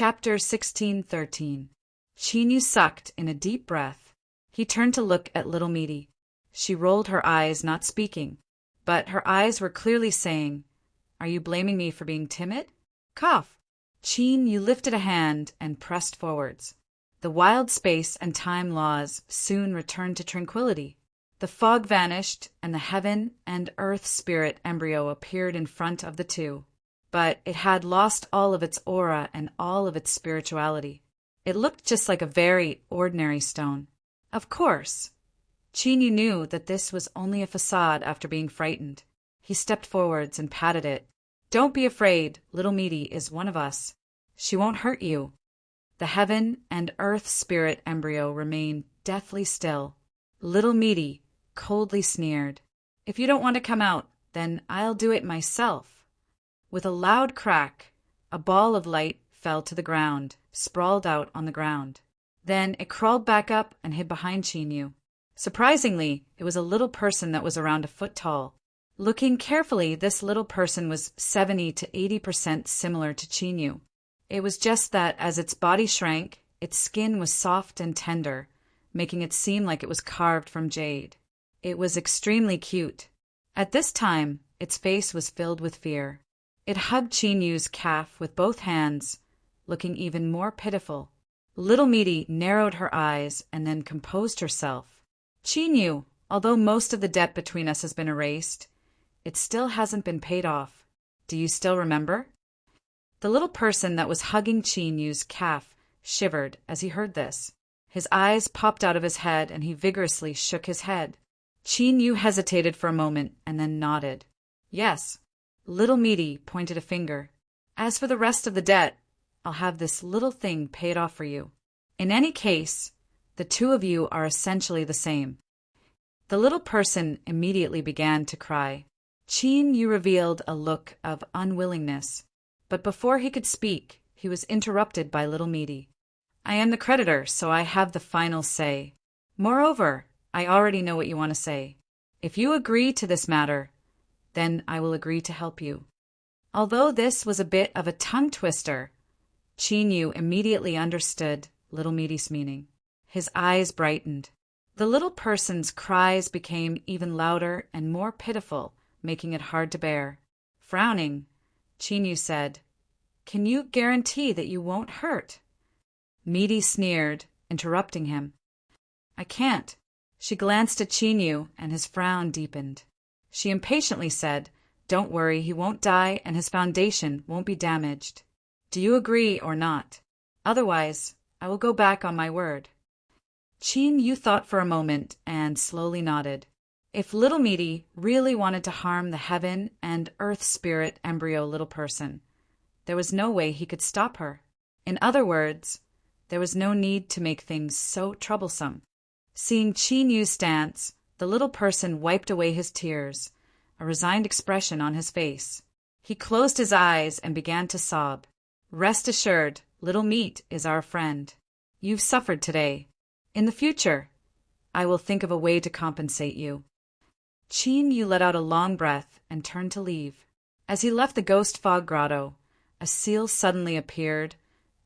Chapter 16:13. Chinyu sucked in a deep breath. He turned to look at little Meaty. She rolled her eyes, not speaking, but her eyes were clearly saying, "Are you blaming me for being timid?" Cough. Chinyu lifted a hand and pressed forwards. The wild space and time laws soon returned to tranquility. The fog vanished, and the heaven and earth spirit embryo appeared in front of the two. But it had lost all of its aura and all of its spirituality. It looked just like a very ordinary stone. Of course, Chinyu knew that this was only a facade after being frightened. He stepped forwards and patted it. "Don't be afraid, little Meaty is one of us. She won't hurt you." The heaven and earth spirit embryo remained deathly still. Little Meaty coldly sneered, "If you don't want to come out, then I'll do it myself." With a loud crack, a ball of light fell to the ground, sprawled out on the ground. Then it crawled back up and hid behind Chinyu. Surprisingly, it was a little person that was around a foot tall. Looking carefully, this little person was 70 to 80% similar to Chinyu. It was just that as its body shrank, its skin was soft and tender, making it seem like it was carved from jade. It was extremely cute. At this time, its face was filled with fear. It hugged Chinyu's calf with both hands, looking even more pitiful. Little Meaty narrowed her eyes and then composed herself. "Chinyu, although most of the debt between us has been erased, it still hasn't been paid off. Do you still remember?" The little person that was hugging Chinyu's calf shivered as he heard this. His eyes popped out of his head and he vigorously shook his head. Chinyu hesitated for a moment and then nodded. "Yes." Little Meaty pointed a finger. "As for the rest of the debt, I'll have this little thing paid off for you. In any case, the two of you are essentially the same." The little person immediately began to cry. Chinyu revealed a look of unwillingness, but before he could speak, he was interrupted by Little Meaty. "I am the creditor, so I have the final say. Moreover, I already know what you want to say. If you agree to this matter, then I will agree to help you." Although this was a bit of a tongue twister, Chinyu immediately understood Little Meaty's meaning. His eyes brightened. The little person's cries became even louder and more pitiful, making it hard to bear. Frowning, Chinyu said, "Can you guarantee that you won't hurt?" Meaty sneered, interrupting him. "I can't." She glanced at Chinyu, and his frown deepened. She impatiently said, "Don't worry, he won't die and his foundation won't be damaged. Do you agree or not? Otherwise, I will go back on my word." Chinyu thought for a moment and slowly nodded. If Little Meaty really wanted to harm the heaven and earth spirit embryo little person, there was no way he could stop her. In other words, there was no need to make things so troublesome. Seeing Chinyu's stance, the little person wiped away his tears, a resigned expression on his face. He closed his eyes and began to sob. "Rest assured, Little Meat is our friend. You've suffered today. In the future, I will think of a way to compensate you." Chinyu let out a long breath and turned to leave. As he left the ghost fog grotto, a seal suddenly appeared,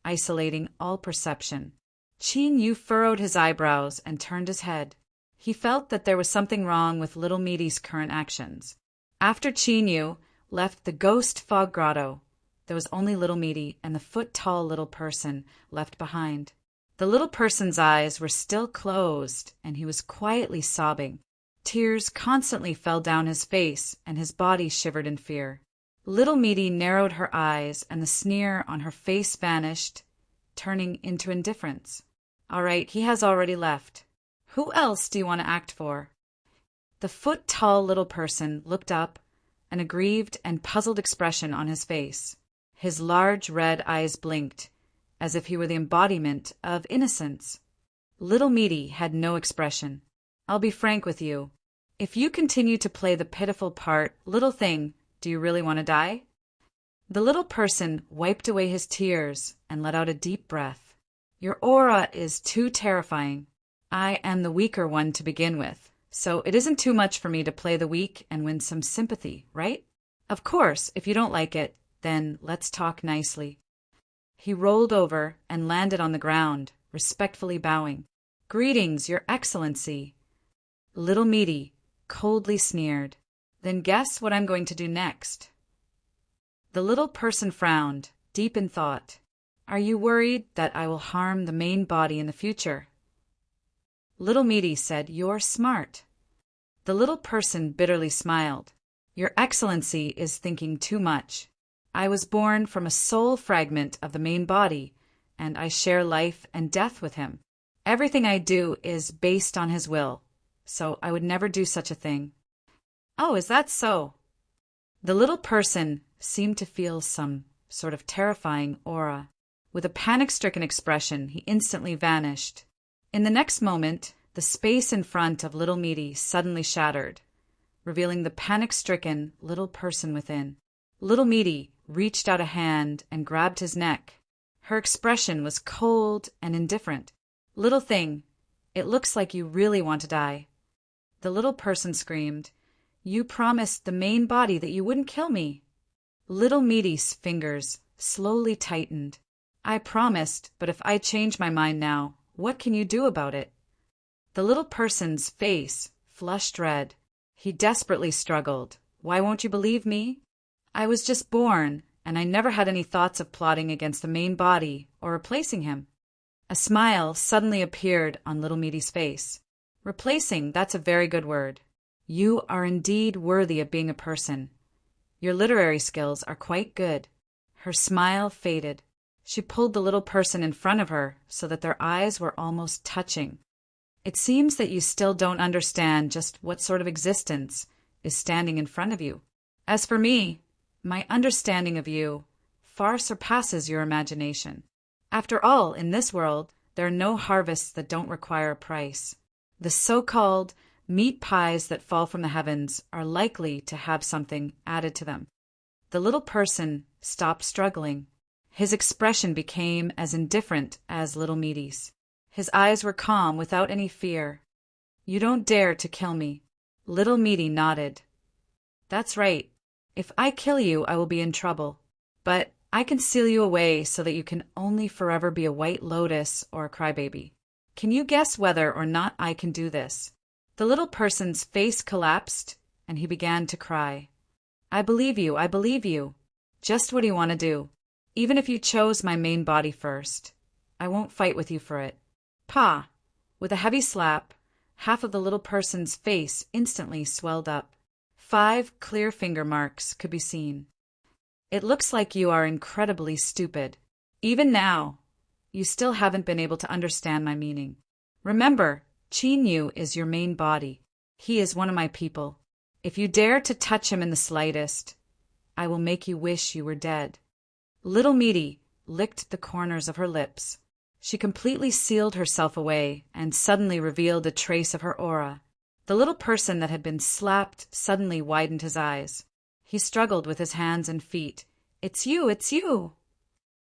isolating all perception. Chinyu furrowed his eyebrows and turned his head. He felt that there was something wrong with Little Meaty's current actions. After Chinyu left the ghost fog grotto, there was only Little Meaty and the foot-tall little person left behind. The little person's eyes were still closed, and he was quietly sobbing. Tears constantly fell down his face, and his body shivered in fear. Little Meaty narrowed her eyes, and the sneer on her face vanished, turning into indifference. "All right, he has already left. Who else do you want to act for?" The foot-tall little person looked up, an aggrieved and puzzled expression on his face. His large red eyes blinked, as if he were the embodiment of innocence. Little Meaty had no expression. "I'll be frank with you. If you continue to play the pitiful part, little thing, do you really want to die?" The little person wiped away his tears and let out a deep breath. "Your aura is too terrifying. I am the weaker one to begin with, so it isn't too much for me to play the weak and win some sympathy, right? Of course, if you don't like it, then let's talk nicely." He rolled over and landed on the ground, respectfully bowing. "Greetings, Your Excellency." Little Meaty coldly sneered. "Then guess what I'm going to do next." The little person frowned, deep in thought. "Are you worried that I will harm the main body in the future?" Little Meaty said, "You're smart." The little person bitterly smiled. "Your Excellency is thinking too much. I was born from a soul fragment of the main body, and I share life and death with him. Everything I do is based on his will, so I would never do such a thing." "Oh, is that so?" The little person seemed to feel some sort of terrifying aura. With a panic-stricken expression, he instantly vanished. In the next moment, the space in front of Little Meaty suddenly shattered, revealing the panic-stricken little person within. Little Meaty reached out a hand and grabbed his neck. Her expression was cold and indifferent. "Little thing, it looks like you really want to die." The little person screamed, "You promised the main body that you wouldn't kill me." Little Meaty's fingers slowly tightened. "I promised, but if I change my mind now, what can you do about it?" The little person's face flushed red. He desperately struggled. "Why won't you believe me? I was just born, and I never had any thoughts of plotting against the main body or replacing him." A smile suddenly appeared on Little Meaty's face. "Replacing, that's a very good word. You are indeed worthy of being a person. Your literary skills are quite good." Her smile faded. She pulled the little person in front of her so that their eyes were almost touching. "It seems that you still don't understand just what sort of existence is standing in front of you. As for me, my understanding of you far surpasses your imagination. After all, in this world, there are no harvests that don't require a price. The so-called meat pies that fall from the heavens are likely to have something added to them." The little person stopped struggling. His expression became as indifferent as Little Meaty's. His eyes were calm, without any fear. "You don't dare to kill me." Little Meaty nodded. "That's right. If I kill you, I will be in trouble. But I can seal you away so that you can only forever be a white lotus or a crybaby. Can you guess whether or not I can do this?" The little person's face collapsed, and he began to cry. "I believe you, I believe you. Just what do you want to do? Even if you chose my main body first, I won't fight with you for it." "Pa!" With a heavy slap, half of the little person's face instantly swelled up. 5 clear finger marks could be seen. "It looks like you are incredibly stupid. Even now, you still haven't been able to understand my meaning. Remember, Chinyu is your main body. He is one of my people. If you dare to touch him in the slightest, I will make you wish you were dead." Little Meaty licked the corners of her lips. She completely sealed herself away and suddenly revealed a trace of her aura. The little person that had been slapped suddenly widened his eyes. He struggled with his hands and feet. "It's you, it's you."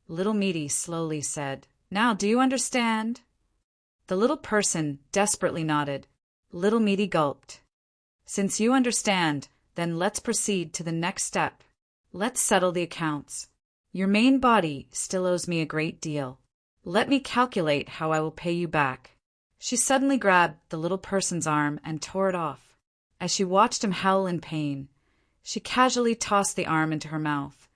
Little Meaty slowly said, "Now do you understand?" The little person desperately nodded. Little Meaty gulped. "Since you understand, then let's proceed to the next step. Let's settle the accounts. Your main body still owes me a great deal. Let me calculate how I will pay you back." She suddenly grabbed the little person's arm and tore it off. As she watched him howl in pain, she casually tossed the arm into her mouth,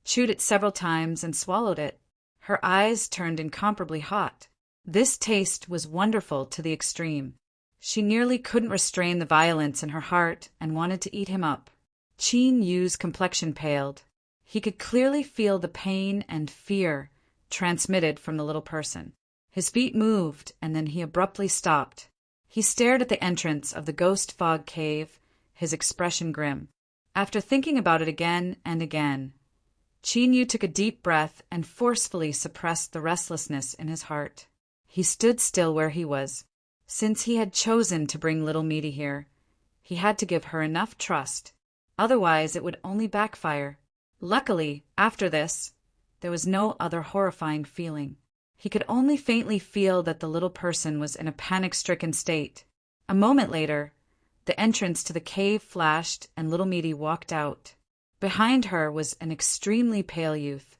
chewed it several times, and swallowed it. Her eyes turned incomparably hot. This taste was wonderful to the extreme. She nearly couldn't restrain the violence in her heart and wanted to eat him up. Yu's complexion paled. He could clearly feel the pain and fear transmitted from the little person. His feet moved, and then he abruptly stopped. He stared at the entrance of the ghost fog cave, his expression grim. After thinking about it again and again, Yu took a deep breath and forcefully suppressed the restlessness in his heart. He stood still where he was. Since he had chosen to bring Little Meaty here, he had to give her enough trust. Otherwise, it would only backfire. Luckily, after this, there was no other horrifying feeling. He could only faintly feel that the little person was in a panic-stricken state. A moment later, the entrance to the cave flashed and Little Meaty walked out. Behind her was an extremely pale youth.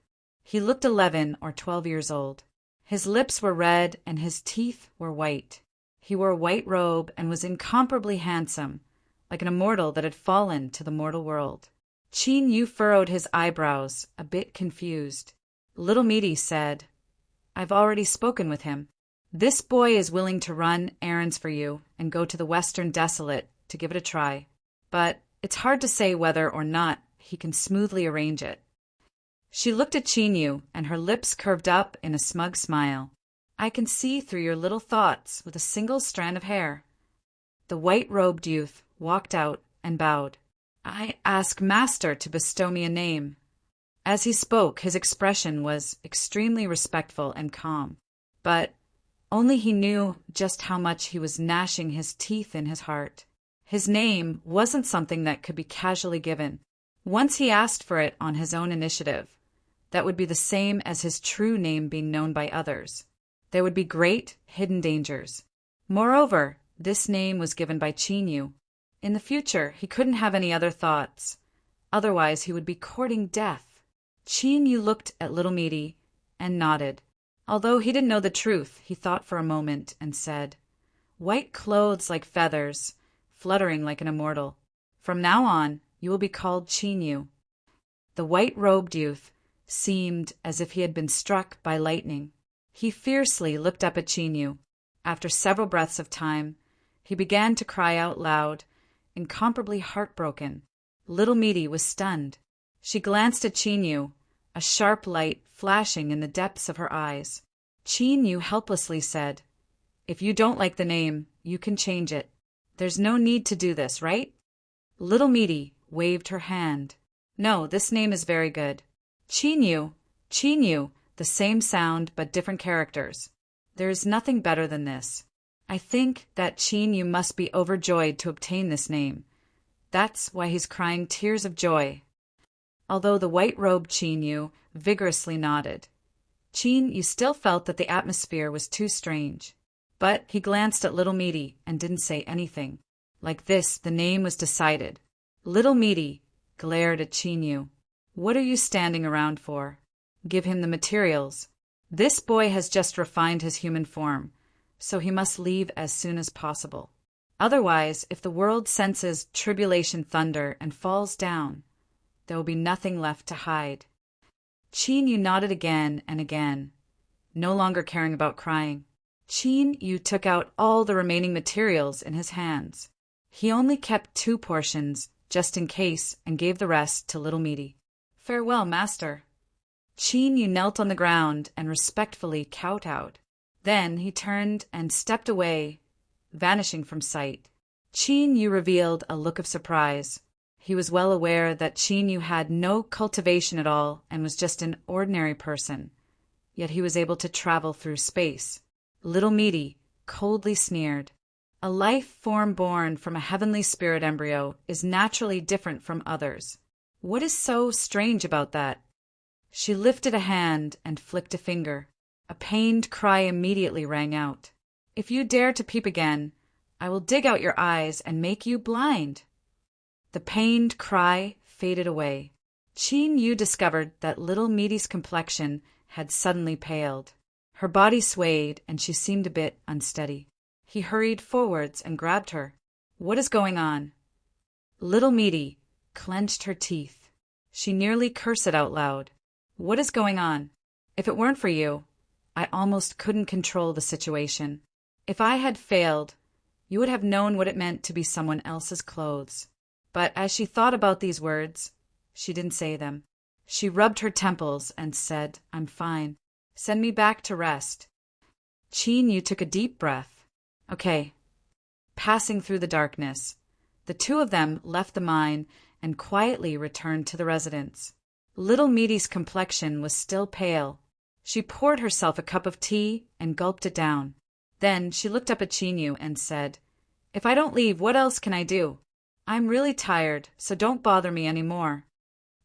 He looked 11 or 12 years old. His lips were red and his teeth were white. He wore a white robe and was incomparably handsome, like an immortal that had fallen to the mortal world. Qin Yu furrowed his eyebrows, a bit confused. Little Meaty said, "I've already spoken with him. This boy is willing to run errands for you and go to the Western Desolate to give it a try. But it's hard to say whether or not he can smoothly arrange it." She looked at Qin Yu, and her lips curved up in a smug smile. "I can see through your little thoughts with a single strand of hair." The white-robed youth walked out and bowed. "I ask Master to bestow me a name." As he spoke, his expression was extremely respectful and calm. But only he knew just how much he was gnashing his teeth in his heart. His name wasn't something that could be casually given. Once he asked for it on his own initiative, that would be the same as his true name being known by others. There would be great hidden dangers. Moreover, this name was given by Qin Yu. In the future, he couldn't have any other thoughts. Otherwise, he would be courting death. Qin Yu looked at Little Meaty and nodded. Although he didn't know the truth, he thought for a moment and said, "White clothes like feathers, fluttering like an immortal. From now on, you will be called Qin Yu." The white-robed youth seemed as if he had been struck by lightning. He fiercely looked up at Qin Yu. After several breaths of time, he began to cry out loud, incomparably heartbroken. Little Meaty was stunned. She glanced at Qin Yu, a sharp light flashing in the depths of her eyes. Qin Yu helplessly said, "If you don't like the name, you can change it. There's no need to do this, right?" Little Meaty waved her hand. "No, this name is very good. Qin Yu, the same sound but different characters. There is nothing better than this. I think that Qin Yu must be overjoyed to obtain this name. That's why he's crying tears of joy." Although the white-robed Qin Yu vigorously nodded, Qin Yu still felt that the atmosphere was too strange. But he glanced at Little Meaty and didn't say anything. Like this, the name was decided. Little Meaty glared at Qin Yu. "What are you standing around for? Give him the materials. This boy has just refined his human form, so he must leave as soon as possible. Otherwise, if the world senses tribulation thunder and falls down, there will be nothing left to hide." Qin Yu nodded again and again, no longer caring about crying. Qin Yu took out all the remaining materials in his hands. He only kept 2 portions, just in case, and gave the rest to Little Meaty. "Farewell, Master." Qin Yu knelt on the ground and respectfully kowtowed. Then he turned and stepped away, vanishing from sight. Qin Yu revealed a look of surprise. He was well aware that Qin Yu had no cultivation at all and was just an ordinary person, yet he was able to travel through space. Little Meaty coldly sneered. "A life form born from a heavenly spirit embryo is naturally different from others. What is so strange about that?" She lifted a hand and flicked a finger. A pained cry immediately rang out. "If you dare to peep again, I will dig out your eyes and make you blind." The pained cry faded away. Qin Yu discovered that Little Meaty's complexion had suddenly paled. Her body swayed and she seemed a bit unsteady. He hurried forwards and grabbed her. "What is going on?" Little Meaty clenched her teeth. She nearly cursed out loud. "What is going on? If it weren't for you, I almost couldn't control the situation. If I had failed, you would have known what it meant to be someone else's clothes." But as she thought about these words, she didn't say them. She rubbed her temples and said, "I'm fine. Send me back to rest." Qin Yu took a deep breath. "Okay." Passing through the darkness, the 2 of them left the mine and quietly returned to the residence. Little Meaty's complexion was still pale. She poured herself a cup of tea and gulped it down. Then she looked up at Qin Yu and said, "If I don't leave, what else can I do? I'm really tired, so don't bother me any more."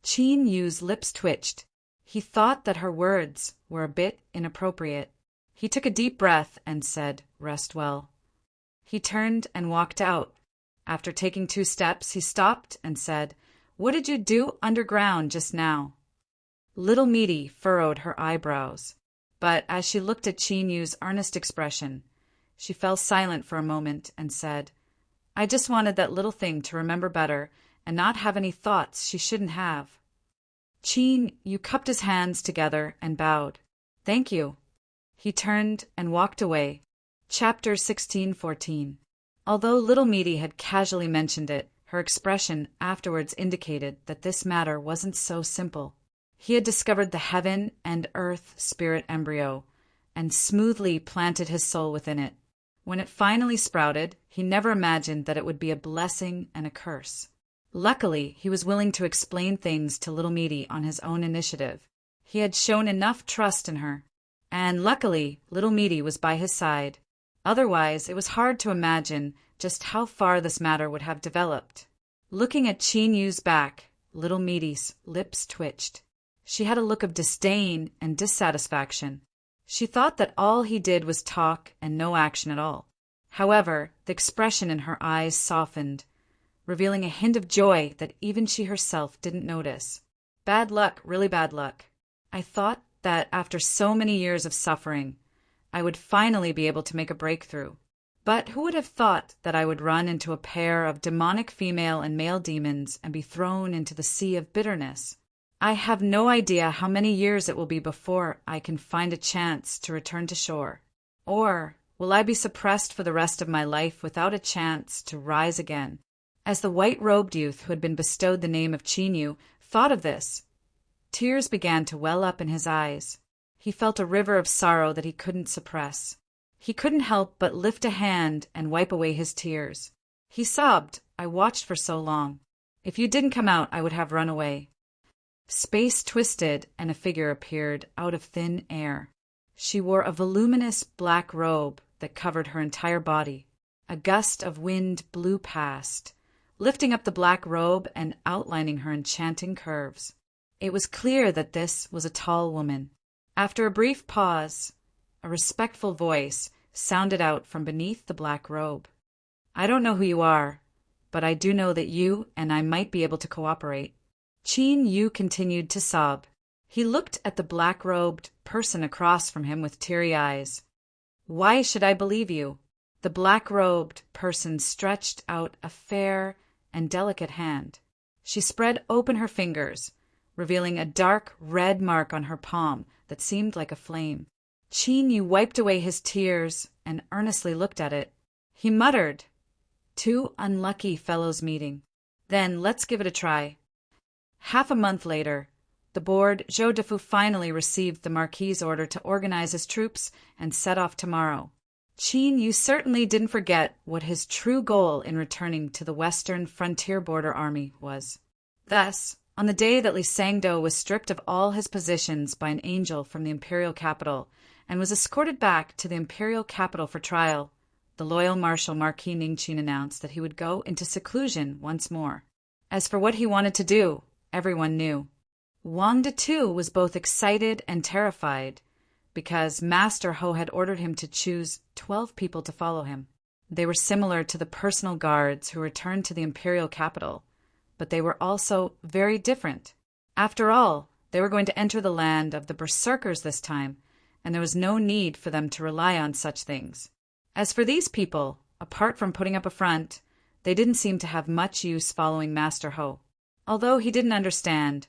Qin Yu's lips twitched. He thought that her words were a bit inappropriate. He took a deep breath and said, "Rest well." He turned and walked out. After taking 2 steps, he stopped and said, "What did you do underground just now?" Little Meaty furrowed her eyebrows. But as she looked at Chinyu's earnest expression, she fell silent for a moment and said, I just wanted that little thing to remember better and not have any thoughts she shouldn't have. Chin-yu cupped his hands together and bowed. Thank you. He turned and walked away. Chapter 16:14. Although Little Meaty had casually mentioned it, her expression afterwards indicated that this matter wasn't so simple. He had discovered the heaven and earth spirit embryo and smoothly planted his soul within it. When it finally sprouted, he never imagined that it would be a blessing and a curse. Luckily, he was willing to explain things to Little Meaty on his own initiative. He had shown enough trust in her. And luckily, Little Meaty was by his side. Otherwise, it was hard to imagine just how far this matter would have developed. Looking at Chinyu's back, Little Meaty's lips twitched. She had a look of disdain and dissatisfaction. She thought that all he did was talk and no action at all. However, the expression in her eyes softened, revealing a hint of joy that even she herself didn't notice. Bad luck, really bad luck. I thought that after so many years of suffering, I would finally be able to make a breakthrough. But who would have thought that I would run into a pair of demonic female and male demons and be thrown into the sea of bitterness? I have no idea how many years it will be before I can find a chance to return to shore. Or will I be suppressed for the rest of my life without a chance to rise again? As the white-robed youth who had been bestowed the name of Chinyu thought of this, tears began to well up in his eyes. He felt a river of sorrow that he couldn't suppress. He couldn't help but lift a hand and wipe away his tears. He sobbed, I watched for so long. If you didn't come out, I would have run away. Space twisted and a figure appeared out of thin air. She wore a voluminous black robe that covered her entire body. A gust of wind blew past, lifting up the black robe and outlining her enchanting curves. It was clear that this was a tall woman. After a brief pause, a respectful voice sounded out from beneath the black robe. I don't know who you are, but I do know that you and I might be able to cooperate. Chin-yu continued to sob. He looked at the black-robed person across from him with teary eyes. Why should I believe you? The black-robed person stretched out a fair and delicate hand. She spread open her fingers, revealing a dark red mark on her palm that seemed like a flame. Chin-yu wiped away his tears and earnestly looked at it. He muttered, "Two unlucky fellows meeting. Then let's give it a try." Half a month later, the board Zhou finally received the Marquis's order to organize his troops and set off tomorrow. Chin-yu certainly didn't forget what his true goal in returning to the Western Frontier Border Army was. Thus, on the day that Li Sangdo was stripped of all his positions by an angel from the imperial capital and was escorted back to the imperial capital for trial, the loyal Marshal Marquis Ningqin announced that he would go into seclusion once more. As for what he wanted to do, everyone knew. Wang De too was both excited and terrified, because Master Ho had ordered him to choose 12 people to follow him. They were similar to the personal guards who returned to the imperial capital, but they were also very different. After all, they were going to enter the land of the berserkers this time, and there was no need for them to rely on such things. As for these people, apart from putting up a front, they didn't seem to have much use following Master Ho. Although he didn't understand,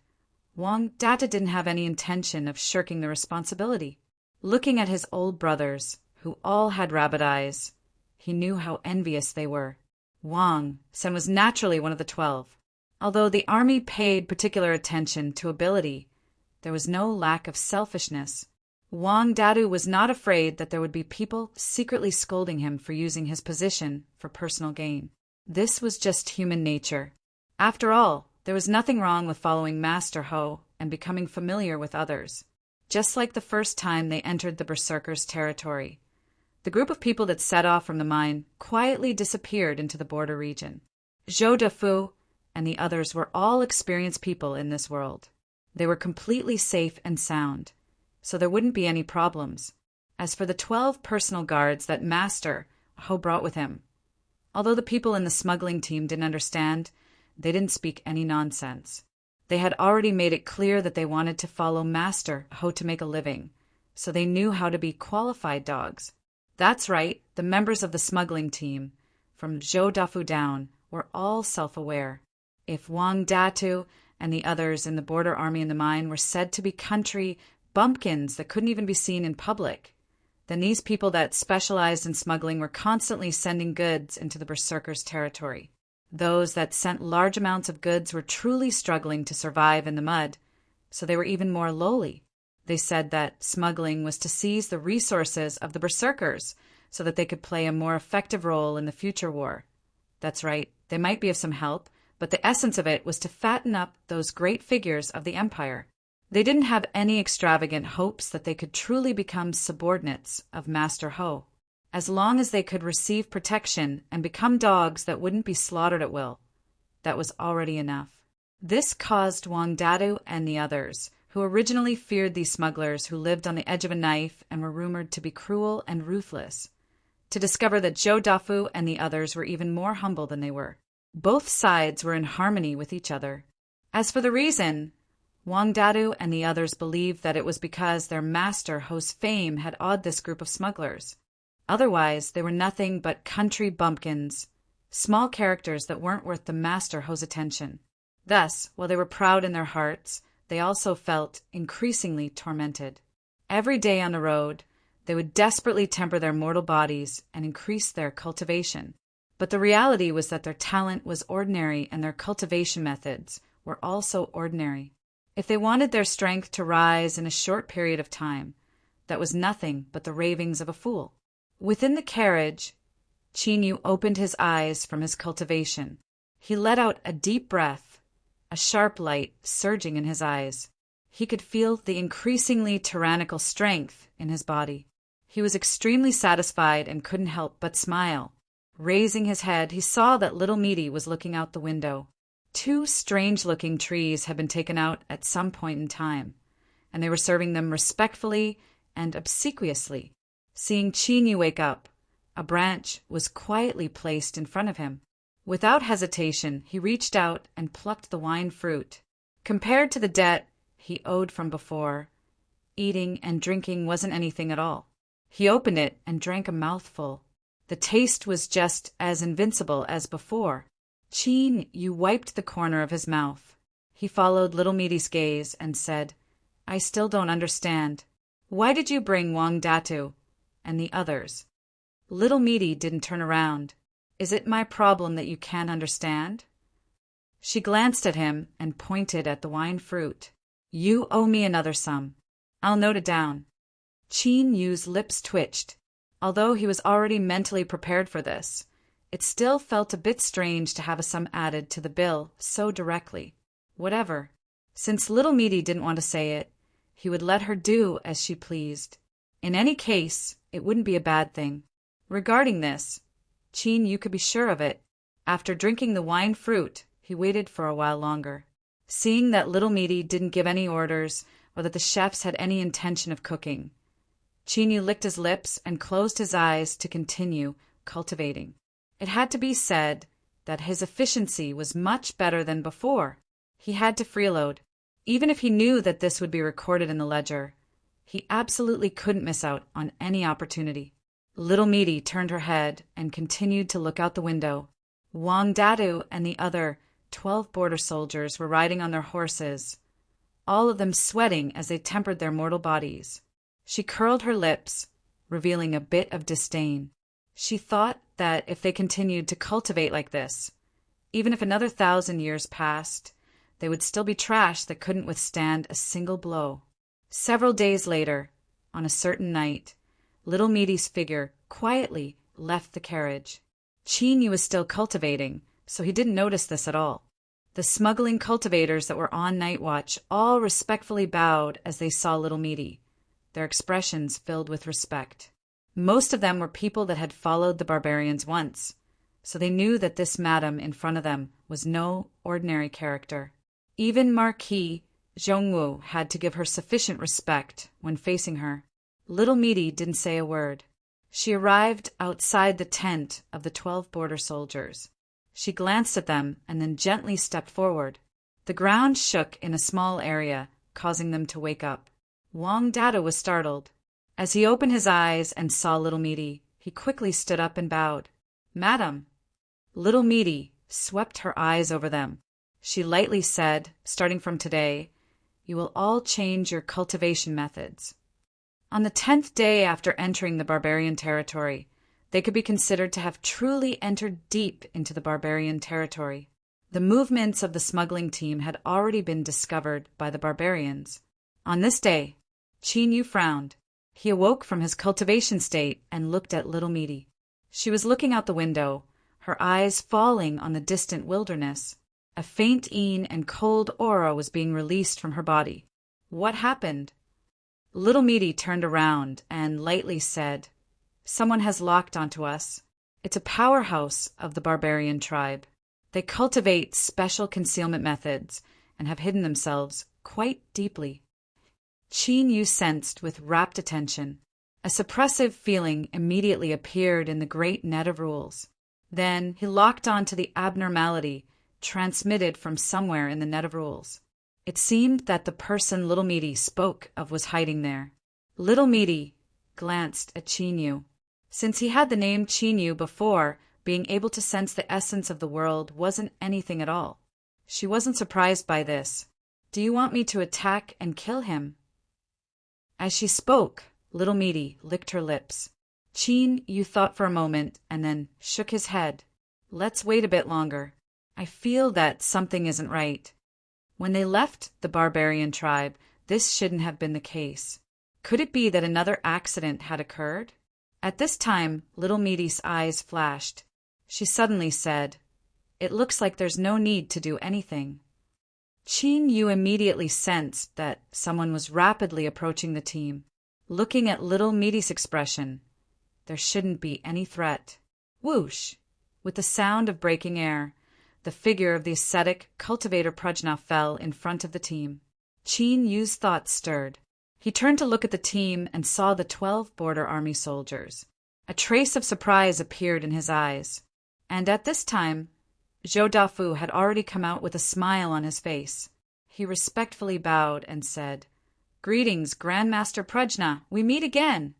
Wang Data didn't have any intention of shirking the responsibility. Looking at his old brothers, who all had rabbit eyes, he knew how envious they were. Wang Sen was naturally one of the 12. Although the army paid particular attention to ability, there was no lack of selfishness. Wang Dadu was not afraid that there would be people secretly scolding him for using his position for personal gain. This was just human nature. After all, there was nothing wrong with following Master Ho and becoming familiar with others. Just like the first time they entered the berserkers' territory, the group of people that set off from the mine quietly disappeared into the border region. Zhou Defu and the others were all experienced people in this world. They were completely safe and sound, so there wouldn't be any problems. As for the 12 personal guards that Master Ho brought with him, although the people in the smuggling team didn't understand, they didn't speak any nonsense. They had already made it clear that they wanted to follow Master Ho to make a living, so they knew how to be qualified dogs. That's right, the members of the smuggling team, from Zhou Dafu down, were all self-aware. If Wang Datu and the others in the border army in the mine were said to be country bumpkins that couldn't even be seen in public, then these people that specialized in smuggling were constantly sending goods into the berserkers' territory. Those that sent large amounts of goods were truly struggling to survive in the mud, so they were even more lowly. They said that smuggling was to seize the resources of the berserkers so that they could play a more effective role in the future war. That's right, they might be of some help, but the essence of it was to fatten up those great figures of the empire. They didn't have any extravagant hopes that they could truly become subordinates of Master Ho. As long as they could receive protection and become dogs that wouldn't be slaughtered at will, that was already enough. This caused Wang Dadu and the others, who originally feared these smugglers who lived on the edge of a knife and were rumored to be cruel and ruthless, to discover that Zhou Dafu and the others were even more humble than they were. Both sides were in harmony with each other. As for the reason, Wang Dadu and the others believed that it was because their master Ho's fame had awed this group of smugglers. Otherwise, they were nothing but country bumpkins, small characters that weren't worth the master Ho's attention. Thus, while they were proud in their hearts, they also felt increasingly tormented. Every day on the road, they would desperately temper their mortal bodies and increase their cultivation. But the reality was that their talent was ordinary and their cultivation methods were also ordinary. If they wanted their strength to rise in a short period of time, that was nothing but the ravings of a fool. Within the carriage, Qinyu opened his eyes from his cultivation. He let out a deep breath, a sharp light surging in his eyes. He could feel the increasingly tyrannical strength in his body. He was extremely satisfied and couldn't help but smile. Raising his head, he saw that little Meaty was looking out the window. 2 strange-looking trees had been taken out at some point in time, and they were serving them respectfully and obsequiously. Seeing Qinyu wake up, a branch was quietly placed in front of him. Without hesitation, he reached out and plucked the wine fruit. Compared to the debt he owed from before, eating and drinking wasn't anything at all. He opened it and drank a mouthful. The taste was just as invincible as before. Qinyu wiped the corner of his mouth. He followed little Meaty's gaze and said, "I still don't understand. Why did you bring Wang Datu and the others?" Little Meaty didn't turn around. "Is it my problem that you can't understand?" She glanced at him and pointed at the wine fruit. "You owe me another sum. I'll note it down." Qinyu's lips twitched. Although he was already mentally prepared for this, it still felt a bit strange to have a sum added to the bill so directly. Whatever. Since little Meaty didn't want to say it, he would let her do as she pleased. In any case, it wouldn't be a bad thing. Regarding this, Qinyu could be sure of it. After drinking the wine fruit, he waited for a while longer. Seeing that little Meaty didn't give any orders or that the chefs had any intention of cooking, Qinyu licked his lips and closed his eyes to continue cultivating. It had to be said that his efficiency was much better than before. He had to freeload. Even if he knew that this would be recorded in the ledger, he absolutely couldn't miss out on any opportunity. Little Meaty turned her head and continued to look out the window. Wang Dadu and the other 12 border soldiers were riding on their horses, all of them sweating as they tempered their mortal bodies. She curled her lips, revealing a bit of disdain. She thought that if they continued to cultivate like this, even if another 1,000 years passed, they would still be trash that couldn't withstand a single blow. Several days later, on a certain night, little Meaty's figure quietly left the carriage. Qinyu was still cultivating, so he didn't notice this at all. The smuggling cultivators that were on night watch all respectfully bowed as they saw little Meaty, their expressions filled with respect. Most of them were people that had followed the barbarians once, so they knew that this madam in front of them was no ordinary character. Even Marquis Zhongwu had to give her sufficient respect when facing her. Little Meaty didn't say a word. She arrived outside the tent of the 12 border soldiers. She glanced at them and then gently stepped forward. The ground shook in a small area, causing them to wake up. Wang Dada was startled. As he opened his eyes and saw Little Meaty, he quickly stood up and bowed. "Madam." Little Meaty swept her eyes over them. She lightly said, "Starting from today, you will all change your cultivation methods." On the 10th day after entering the barbarian territory, they could be considered to have truly entered deep into the barbarian territory. The movements of the smuggling team had already been discovered by the barbarians. On this day, Qin Yu frowned. He awoke from his cultivation state and looked at Little Meaty. She was looking out the window, her eyes falling on the distant wilderness. A faint een and cold aura was being released from her body. What happened? Little Meaty turned around and lightly said, "Someone has locked onto us. It's a powerhouse of the barbarian tribe. They cultivate special concealment methods and have hidden themselves quite deeply." Qin Yu sensed with rapt attention. A suppressive feeling immediately appeared in the great net of rules. Then he locked on to the abnormality transmitted from somewhere in the net of rules. It seemed that the person Little Meaty spoke of was hiding there. Little Meaty glanced at Qin Yu. Since he had the name Qin Yu before, being able to sense the essence of the world wasn't anything at all. She wasn't surprised by this. "Do you want me to attack and kill him?" As she spoke, Little Meaty licked her lips. Qin Yu thought for a moment and then shook his head. "Let's wait a bit longer. I feel that something isn't right." When they left the barbarian tribe, this shouldn't have been the case. Could it be that another accident had occurred? At this time, Little Meaty's eyes flashed. She suddenly said, "It looks like there's no need to do anything." Qin Yu immediately sensed that someone was rapidly approaching the team. Looking at Little Meaty's expression, there shouldn't be any threat. Whoosh! With the sound of breaking air, the figure of the ascetic cultivator Prajna fell in front of the team. Qin Yu's thoughts stirred. He turned to look at the team and saw the 12 border army soldiers. A trace of surprise appeared in his eyes. And at this time, Zhou Dafu had already come out with a smile on his face. He respectfully bowed and said, "Greetings, Grandmaster Prajna, we meet again."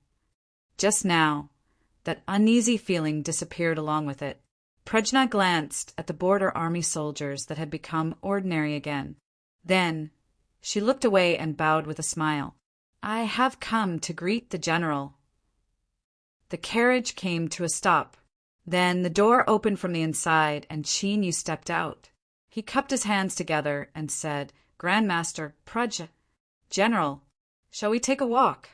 Just now, that uneasy feeling disappeared along with it. Prajna glanced at the border army soldiers that had become ordinary again. Then, she looked away and bowed with a smile. "I have come to greet the general." The carriage came to a stop. Then the door opened from the inside and Qin Yu stepped out. He cupped his hands together and said, "Grandmaster Prajna, General, shall we take a walk?"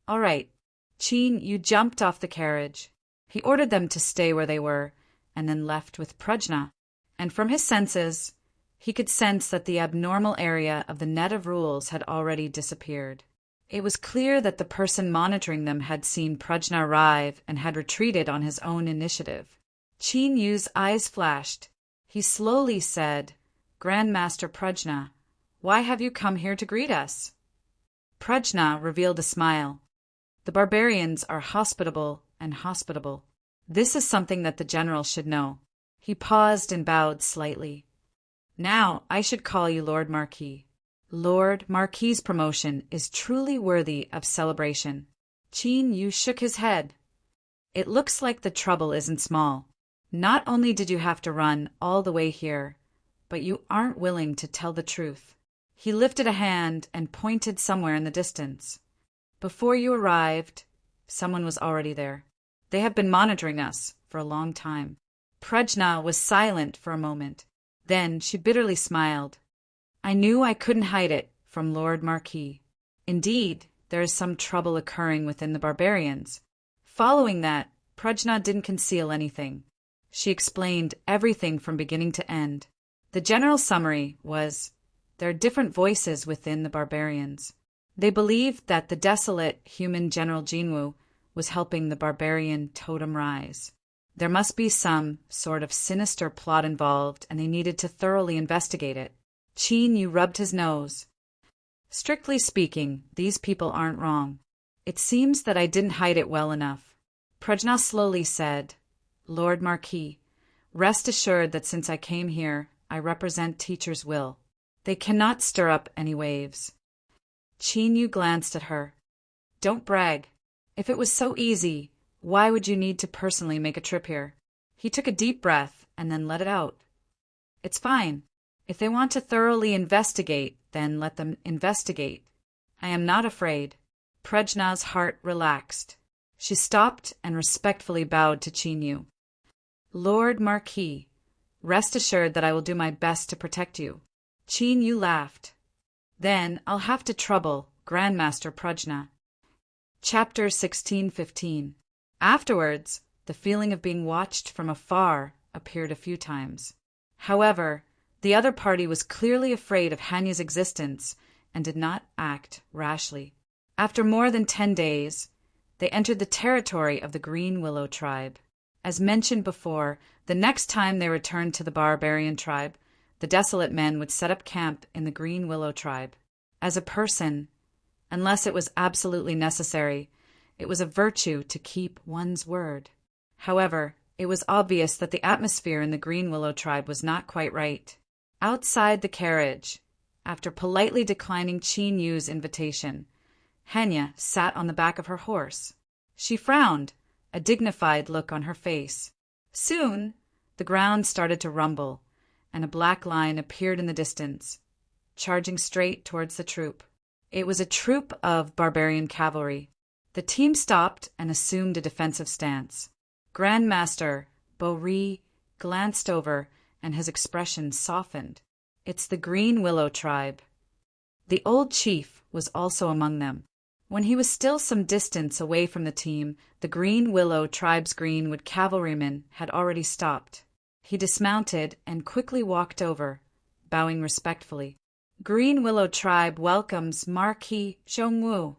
"All right." Qin Yu jumped off the carriage. He ordered them to stay where they were, and then left with Prajna. And from his senses, he could sense that the abnormal area of the net of rules had already disappeared. It was clear that the person monitoring them had seen Prajna arrive and had retreated on his own initiative. Qin Yu's eyes flashed. He slowly said, "Grandmaster Prajna, why have you come here to greet us?" Prajna revealed a smile. "The barbarians are hospitable and hospitable. This is something that the general should know." He paused and bowed slightly. "Now I should call you Lord Marquis. Lord Marquis's promotion is truly worthy of celebration." Qin Yu shook his head. "It looks like the trouble isn't small. Not only did you have to run all the way here, but you aren't willing to tell the truth." He lifted a hand and pointed somewhere in the distance. "Before you arrived, someone was already there. They have been monitoring us for a long time." Prajna was silent for a moment. Then she bitterly smiled. "I knew I couldn't hide it from Lord Marquis. Indeed, there is some trouble occurring within the barbarians." Following that, Prajna didn't conceal anything. She explained everything from beginning to end. The general summary was, there are different voices within the barbarians. They believed that the desolate human General Jinwu was helping the barbarian totem rise. There must be some sort of sinister plot involved, and they needed to thoroughly investigate it. Qin Yu rubbed his nose. "Strictly speaking, these people aren't wrong. It seems that I didn't hide it well enough." Prajna slowly said, "Lord Marquis, rest assured that since I came here, I represent Teacher's will. They cannot stir up any waves. Chinyu glanced at her. Don't brag. If it was so easy, why would you need to personally make a trip here? He took a deep breath and then let it out. It's fine. If they want to thoroughly investigate, then let them investigate. I am not afraid. Prajna's heart relaxed. She stopped and respectfully bowed to Chinyu. Lord Marquis, rest assured that I will do my best to protect you. Chinyu laughed. Then I'll have to trouble Grandmaster Prajna. Chapter 16:15. Afterwards, the feeling of being watched from afar appeared a few times. However, the other party was clearly afraid of Hanya's existence and did not act rashly. After more than 10 days, they entered the territory of the Green Willow tribe. As mentioned before, the next time they returned to the barbarian tribe, the desolate men would set up camp in the Green Willow tribe. As a person, unless it was absolutely necessary, it was a virtue to keep one's word. However, it was obvious that the atmosphere in the Green Willow tribe was not quite right. Outside the carriage, after politely declining Chinyu's invitation, Hanya sat on the back of her horse. She frowned, a dignified look on her face. Soon, the ground started to rumble, and a black line appeared in the distance, charging straight towards the troop. It was a troop of barbarian cavalry. The team stopped and assumed a defensive stance. Grandmaster Bori glanced over, and his expression softened. It's the Green Willow tribe. The old chief was also among them. When he was still some distance away from the team, the Green Willow tribe's Greenwood cavalryman had already stopped. He dismounted and quickly walked over, bowing respectfully. Green Willow tribe welcomes Marquis Zhongwu.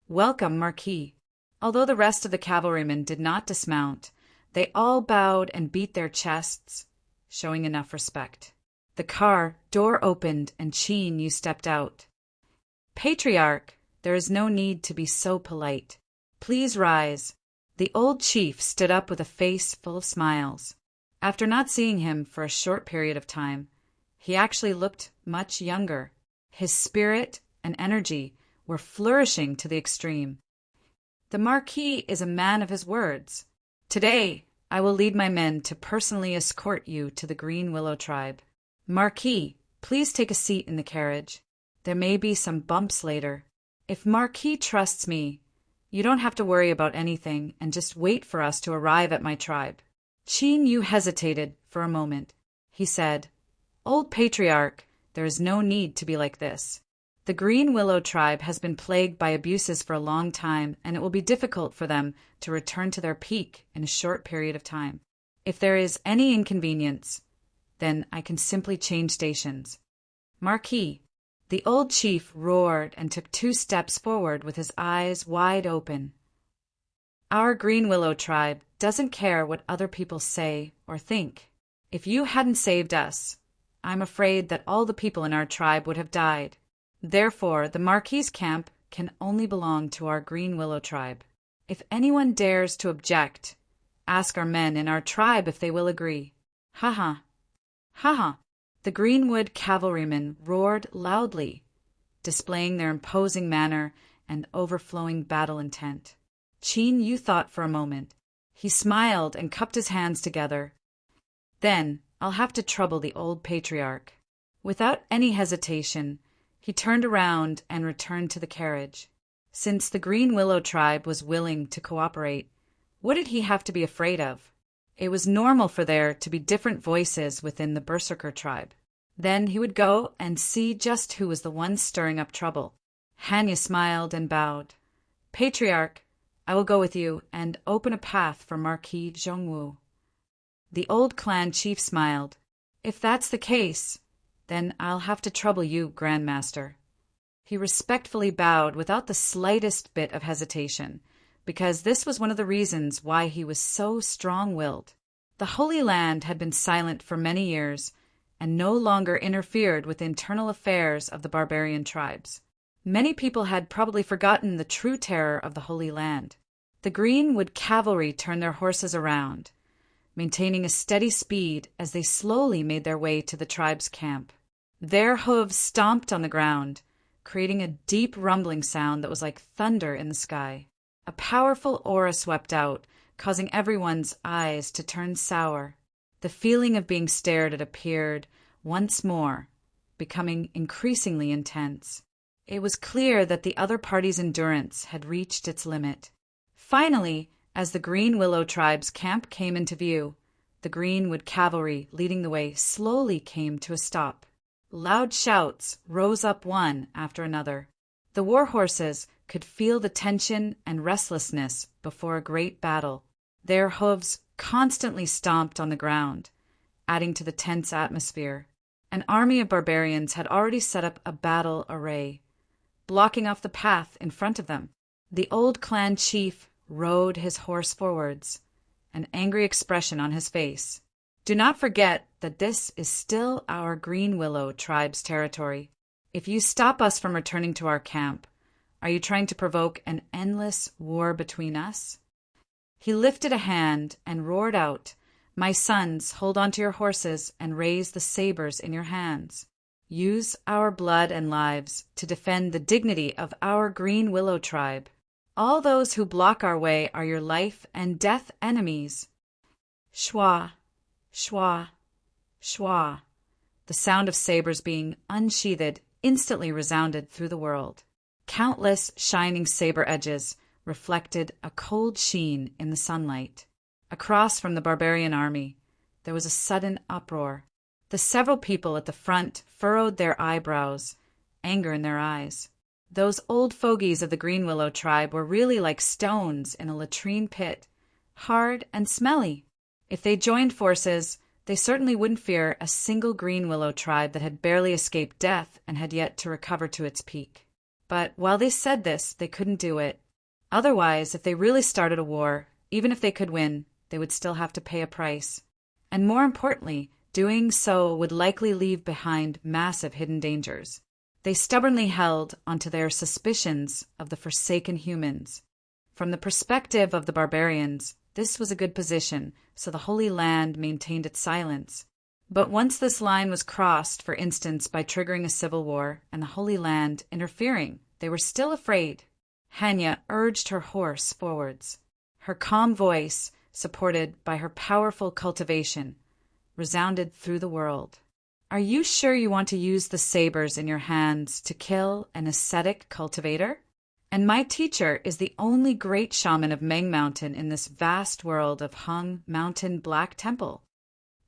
Welcome, Marquis. Although the rest of the cavalrymen did not dismount, they all bowed and beat their chests, showing enough respect. The car door opened and Chinyu stepped out. Patriarch, there is no need to be so polite. Please rise. The old chief stood up with a face full of smiles. After not seeing him for a short period of time, he actually looked much younger. His spirit and energy were flourishing to the extreme. The Marquis is a man of his words. Today, I will lead my men to personally escort you to the Green Willow tribe. Marquis, please take a seat in the carriage. There may be some bumps later. If Marquis trusts me, you don't have to worry about anything and just wait for us to arrive at my tribe. Chinyu hesitated for a moment. He said, Old Patriarch, there is no need to be like this. The Green Willow tribe has been plagued by abuses for a long time, and it will be difficult for them to return to their peak in a short period of time. If there is any inconvenience, then I can simply change stations. Marquis, the old chief roared and took 2 steps forward with his eyes wide open. Our Green Willow tribe doesn't care what other people say or think. If you hadn't saved us, I'm afraid that all the people in our tribe would have died. Therefore, the Marquis' camp can only belong to our Green Willow tribe. If anyone dares to object, ask our men in our tribe if they will agree. Ha ha. Ha ha. The Greenwood cavalrymen roared loudly, displaying their imposing manner and overflowing battle intent. Chinyu thought for a moment. He smiled and cupped his hands together. Then I'll have to trouble the old patriarch. Without any hesitation, he turned around and returned to the carriage. Since the Green Willow tribe was willing to cooperate, what did he have to be afraid of? It was normal for there to be different voices within the Berserker tribe. Then he would go and see just who was the one stirring up trouble. Hanya smiled and bowed. Patriarch, I will go with you and open a path for Marquis Zhongwu. The old clan chief smiled. If that's the case, then I'll have to trouble you, Grandmaster. He respectfully bowed without the slightest bit of hesitation, because this was one of the reasons why he was so strong-willed. The Holy Land had been silent for many years and no longer interfered with the internal affairs of the barbarian tribes. Many people had probably forgotten the true terror of the Holy Land. The Greenwood cavalry turned their horses around, maintaining a steady speed as they slowly made their way to the tribe's camp. Their hooves stomped on the ground, creating a deep rumbling sound that was like thunder in the sky. A powerful aura swept out, causing everyone's eyes to turn sour. The feeling of being stared at appeared once more, becoming increasingly intense. It was clear that the other party's endurance had reached its limit. Finally, as the Green Willow tribe's camp came into view, the Greenwood cavalry leading the way slowly came to a stop. Loud shouts rose up one after another. The war horses could feel the tension and restlessness before a great battle. Their hooves constantly stomped on the ground, adding to the tense atmosphere. An army of barbarians had already set up a battle array, blocking off the path in front of them. The old clan chief rode his horse forwards, an angry expression on his face. Do not forget that this is still our Green Willow tribe's territory. If you stop us from returning to our camp, are you trying to provoke an endless war between us? He lifted a hand and roared out, "My sons, hold on to your horses and raise the sabers in your hands. Use our blood and lives to defend the dignity of our Green Willow tribe. All those who block our way are your life and death enemies." Schwa, schwa, schwa. The sound of sabers being unsheathed instantly resounded through the world. Countless shining saber edges reflected a cold sheen in the sunlight. Across from the barbarian army, there was a sudden uproar. The several people at the front furrowed their eyebrows, anger in their eyes. Those old fogies of the Green Willow tribe were really like stones in a latrine pit, hard and smelly. If they joined forces, they certainly wouldn't fear a single Green Willow tribe that had barely escaped death and had yet to recover to its peak. But while they said this, they couldn't do it. Otherwise, if they really started a war, even if they could win, they would still have to pay a price. And more importantly, doing so would likely leave behind massive hidden dangers. They stubbornly held onto their suspicions of the forsaken humans. From the perspective of the barbarians, this was a good position, so the Holy Land maintained its silence. But once this line was crossed, for instance, by triggering a civil war and the Holy Land interfering, they were still afraid. Hanya urged her horse forwards. Her calm voice, supported by her powerful cultivation, resounded through the world. Are you sure you want to use the sabers in your hands to kill an ascetic cultivator? And my teacher is the only great shaman of Meng Mountain in this vast world of Hung Mountain Black Temple.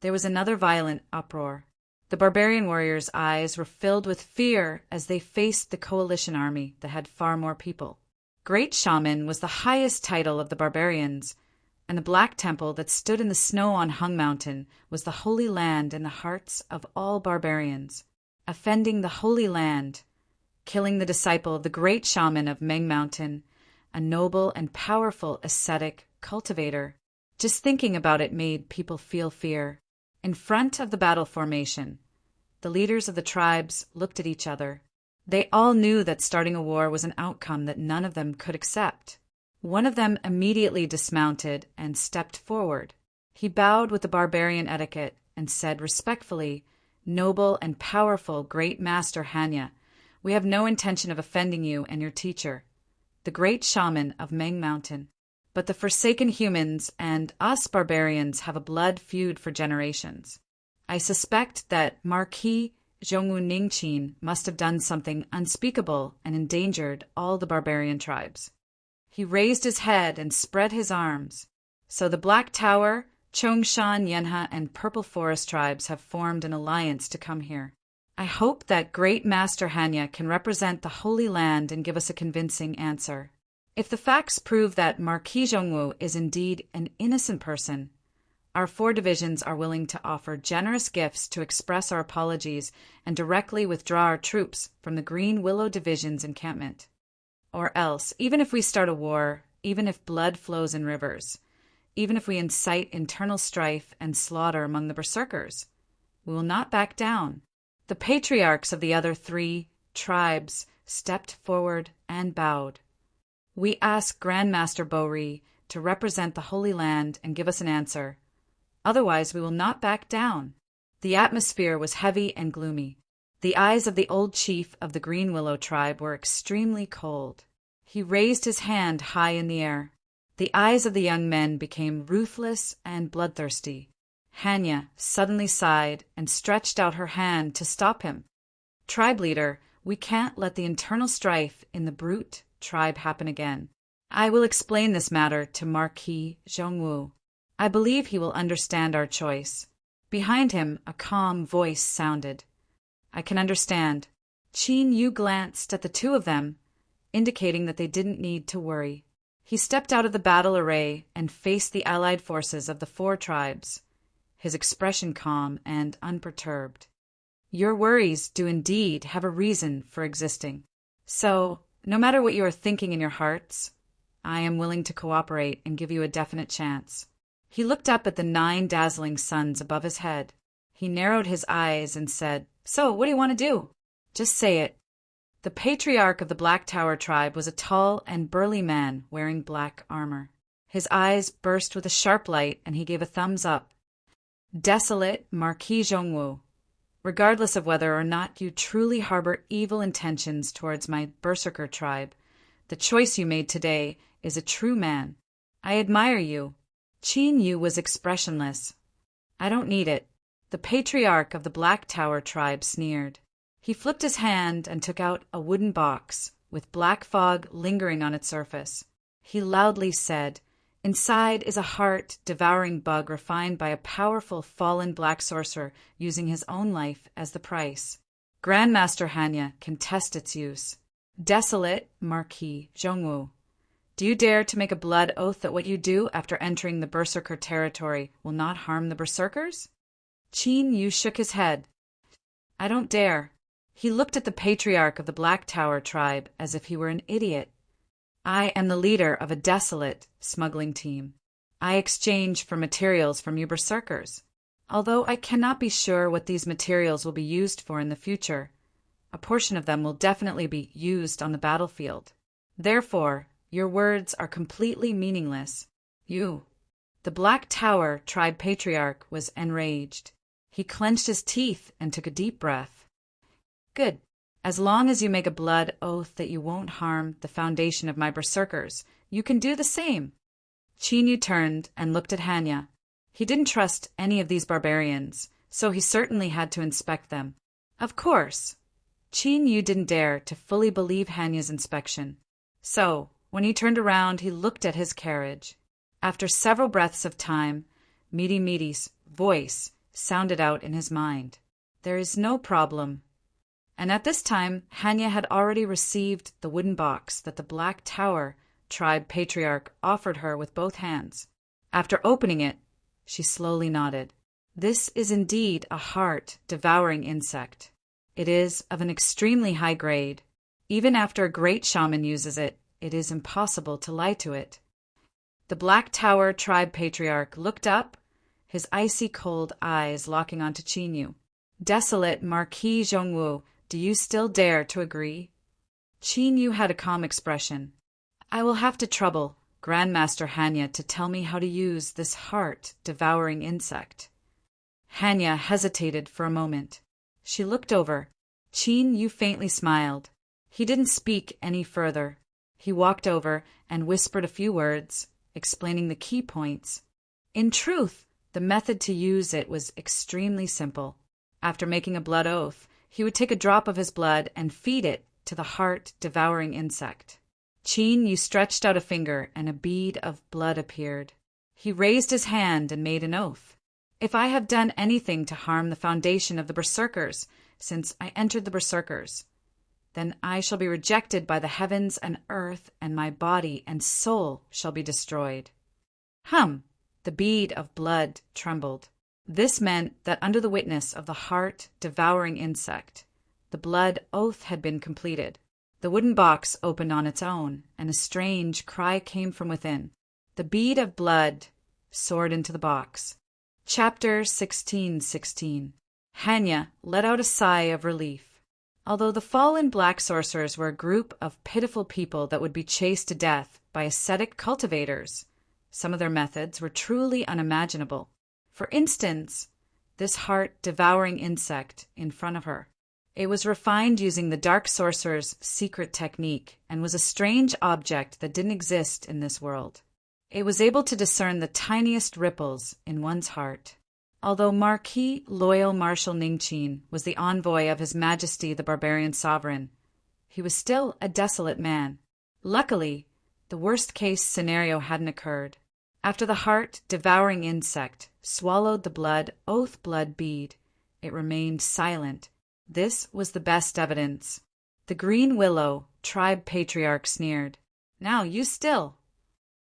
There was another violent uproar. The barbarian warriors' eyes were filled with fear as they faced the coalition army that had far more people. Great Shaman was the highest title of the barbarians, and the Black Temple that stood in the snow on Hung Mountain was the holy land in the hearts of all barbarians. Offending the Holy Land, killing the disciple of the great shaman of Meng Mountain, a noble and powerful ascetic cultivator. Just thinking about it made people feel fear. In front of the battle formation, the leaders of the tribes looked at each other. They all knew that starting a war was an outcome that none of them could accept. One of them immediately dismounted and stepped forward. He bowed with the barbarian etiquette and said respectfully, "Noble and powerful Great Master Hanya, we have no intention of offending you and your teacher, the great shaman of Meng Mountain. But the forsaken humans and us barbarians have a blood feud for generations. I suspect that Marquis Zhongwu Ningqin must have done something unspeakable and endangered all the barbarian tribes." He raised his head and spread his arms. "So the Black Tower, Chongshan, Yenha, and Purple Forest tribes have formed an alliance to come here. I hope that Great Master Hanya can represent the Holy Land and give us a convincing answer. If the facts prove that Marquis Zhongwu is indeed an innocent person, our 4 divisions are willing to offer generous gifts to express our apologies and directly withdraw our troops from the Green Willow Division's encampment. Or else, even if we start a war, even if blood flows in rivers, even if we incite internal strife and slaughter among the berserkers, we will not back down." The patriarchs of the other 3 tribes stepped forward and bowed. "We ask Grandmaster Bori to represent the Holy Land and give us an answer. Otherwise, we will not back down." The atmosphere was heavy and gloomy. The eyes of the old chief of the Green Willow tribe were extremely cold. He raised his hand high in the air. The eyes of the young men became ruthless and bloodthirsty. Hanya suddenly sighed and stretched out her hand to stop him. Tribe leader, we can't let the internal strife in the Brute tribe happen again. I will explain this matter to Marquis Zhongwu. I believe he will understand our choice. Behind him, a calm voice sounded. I can understand. Qin Yu glanced at the two of them, indicating that they didn't need to worry. He stepped out of the battle array and faced the allied forces of the 4 tribes, his expression calm and unperturbed. Your worries do indeed have a reason for existing. So, no matter what you are thinking in your hearts, I am willing to cooperate and give you a definite chance. He looked up at the 9 dazzling suns above his head. He narrowed his eyes and said, So, what do you want to do? Just say it. The patriarch of the Black Tower tribe was a tall and burly man wearing black armor. His eyes burst with a sharp light and he gave a thumbs up. Desolate Marquis Zhongwu, regardless of whether or not you truly harbor evil intentions towards my Berserker tribe, the choice you made today is a true man. I admire you. Qin Yu was expressionless. I don't need it. The patriarch of the Black Tower tribe sneered. He flipped his hand and took out a wooden box with black fog lingering on its surface. He loudly said, Inside is a heart-devouring bug refined by a powerful fallen black sorcerer using his own life as the price. Grandmaster Hanya can test its use. Desolate Marquis Zhongwu, do you dare to make a blood oath that what you do after entering the Berserker territory will not harm the Berserkers? Qin Yu shook his head. I don't dare. He looked at the patriarch of the Black Tower tribe as if he were an idiot. I am the leader of a desolate smuggling team. I exchange for materials from you Berserkers. Although I cannot be sure what these materials will be used for in the future, a portion of them will definitely be used on the battlefield. Therefore, your words are completely meaningless. You. The Black Tower tribe patriarch was enraged. He clenched his teeth and took a deep breath. Good. As long as you make a blood oath that you won't harm the foundation of my Berserkers, you can do the same. Qin Yu turned and looked at Hanya. He didn't trust any of these barbarians, so he certainly had to inspect them. Of course. Qin Yu didn't dare to fully believe Hanya's inspection. So, when he turned around, he looked at his carriage. After several breaths of time, Midi-Midi's voice sounded out in his mind. There is no problem. And at this time, Hanya had already received the wooden box that the Black Tower tribe patriarch offered her with both hands. After opening it, she slowly nodded. This is indeed a heart-devouring insect. It is of an extremely high grade. Even after a great shaman uses it, it is impossible to lie to it. The Black Tower tribe patriarch looked up, his icy cold eyes locking onto Qin Yu. Desolate Marquis Zhongwu, do you still dare to agree? Qin Yu had a calm expression. I will have to trouble Grandmaster Hanya to tell me how to use this heart-devouring insect. Hanya hesitated for a moment. She looked over. Qin Yu faintly smiled. He didn't speak any further. He walked over and whispered a few words, explaining the key points. In truth, the method to use it was extremely simple. After making a blood oath, he would take a drop of his blood and feed it to the heart-devouring insect. Qin Yu stretched out a finger and a bead of blood appeared. He raised his hand and made an oath. If I have done anything to harm the foundation of the Berserkers since I entered the Berserkers, then I shall be rejected by the heavens and earth, and my body and soul shall be destroyed. The bead of blood trembled. This meant that under the witness of the heart-devouring insect, the blood oath had been completed. The wooden box opened on its own, and a strange cry came from within. The bead of blood soared into the box. Chapter 16:16. Hanya let out a sigh of relief. Although the fallen black sorcerers were a group of pitiful people that would be chased to death by ascetic cultivators, some of their methods were truly unimaginable. For instance, this heart-devouring insect in front of her. It was refined using the dark sorcerer's secret technique and was a strange object that didn't exist in this world. It was able to discern the tiniest ripples in one's heart. Although Marquis Loyal Marshal Ningqin was the envoy of His Majesty the Barbarian Sovereign, he was still a desolate man. Luckily, the worst-case scenario hadn't occurred. After the heart-devouring insect swallowed the blood bead, it remained silent. This was the best evidence. The Green Willow tribe patriarch sneered. "Now you still."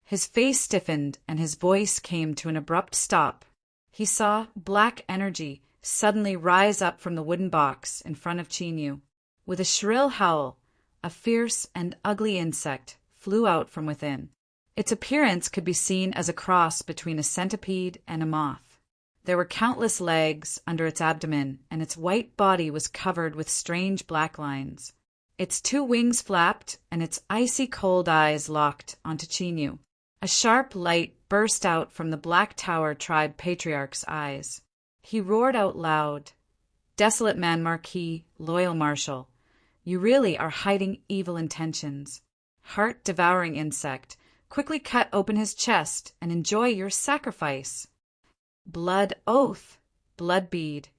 His face stiffened and his voice came to an abrupt stop. He saw black energy suddenly rise up from the wooden box in front of Chinyu. With a shrill howl, a fierce and ugly insect flew out from within. Its appearance could be seen as a cross between a centipede and a moth. There were countless legs under its abdomen, and its white body was covered with strange black lines. Its 2 wings flapped, and its icy cold eyes locked onto Chinyu. A sharp light burst out from the Black Tower tribe patriarch's eyes. He roared out loud, "Desolate man Marquis, Loyal Marshal, you really are hiding evil intentions. Heart-devouring insect, quickly cut open his chest and enjoy your sacrifice." Blood oath, blood bead,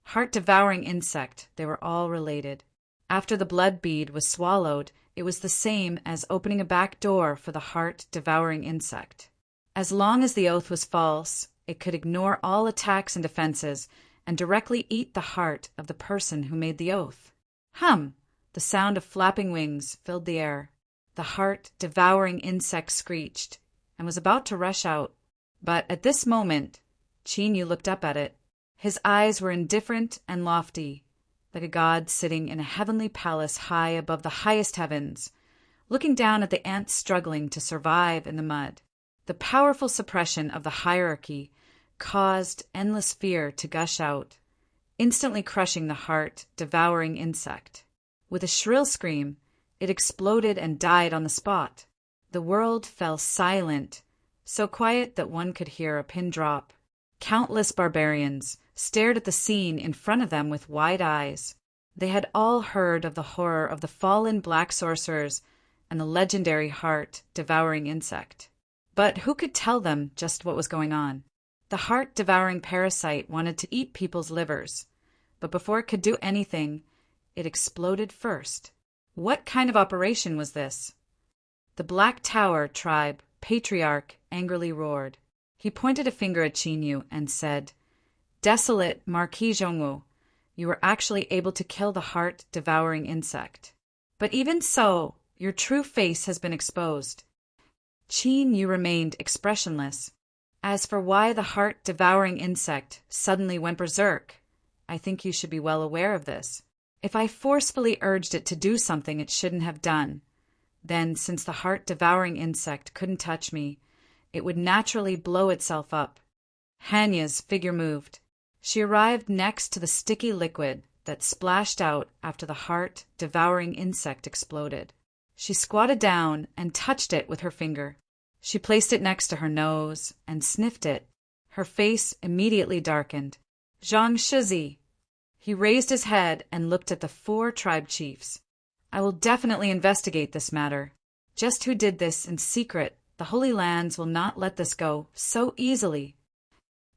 heart-devouring insect, they were all related. After the blood bead was swallowed, it was the same as opening a back door for the heart-devouring insect. As long as the oath was false, it could ignore all attacks and defenses and directly eat the heart of the person who made the oath. Hum! The sound of flapping wings filled the air. The heart-devouring insect screeched and was about to rush out. But at this moment, Chinyu looked up at it. His eyes were indifferent and lofty, like a god sitting in a heavenly palace high above the highest heavens, looking down at the ants struggling to survive in the mud. The powerful suppression of the hierarchy caused endless fear to gush out, instantly crushing the heart-devouring insect. With a shrill scream, it exploded and died on the spot. The world fell silent, so quiet that one could hear a pin drop. Countless barbarians stared at the scene in front of them with wide eyes. They had all heard of the horror of the fallen black sorcerers and the legendary heart-devouring insect. But who could tell them just what was going on? The heart-devouring parasite wanted to eat people's livers, but before it could do anything, it exploded first. What kind of operation was this? The Black Tower tribe patriarch angrily roared. He pointed a finger at Chinyu and said, "Desolate Marquis Zhongwu, you were actually able to kill the heart-devouring insect. But even so, your true face has been exposed." Chinyu remained expressionless. As for why the heart-devouring insect suddenly went berserk, I think you should be well aware of this. If I forcefully urged it to do something it shouldn't have done, then since the heart-devouring insect couldn't touch me, it would naturally blow itself up. Hanya's figure moved. She arrived next to the sticky liquid that splashed out after the heart-devouring insect exploded. She squatted down and touched it with her finger. She placed it next to her nose and sniffed it. Her face immediately darkened. "Zhang Shizi." He raised his head and looked at the 4 tribe chiefs. "I will definitely investigate this matter. Just who did this in secret? The Holy Lands will not let this go so easily."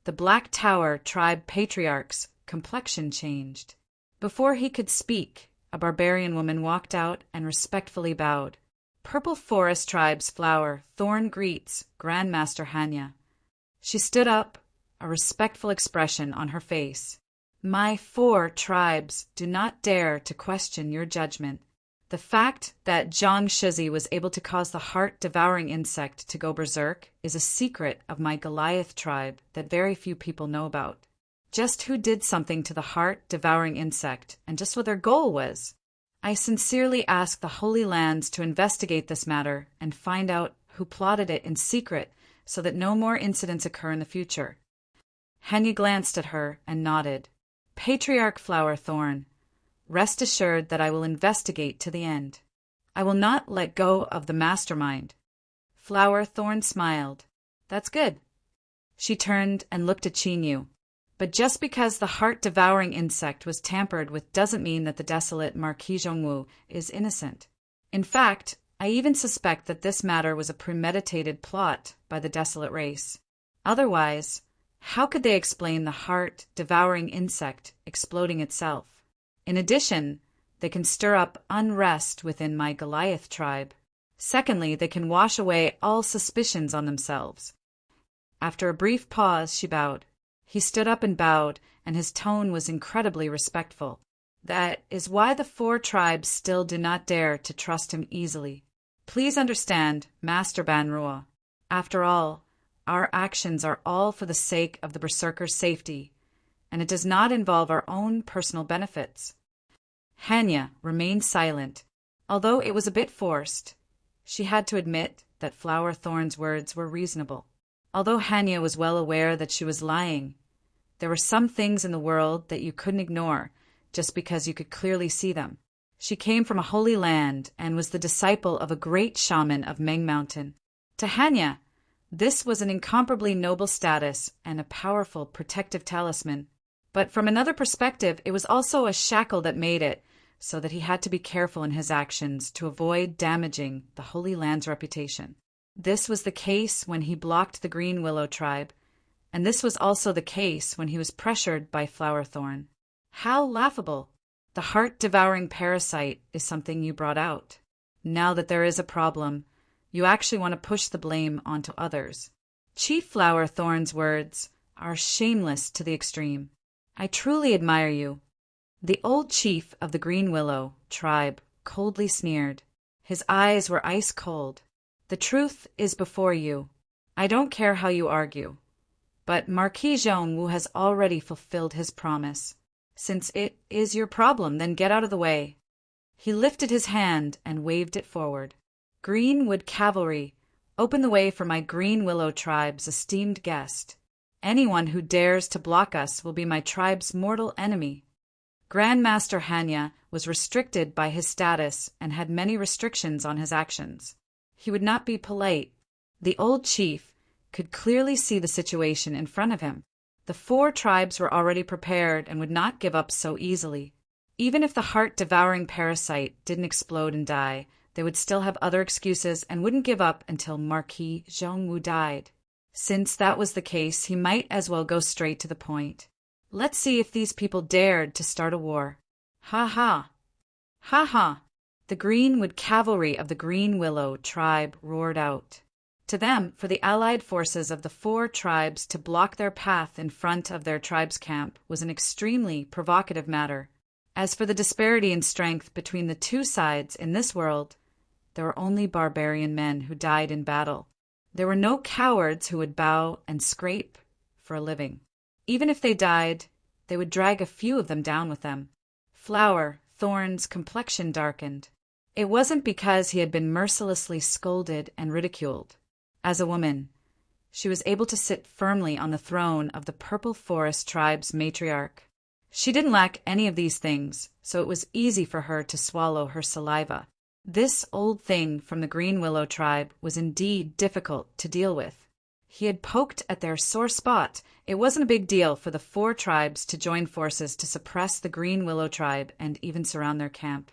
The Black Tower tribe patriarch's complexion changed. Before he could speak, a barbarian woman walked out and respectfully bowed. Purple Forest Tribe's flower Thorn greets Grandmaster Hanya. She stood up, a respectful expression on her face. "My 4 tribes do not dare to question your judgment. The fact that Zhang Shizi was able to cause the heart-devouring insect to go berserk is a secret of my Goliath tribe that very few people know about. Just who did something to the heart-devouring insect, and just what their goal was. I sincerely ask the Holy Lands to investigate this matter and find out who plotted it in secret so that no more incidents occur in the future." Henya glanced at her and nodded. "Patriarch Flower Thorn, rest assured that I will investigate to the end. I will not let go of the mastermind." Flower Thorn smiled. "That's good." She turned and looked at Chinyu. But just because the heart-devouring insect was tampered with doesn't mean that the desolate Marquis Zhongwu is innocent. In fact, I even suspect that this matter was a premeditated plot by the desolate race. Otherwise, how could they explain the heart-devouring insect exploding itself? In addition, they can stir up unrest within my Goliath tribe. Secondly, they can wash away all suspicions on themselves. After a brief pause, she bowed. He stood up and bowed, and his tone was incredibly respectful. That is why the 4 tribes still do not dare to trust him easily. Please understand, Master Banruo. After all, our actions are all for the sake of the Berserker's safety, and it does not involve our own personal benefits. Hanya remained silent, although it was a bit forced. She had to admit that Flower Thorn's words were reasonable. Although Hanya was well aware that she was lying, there were some things in the world that you couldn't ignore just because you could clearly see them. She came from a holy land and was the disciple of a great shaman of Meng Mountain. To Hanya, this was an incomparably noble status and a powerful protective talisman. But from another perspective, it was also a shackle that made it so that he had to be careful in his actions to avoid damaging the Holy Land's reputation. This was the case when he blocked the Green Willow tribe, and this was also the case when he was pressured by Flowerthorn. How laughable! The heart-devouring parasite is something you brought out. Now that there is a problem, you actually want to push the blame onto others. Chief Flowerthorn's words are shameless to the extreme. I truly admire you. The old chief of the Green Willow tribe coldly sneered. His eyes were ice cold. The truth is before you. I don't care how you argue. But Marquis Zhongwu has already fulfilled his promise. Since it is your problem, then get out of the way. He lifted his hand and waved it forward. Greenwood Cavalry, open the way for my Green Willow tribe's esteemed guest. Anyone who dares to block us will be my tribe's mortal enemy. Grandmaster Hanya was restricted by his status and had many restrictions on his actions. He would not be polite. The old chief could clearly see the situation in front of him. The 4 tribes were already prepared and would not give up so easily. Even if the heart-devouring parasite didn't explode and die, they would still have other excuses and wouldn't give up until Marquis Zhongwu died. Since that was the case, he might as well go straight to the point. Let's see if these people dared to start a war. Ha ha! Ha ha! The Greenwood Cavalry of the Green Willow tribe roared out. To them, for the allied forces of the 4 tribes to block their path in front of their tribe's camp was an extremely provocative matter. As for the disparity in strength between the 2 sides in this world, there were only barbarian men who died in battle. There were no cowards who would bow and scrape for a living. Even if they died, they would drag a few of them down with them. Flower Thorn's complexion darkened. It wasn't because he had been mercilessly scolded and ridiculed. As a woman, she was able to sit firmly on the throne of the Purple Forest tribe's matriarch. She didn't lack any of these things, so it was easy for her to swallow her saliva. This old thing from the Green Willow tribe was indeed difficult to deal with. He had poked at their sore spot. It wasn't a big deal for the 4 tribes to join forces to suppress the Green Willow tribe and even surround their camp.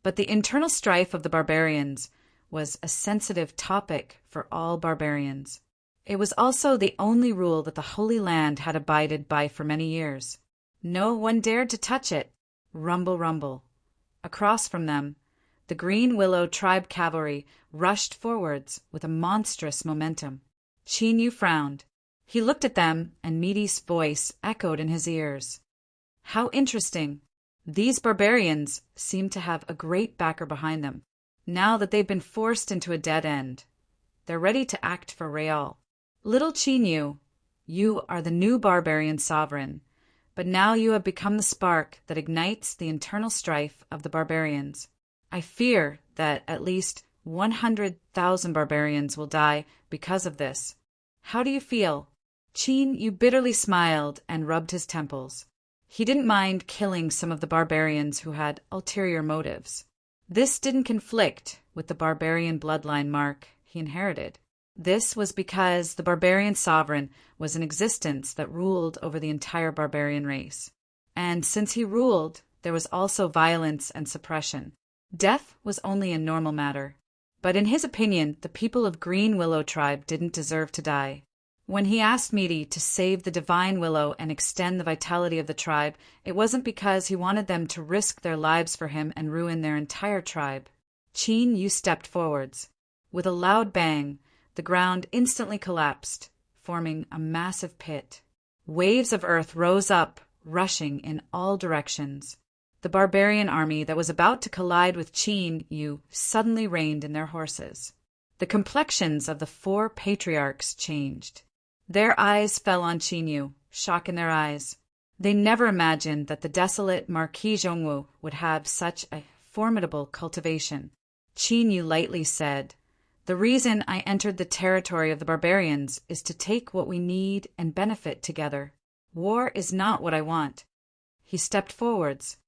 But the internal strife of the barbarians was a sensitive topic for all barbarians. It was also the only rule that the Holy Land had abided by for many years. No one dared to touch it. Rumble, rumble. Across from them, the Green Willow tribe cavalry rushed forwards with a monstrous momentum. Qin Yu frowned. He looked at them, and Meaty's voice echoed in his ears. How interesting. These barbarians seem to have a great backer behind them. Now that they've been forced into a dead end, they're ready to act for Real. Little Qin Yu, you are the new barbarian sovereign, but now you have become the spark that ignites the internal strife of the barbarians. I fear that at least 100,000 barbarians will die because of this. How do you feel? Qin Yu bitterly smiled and rubbed his temples. He didn't mind killing some of the barbarians who had ulterior motives. This didn't conflict with the barbarian bloodline mark he inherited. This was because the barbarian sovereign was an existence that ruled over the entire barbarian race. And since he ruled, there was also violence and suppression. Death was only a normal matter. But in his opinion, the people of Green Willow tribe didn't deserve to die. When he asked Meaty to save the divine willow and extend the vitality of the tribe, it wasn't because he wanted them to risk their lives for him and ruin their entire tribe. Qin Yu stepped forwards. With a loud bang, the ground instantly collapsed, forming a massive pit. Waves of earth rose up, rushing in all directions. The barbarian army that was about to collide with Qin Yu suddenly reined in their horses. The complexions of the 4 patriarchs changed. Their eyes fell on Qin Yu, shock in their eyes. They never imagined that the desolate Marquis Zhongwu would have such a formidable cultivation. Qin Yu lightly said, "The reason I entered the territory of the barbarians is to take what we need and benefit together. War is not what I want." He stepped forwards.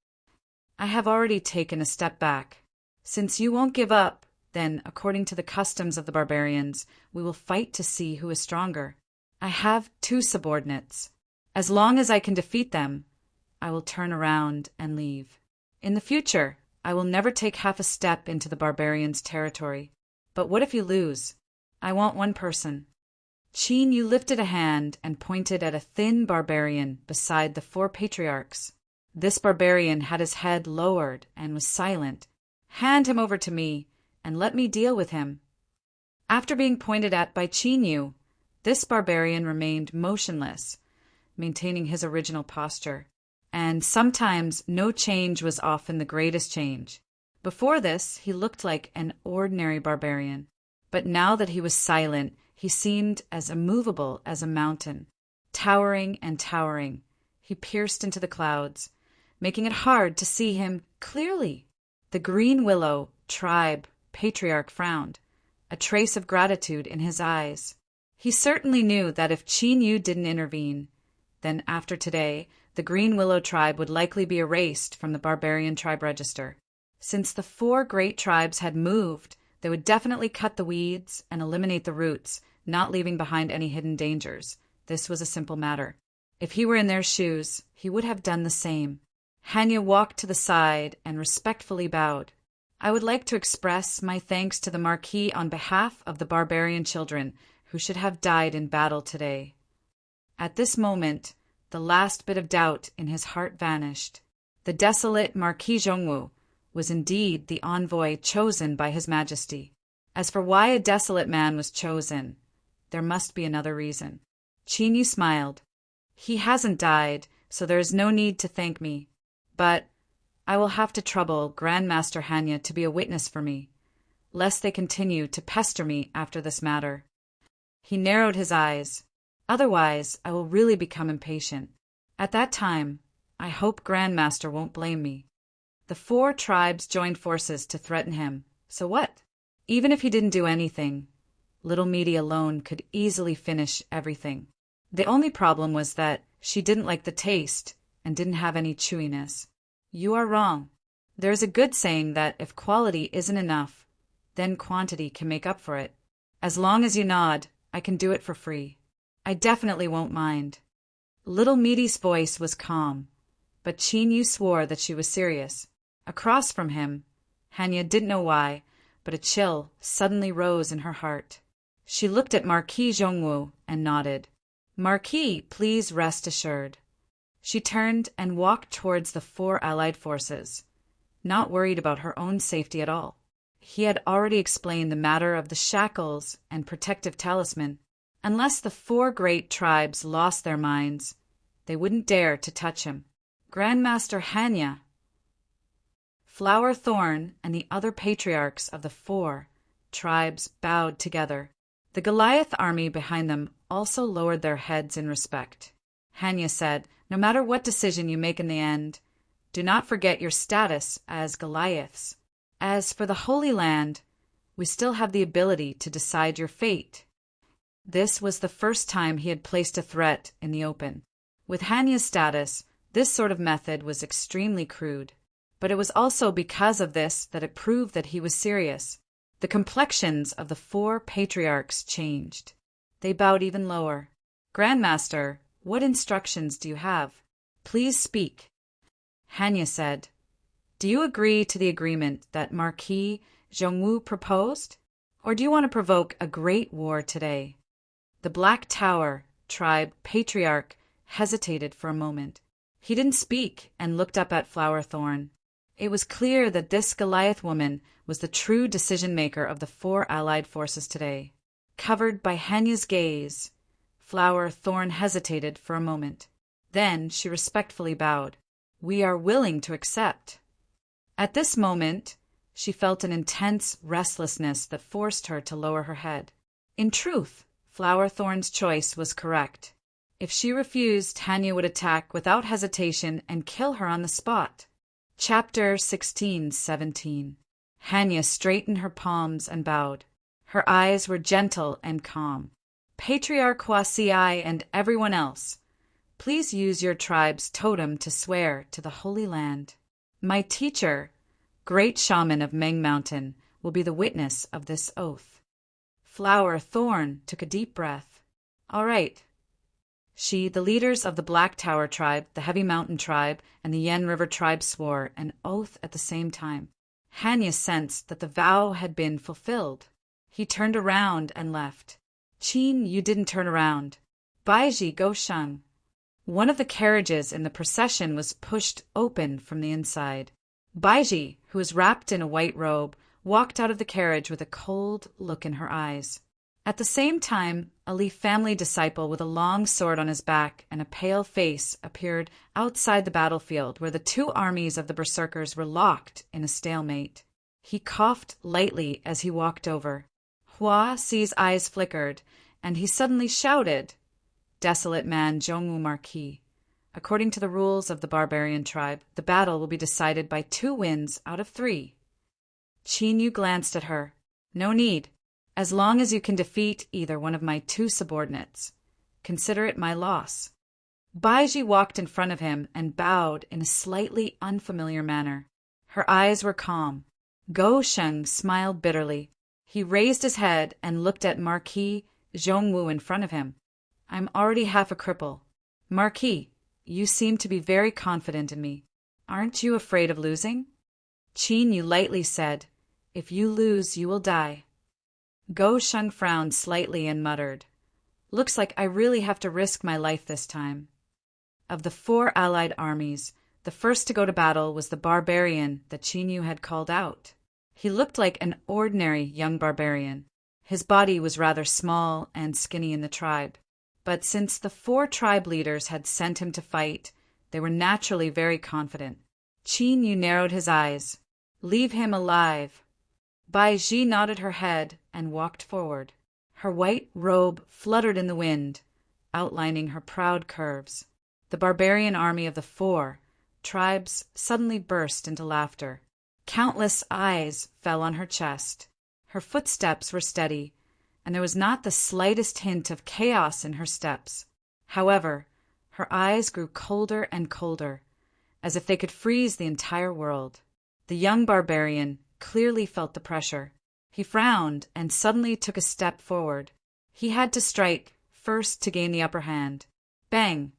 "I have already taken a step back. Since you won't give up, then, according to the customs of the barbarians, we will fight to see who is stronger. I have 2 subordinates. As long as I can defeat them, I will turn around and leave. In the future, I will never take half a step into the barbarians' territory. But what if you lose? I want 1 person." Qin Yu lifted a hand and pointed at a thin barbarian beside the 4 patriarchs. This barbarian had his head lowered and was silent. "Hand him over to me, and let me deal with him." After being pointed at by Qin Yu, this barbarian remained motionless, maintaining his original posture. And sometimes no change was often the greatest change. Before this, he looked like an ordinary barbarian. But now that he was silent, he seemed as immovable as a mountain. Towering and towering, he pierced into the clouds, making it hard to see him clearly. The Green Willow tribe patriarch frowned, a trace of gratitude in his eyes. He certainly knew that if Qin Yu didn't intervene, then after today, the Green Willow tribe would likely be erased from the barbarian tribe register. Since the 4 great tribes had moved, they would definitely cut the weeds and eliminate the roots, not leaving behind any hidden dangers. This was a simple matter. If he were in their shoes, he would have done the same. Hanya walked to the side and respectfully bowed. "I would like to express my thanks to the Marquis on behalf of the barbarian children who should have died in battle today." At this moment, the last bit of doubt in his heart vanished. The desolate Marquis Zhongwu was indeed the envoy chosen by His Majesty. As for why a desolate man was chosen, there must be another reason. Qin Yu smiled. "He hasn't died, so there is no need to thank me. But I will have to trouble Grandmaster Hanya to be a witness for me, lest they continue to pester me after this matter." He narrowed his eyes. "Otherwise, I will really become impatient. At that time, I hope Grandmaster won't blame me." The 4 tribes joined forces to threaten him. So what? Even if he didn't do anything, little Meaty alone could easily finish everything. The only problem was that she didn't like the taste and didn't have any chewiness. "You are wrong. There is a good saying that if quality isn't enough, then quantity can make up for it. As long as you nod, I can do it for free. I definitely won't mind." Little Meaty's voice was calm, but Qin Yu swore that she was serious. Across from him, Hanya didn't know why, but a chill suddenly rose in her heart. She looked at Marquis Zhongwu and nodded. "Marquis, please rest assured." She turned and walked towards the 4 allied forces, not worried about her own safety at all. He had already explained the matter of the shackles and protective talisman. Unless the 4 great tribes lost their minds, they wouldn't dare to touch him. Grandmaster Hanya, Flower Thorn, and the other patriarchs of the 4 tribes bowed together. The Goliath army behind them also lowered their heads in respect. Hanya said, "No matter what decision you make in the end, do not forget your status as Goliaths. As for the Holy Land, we still have the ability to decide your fate." This was the first time he had placed a threat in the open. With Hanya's status, this sort of method was extremely crude. But it was also because of this that it proved that he was serious. The complexions of the 4 patriarchs changed. They bowed even lower. "Grandmaster, what instructions do you have? Please speak." Hanya said, "Do you agree to the agreement that Marquis Zhongwu proposed? Or do you want to provoke a great war today?" The Black Tower tribe patriarch hesitated for a moment. He didn't speak and looked up at Flower Thorn. It was clear that this Goliath woman was the true decision-maker of the 4 allied forces today. Covered by Hanya's gaze, Flower Thorn hesitated for a moment. Then she respectfully bowed. "We are willing to accept." At this moment, she felt an intense restlessness that forced her to lower her head. In truth, Flower Thorn's choice was correct. If she refused, Hanya would attack without hesitation and kill her on the spot. Chapter 16-17. Hanya straightened her palms and bowed. Her eyes were gentle and calm. "Patriarch Huasi and everyone else, please use your tribe's totem to swear to the Holy Land. My teacher, Great Shaman of Meng Mountain, will be the witness of this oath." Flower Thorn took a deep breath. "All right." She, the leaders of the Black Tower tribe, the Heavy Mountain tribe, and the Yen River tribe swore an oath at the same time. Hanya sensed that the vow had been fulfilled. He turned around and left. "Qin, you didn't turn around. Baiji, go shun." One of the carriages in the procession was pushed open from the inside. Baiji, who was wrapped in a white robe, walked out of the carriage with a cold look in her eyes. At the same time, a Li family disciple with a long sword on his back and a pale face appeared outside the battlefield where the 2 armies of the berserkers were locked in a stalemate. He coughed lightly as he walked over. Huasi's eyes flickered, and he suddenly shouted, "Desolate man Zhongwu Marquis. According to the rules of the barbarian tribe, the battle will be decided by 2 wins out of 3. Qin glanced at her. "No need. As long as you can defeat either one of my 2 subordinates. Consider it my loss." Baiji walked in front of him and bowed in a slightly unfamiliar manner. Her eyes were calm. Go Sheng smiled bitterly. He raised his head and looked at Marquis Zhongwu in front of him. "I'm already half a cripple. Marquis, you seem to be very confident in me. Aren't you afraid of losing?" Qin Yu lightly said, "If you lose, you will die." Go Sheng frowned slightly and muttered, "Looks like I really have to risk my life this time." Of the 4 allied armies, the first to go to battle was the barbarian that Qin Yu had called out. He looked like an ordinary young barbarian. His body was rather small and skinny in the tribe. But since the 4 tribe leaders had sent him to fight, they were naturally very confident. Qin Yu narrowed his eyes. "Leave him alive." Bai Ji nodded her head and walked forward. Her white robe fluttered in the wind, outlining her proud curves. The barbarian army of the 4 tribes suddenly burst into laughter. Countless eyes fell on her chest. Her footsteps were steady, and there was not the slightest hint of chaos in her steps. However, her eyes grew colder and colder, as if they could freeze the entire world. The young barbarian clearly felt the pressure. He frowned and suddenly took a step forward. He had to strike first to gain the upper hand. Bang!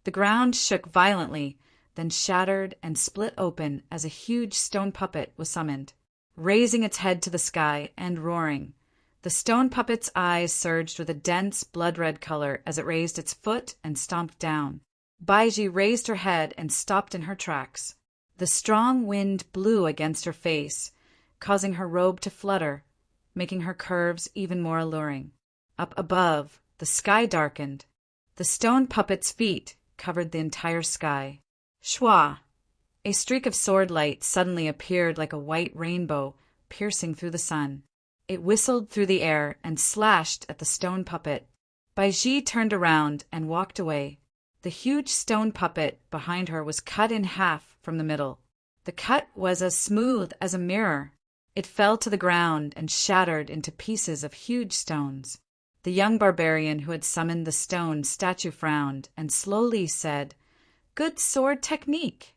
The ground shook violently, then shattered and split open as a huge stone puppet was summoned. Raising its head to the sky and roaring, the stone puppet's eyes surged with a dense blood-red color as it raised its foot and stomped down. Baiji raised her head and stopped in her tracks. The strong wind blew against her face, causing her robe to flutter, making her curves even more alluring. Up above, the sky darkened. The stone puppet's feet covered the entire sky. Shwa! A streak of sword light suddenly appeared like a white rainbow, piercing through the sun. It whistled through the air and slashed at the stone puppet. Baiji turned around and walked away. The huge stone puppet behind her was cut in half from the middle. The cut was as smooth as a mirror. It fell to the ground and shattered into pieces of huge stones. The young barbarian who had summoned the stone statue frowned and slowly said, "Good sword technique."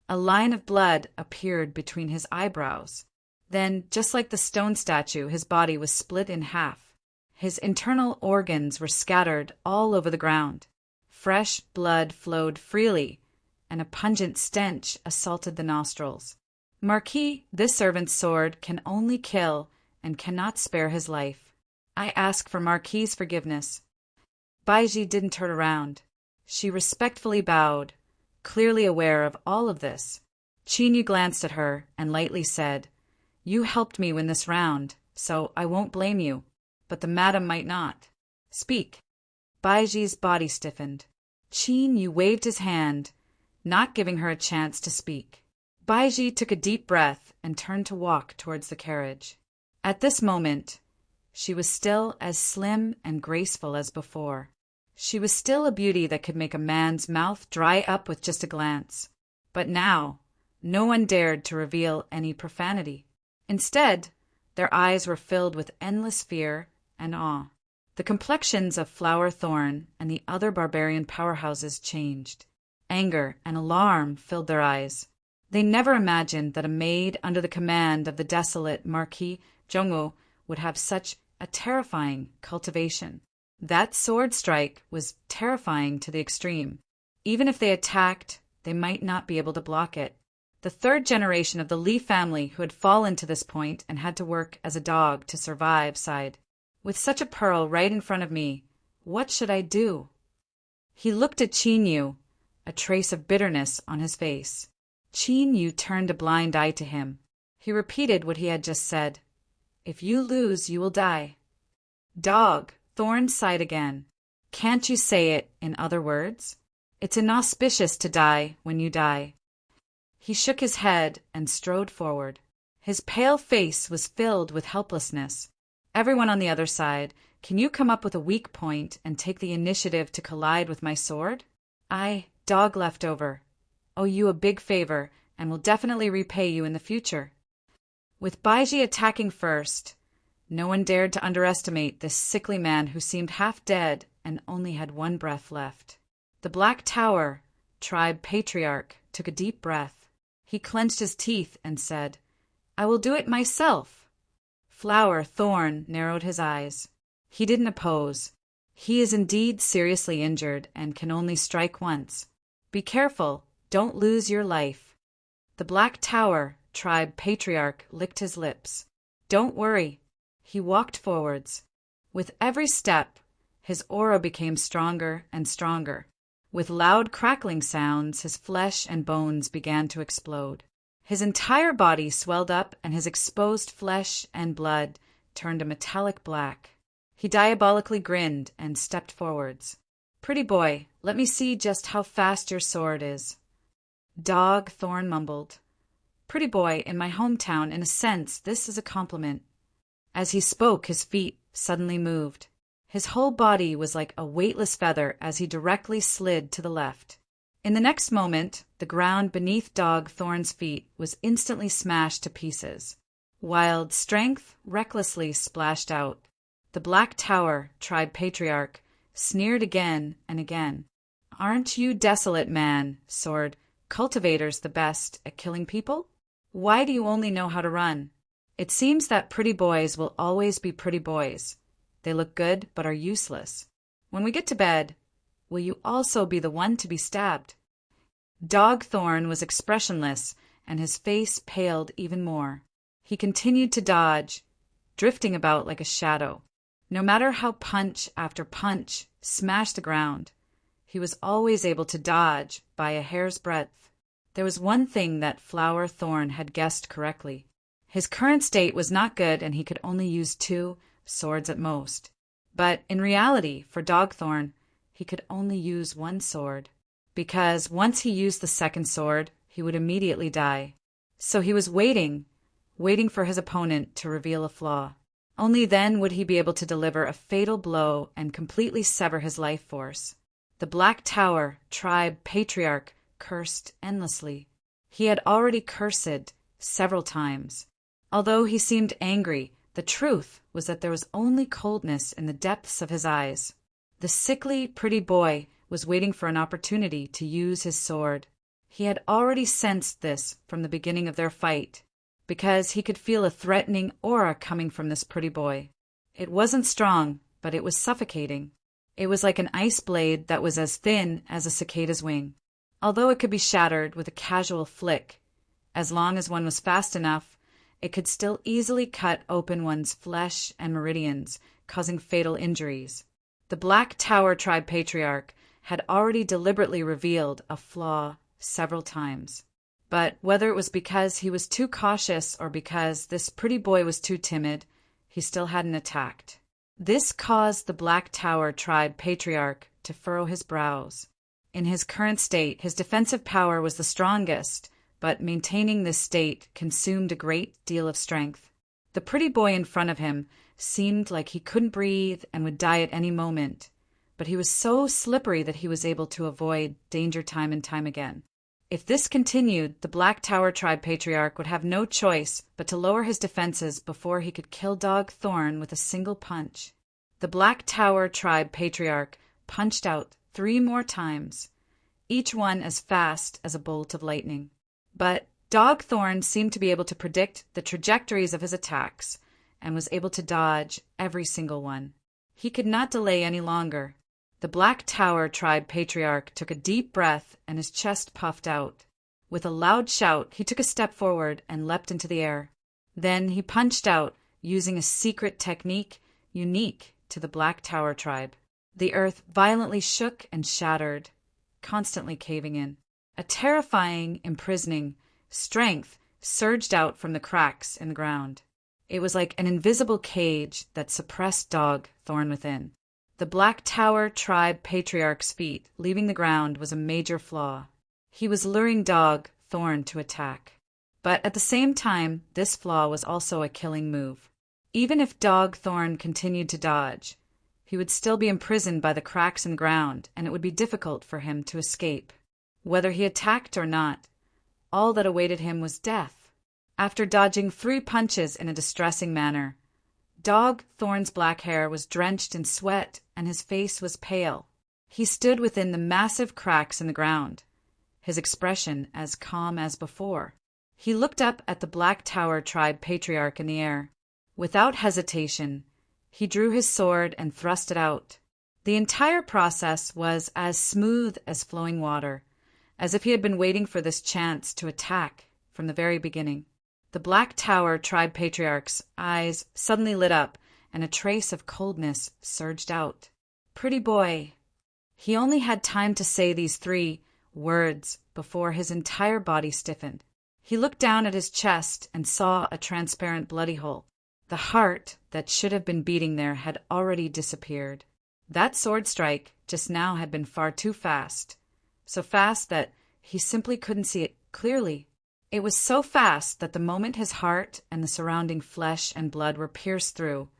A line of blood appeared between his eyebrows. Then, just like the stone statue, his body was split in half. His internal organs were scattered all over the ground. Fresh blood flowed freely, and a pungent stench assaulted the nostrils. Marquis, this servant's sword can only kill and cannot spare his life. I ask for Marquis's forgiveness. Baiji didn't turn around. She respectfully bowed, clearly aware of all of this. Qinyu glanced at her and lightly said, "You helped me win this round, so I won't blame you, but the madam might not. Speak." Baiji's body stiffened. Qinyu waved his hand, not giving her a chance to speak. Baiji took a deep breath and turned to walk towards the carriage. At this moment, she was still as slim and graceful as before. She was still a beauty that could make a man's mouth dry up with just a glance. But now, no one dared to reveal any profanity. Instead, their eyes were filled with endless fear and awe. The complexions of Flower Thorn and the other barbarian powerhouses changed. Anger and alarm filled their eyes. They never imagined that a maid under the command of the desolate Marquis Zhongwu would have such a terrifying cultivation. That sword strike was terrifying to the extreme. Even if they attacked, they might not be able to block it. The third generation of the Li family who had fallen to this point and had to work as a dog to survive sighed, "With such a pearl right in front of me, what should I do?" He looked at Qinyu, a trace of bitterness on his face. Qinyu turned a blind eye to him. He repeated what he had just said. "If you lose, you will die." "Dog," Thorn sighed again. "Can't you say it in other words? It's inauspicious to die when you die." He shook his head and strode forward. His pale face was filled with helplessness. "Everyone on the other side, can you come up with a weak point and take the initiative to collide with my sword? I, dog leftover, owe you a big favor and will definitely repay you in the future." With Baiji attacking first, no one dared to underestimate this sickly man who seemed half dead and only had one breath left. The Black Tower, tribe patriarch, took a deep breath. He clenched his teeth and said, "I will do it myself." Flower Thorn narrowed his eyes. He didn't oppose. He is indeed seriously injured and can only strike once. Be careful, don't lose your life. The Black Tower, tribe patriarch, licked his lips. Don't worry. He walked forwards. With every step, his aura became stronger and stronger. With loud crackling sounds, his flesh and bones began to explode. His entire body swelled up and his exposed flesh and blood turned a metallic black. He diabolically grinned and stepped forwards. "Pretty boy, let me see just how fast your sword is." "Dog," Thorn mumbled. "Pretty boy, in my hometown, in a sense, this is a compliment." As he spoke, his feet suddenly moved. His whole body was like a weightless feather as he directly slid to the left. In the next moment, the ground beneath Dog Thorn's feet was instantly smashed to pieces. Wild strength recklessly splashed out. The Black Tower, tribe patriarch, sneered again and again. "Aren't you desolate man, sword, cultivators the best at killing people? Why do you only know how to run? It seems that pretty boys will always be pretty boys. They look good but are useless. When we get to bed, will you also be the one to be stabbed?" Dog Thorn was expressionless, and his face paled even more. He continued to dodge, drifting about like a shadow. No matter how punch after punch smashed the ground, he was always able to dodge by a hair's breadth. There was one thing that Flower Thorn had guessed correctly. His current state was not good and he could only use 2 swords at most. But in reality, for Dogthorn, he could only use 1 sword, because once he used the second sword, he would immediately die. So he was waiting for his opponent to reveal a flaw. Only then would he be able to deliver a fatal blow and completely sever his life force. The Black Tower, tribe patriarch, cursed endlessly. He had already cursed several times. Although he seemed angry, the truth was that there was only coldness in the depths of his eyes. The sickly, pretty boy was waiting for an opportunity to use his sword. He had already sensed this from the beginning of their fight. because he could feel a threatening aura coming from this pretty boy. It wasn't strong, but it was suffocating. It was like an ice blade that was as thin as a cicada's wing. Although it could be shattered with a casual flick, as long as one was fast enough, it could still easily cut open one's flesh and meridians, causing fatal injuries. The Black Tower Tribe Patriarch had already deliberately revealed a flaw several times. But whether it was because he was too cautious or because this pretty boy was too timid, he still hadn't attacked. This caused the Black Tower Tribe Patriarch to furrow his brows. In his current state, his defensive power was the strongest, but maintaining this state consumed a great deal of strength. The pretty boy in front of him seemed like he couldn't breathe and would die at any moment, but he was so slippery that he was able to avoid danger time and time again. If this continued, the Black Tower Tribe Patriarch would have no choice but to lower his defenses before he could kill Dog Thorn with a single punch. The Black Tower Tribe Patriarch punched out 3 more times, each one as fast as a bolt of lightning. But Dog Thorn seemed to be able to predict the trajectories of his attacks and was able to dodge every single one. He could not delay any longer. The Black Tower Tribe Patriarch took a deep breath and his chest puffed out. With a loud shout, he took a step forward and leapt into the air. Then he punched out, using a secret technique unique to the Black Tower Tribe. The earth violently shook and shattered, constantly caving in. A terrifying, imprisoning strength surged out from the cracks in the ground. It was like an invisible cage that suppressed Dog Thorn within. The Black Tower Tribe Patriarch's feet leaving the ground was a major flaw. He was luring Dog Thorn to attack. But at the same time, this flaw was also a killing move. Even if Dog Thorn continued to dodge, he would still be imprisoned by the cracks in the ground, and it would be difficult for him to escape. Whether he attacked or not, all that awaited him was death. After dodging 3 punches in a distressing manner, Dog Thorn's black hair was drenched in sweat and his face was pale. He stood within the massive cracks in the ground, his expression as calm as before. He looked up at the Black Tower Tribe Patriarch in the air. Without hesitation, he drew his sword and thrust it out. The entire process was as smooth as flowing water, as if he had been waiting for this chance to attack from the very beginning. The Black Tower Tribe Patriarch's eyes suddenly lit up, and a trace of coldness surged out. "Pretty boy." He only had time to say these 3 words before his entire body stiffened. He looked down at his chest and saw a transparent bloody hole. The heart that should have been beating there had already disappeared. That sword strike just now had been far too fast, so fast that he simply couldn't see it clearly. It was so fast that the moment his heart and the surrounding flesh and blood were pierced through,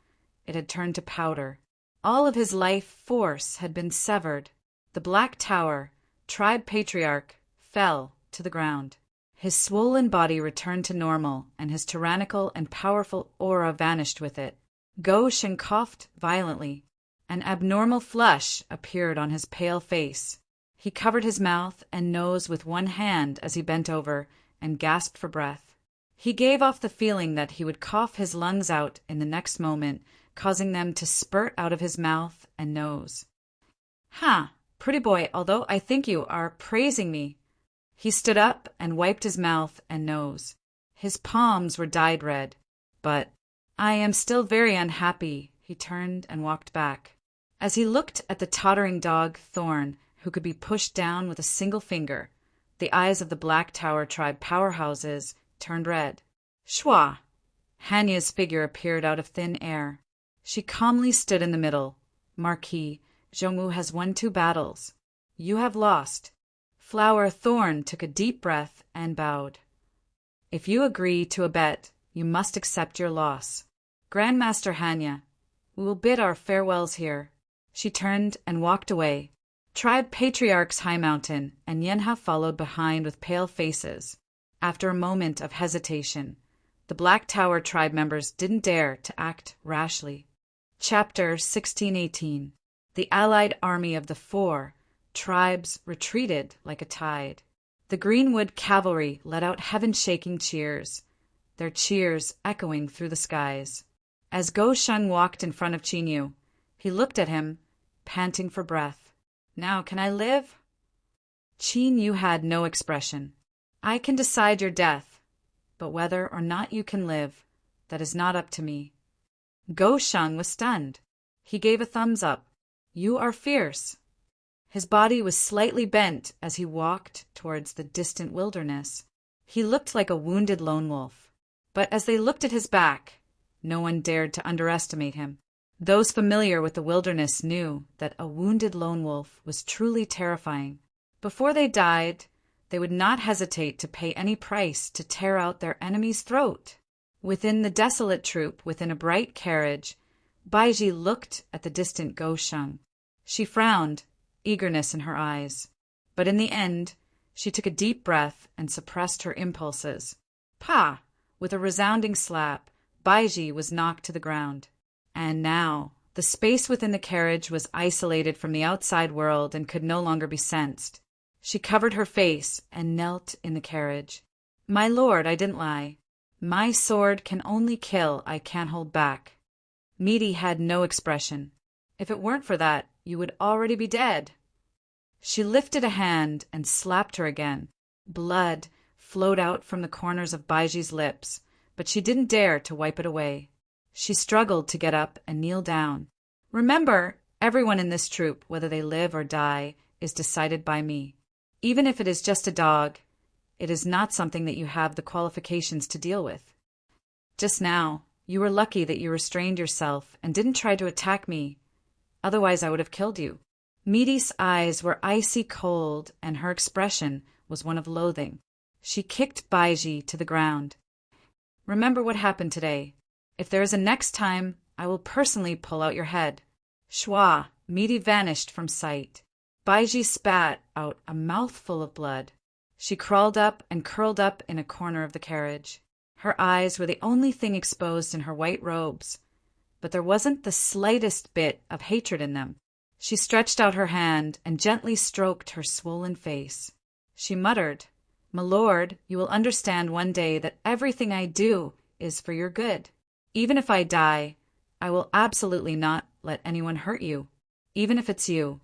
it had turned to powder. All of his life force had been severed. The Black Tower Tribe Patriarch fell to the ground. His swollen body returned to normal, and his tyrannical and powerful aura vanished with it. Goshen coughed violently. An abnormal flush appeared on his pale face. He covered his mouth and nose with one hand as he bent over and gasped for breath. He gave off the feeling that he would cough his lungs out in the next moment, causing them to spurt out of his mouth and nose. Pretty boy, although I think you are praising me." He stood up and wiped his mouth and nose. His palms were dyed red. "But I am still very unhappy." He turned and walked back. As he looked at the tottering Dog Thorn, who could be pushed down with a single finger, the eyes of the Black Tower Tribe powerhouses turned red. "Shwa!" Hanya's figure appeared out of thin air. She calmly stood in the middle. "Marquis, Zhongwu has won 2 battles. You have lost." Flower Thorn took a deep breath and bowed. "If you agree to a bet, you must accept your loss. Grandmaster Hanya, we will bid our farewells here." She turned and walked away. Tribe Patriarchs High Mountain and Yenha followed behind with pale faces. After a moment of hesitation, the Black Tower Tribe members didn't dare to act rashly. Chapter 1618. The allied army of the 4 tribes retreated like a tide. The Greenwood cavalry let out heaven-shaking cheers. their cheers echoing through the skies. As Go Shun walked in front of Qinyu, he looked at him, panting for breath. "Now can I live?" Qinyu had no expression. "I can decide your death, but whether or not you can live, that is not up to me." Go Shun was stunned. He gave a thumbs up. "You are fierce." His body was slightly bent as he walked towards the distant wilderness. He looked like a wounded lone wolf. But as they looked at his back, no one dared to underestimate him. Those familiar with the wilderness knew that a wounded lone wolf was truly terrifying. Before they died, they would not hesitate to pay any price to tear out their enemy's throat. Within the desolate troop, within a bright carriage, Baiji looked at the distant Go Shun. She frowned, eagerness in her eyes. But in the end, she took a deep breath and suppressed her impulses. "Pah!" With a resounding slap, Baiji was knocked to the ground. And now, the space within the carriage was isolated from the outside world and could no longer be sensed. She covered her face and knelt in the carriage. "My lord, I didn't lie. My sword can only kill, I can't hold back." Meaty had no expression. "If it weren't for that, you would already be dead." She lifted a hand and slapped her again. Blood flowed out from the corners of Baiji's lips, but she didn't dare to wipe it away. She struggled to get up and kneel down. "Remember, everyone in this troop, whether they live or die, is decided by me. Even if it is just a dog, it is not something that you have the qualifications to deal with. Just now, you were lucky that you restrained yourself and didn't try to attack me. Otherwise, I would have killed you." Meaty's eyes were icy cold, and her expression was one of loathing. She kicked Baiji to the ground. "Remember what happened today. If there is a next time, I will personally pull out your head." Shwa, Meaty vanished from sight. Baiji spat out a mouthful of blood. She crawled up and curled up in a corner of the carriage. Her eyes were the only thing exposed in her white robes, but there wasn't the slightest bit of hatred in them. She stretched out her hand and gently stroked her swollen face. She muttered, "My lord, you will understand one day that everything I do is for your good. Even if I die, I will absolutely not let anyone hurt you, even if it's you."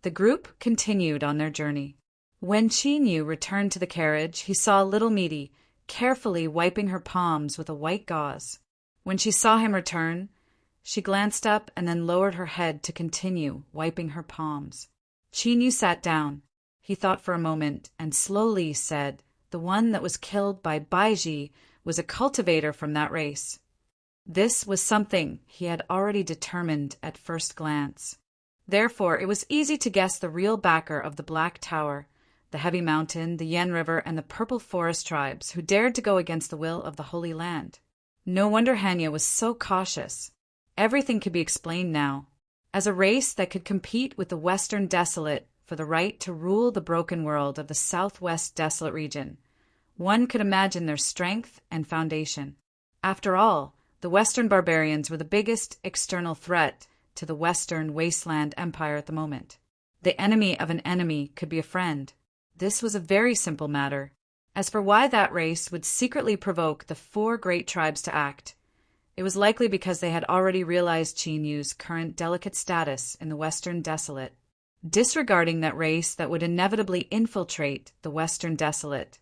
The group continued on their journey. When Qinyu returned to the carriage, he saw little Meaty carefully wiping her palms with a white gauze. When she saw him return, she glanced up and then lowered her head to continue wiping her palms. Qinyu sat down. He thought for a moment and slowly said the one that was killed by Baiji was a cultivator from that race. This was something he had already determined at first glance. Therefore, it was easy to guess the real backer of the Black Tower, the Heavy Mountain, the Yen River, and the Purple Forest tribes who dared to go against the will of the Holy Land. No wonder Hanya was so cautious. Everything could be explained now. As a race that could compete with the Western Desolate for the right to rule the broken world of the Southwest Desolate region, one could imagine their strength and foundation. After all, the Western barbarians were the biggest external threat to the Western Wasteland Empire at the moment. The enemy of an enemy could be a friend. This was a very simple matter. As for why that race would secretly provoke the 4 great tribes to act, it was likely because they had already realized Qinyu's current delicate status in the Western Desolate. Disregarding that race that would inevitably infiltrate the Western Desolate,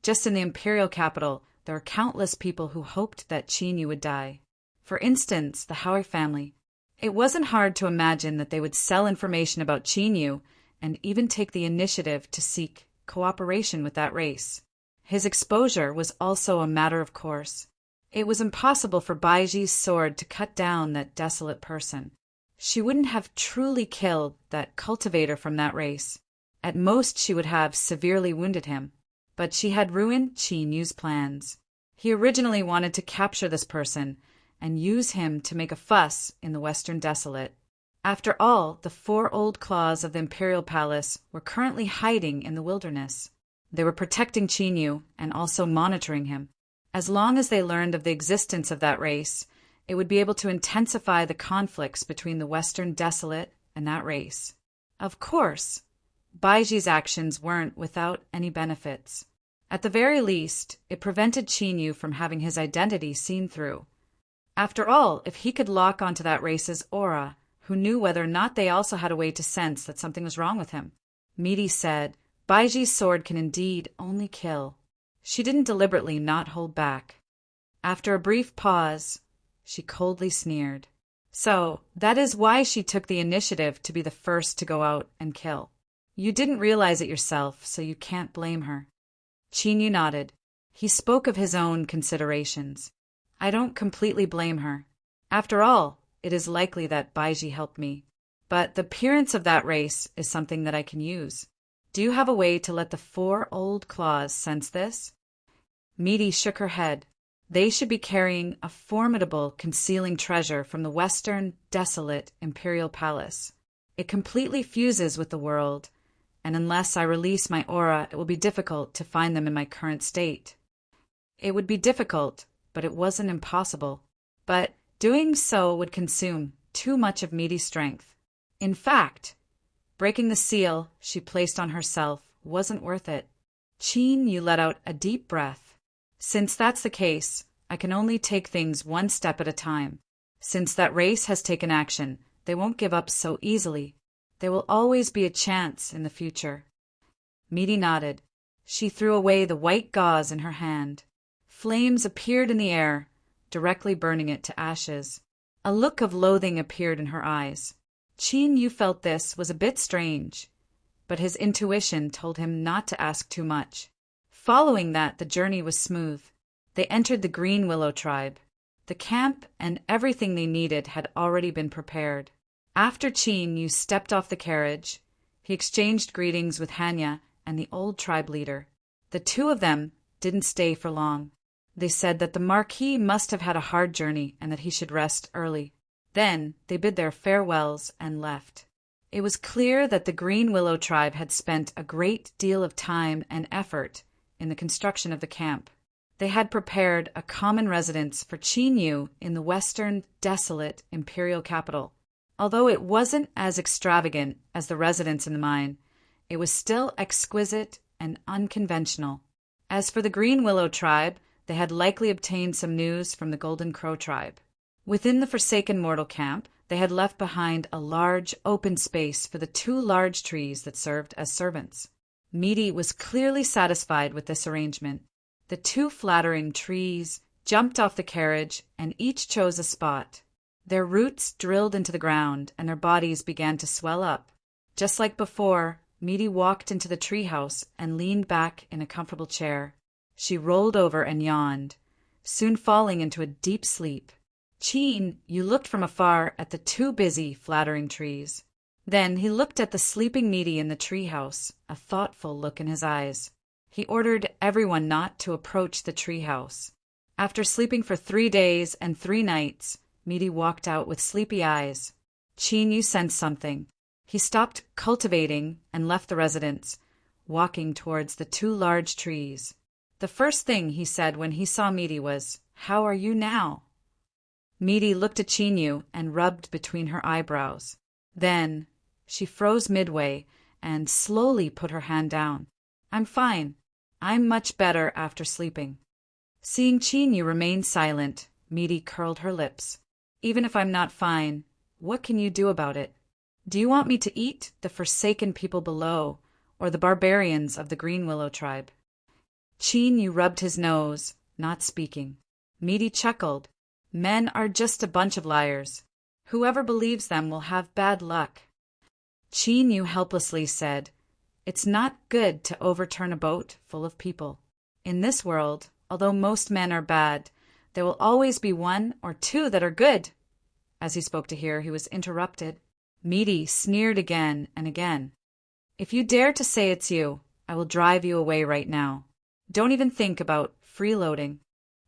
just in the imperial capital, there are countless people who hoped that Qinyu would die. For instance, the Howe family. It wasn't hard to imagine that they would sell information about Qinyu and even take the initiative to seek cooperation with that race. His exposure was also a matter of course. It was impossible for Baiji's sword to cut down that desolate person. She wouldn't have truly killed that cultivator from that race. At most, she would have severely wounded him. But she had ruined Qinyu's plans. He originally wanted to capture this person and use him to make a fuss in the Western Desolate. After all, the 4 old claws of the Imperial Palace were currently hiding in the wilderness. They were protecting Qinyu and also monitoring him. As long as they learned of the existence of that race, it would be able to intensify the conflicts between the Western Desolate and that race. Of course, Baiji's actions weren't without any benefits. At the very least, it prevented Chinyu from having his identity seen through. After all, if he could lock onto that race's aura, who knew whether or not they also had a way to sense that something was wrong with him? Midi said, Baiji's sword can indeed only kill. She didn't deliberately not hold back. After a brief pause, she coldly sneered. So, that is why she took the initiative to be the first to go out and kill. You didn't realize it yourself, so you can't blame her. Chinyu nodded. He spoke of his own considerations. I don't completely blame her. After all, it is likely that Baiji helped me. But the appearance of that race is something that I can use. Do you have a way to let the 4 old claws sense this? Midi shook her head. They should be carrying a formidable concealing treasure from the western, desolate Imperial Palace. It completely fuses with the world, and unless I release my aura, it will be difficult to find them in my current state. It would be difficult, but it wasn't impossible. But doing so would consume too much of Midi's strength. In fact, breaking the seal she placed on herself wasn't worth it. Chinyu let out a deep breath. Since that's the case, I can only take things one step at a time. Since that race has taken action, they won't give up so easily. There will always be a chance in the future. Midi nodded. She threw away the white gauze in her hand. Flames appeared in the air, directly burning it to ashes. A look of loathing appeared in her eyes. Chinyu felt this was a bit strange, but his intuition told him not to ask too much. Following that, the journey was smooth. They entered the Green Willow tribe. The camp and everything they needed had already been prepared. After Chinyu stepped off the carriage, he exchanged greetings with Hanya and the old tribe leader. The 2 of them didn't stay for long. They said that the Marquis must have had a hard journey and that he should rest early. Then they bid their farewells and left. It was clear that the Green Willow tribe had spent a great deal of time and effort in the construction of the camp. They had prepared a common residence for Chinyu in the western, desolate imperial capital. Although it wasn't as extravagant as the residence in the mine, it was still exquisite and unconventional. As for the Green Willow tribe, they had likely obtained some news from the Golden Crow tribe. Within the forsaken mortal camp, they had left behind a large, open space for the 2 large trees that served as servants. Midi was clearly satisfied with this arrangement. The 2 flattering trees jumped off the carriage and each chose a spot. Their roots drilled into the ground and their bodies began to swell up. Just like before, Midi walked into the treehouse and leaned back in a comfortable chair. She rolled over and yawned, soon falling into a deep sleep. You looked from afar at the 2 busy, flattering trees. Then he looked at the sleeping Midi in the treehouse, a thoughtful look in his eyes. He ordered everyone not to approach the treehouse. After sleeping for 3 days and 3 nights, Midi walked out with sleepy eyes. Chinyu sensed something. He stopped cultivating and left the residence, walking towards the 2 large trees. The first thing he said when he saw Midi was, "How are you now?" Midi looked at Chinyu and rubbed between her eyebrows. Then she froze midway and slowly put her hand down. "I'm fine. I'm much better after sleeping." Seeing Chinyu remain silent, Midi curled her lips. "Even if I'm not fine, what can you do about it? Do you want me to eat the forsaken people below, or the barbarians of the Green Willow tribe?" Chinyu rubbed his nose, not speaking. Midi chuckled. "Men are just a bunch of liars. Whoever believes them will have bad luck." Chinyu helplessly said, "It's not good to overturn a boat full of people. In this world, although most men are bad, there will always be 1 or 2 that are good." As he spoke to her, he was interrupted. Midi sneered again and again. "If you dare to say it's you, I will drive you away right now. Don't even think about freeloading."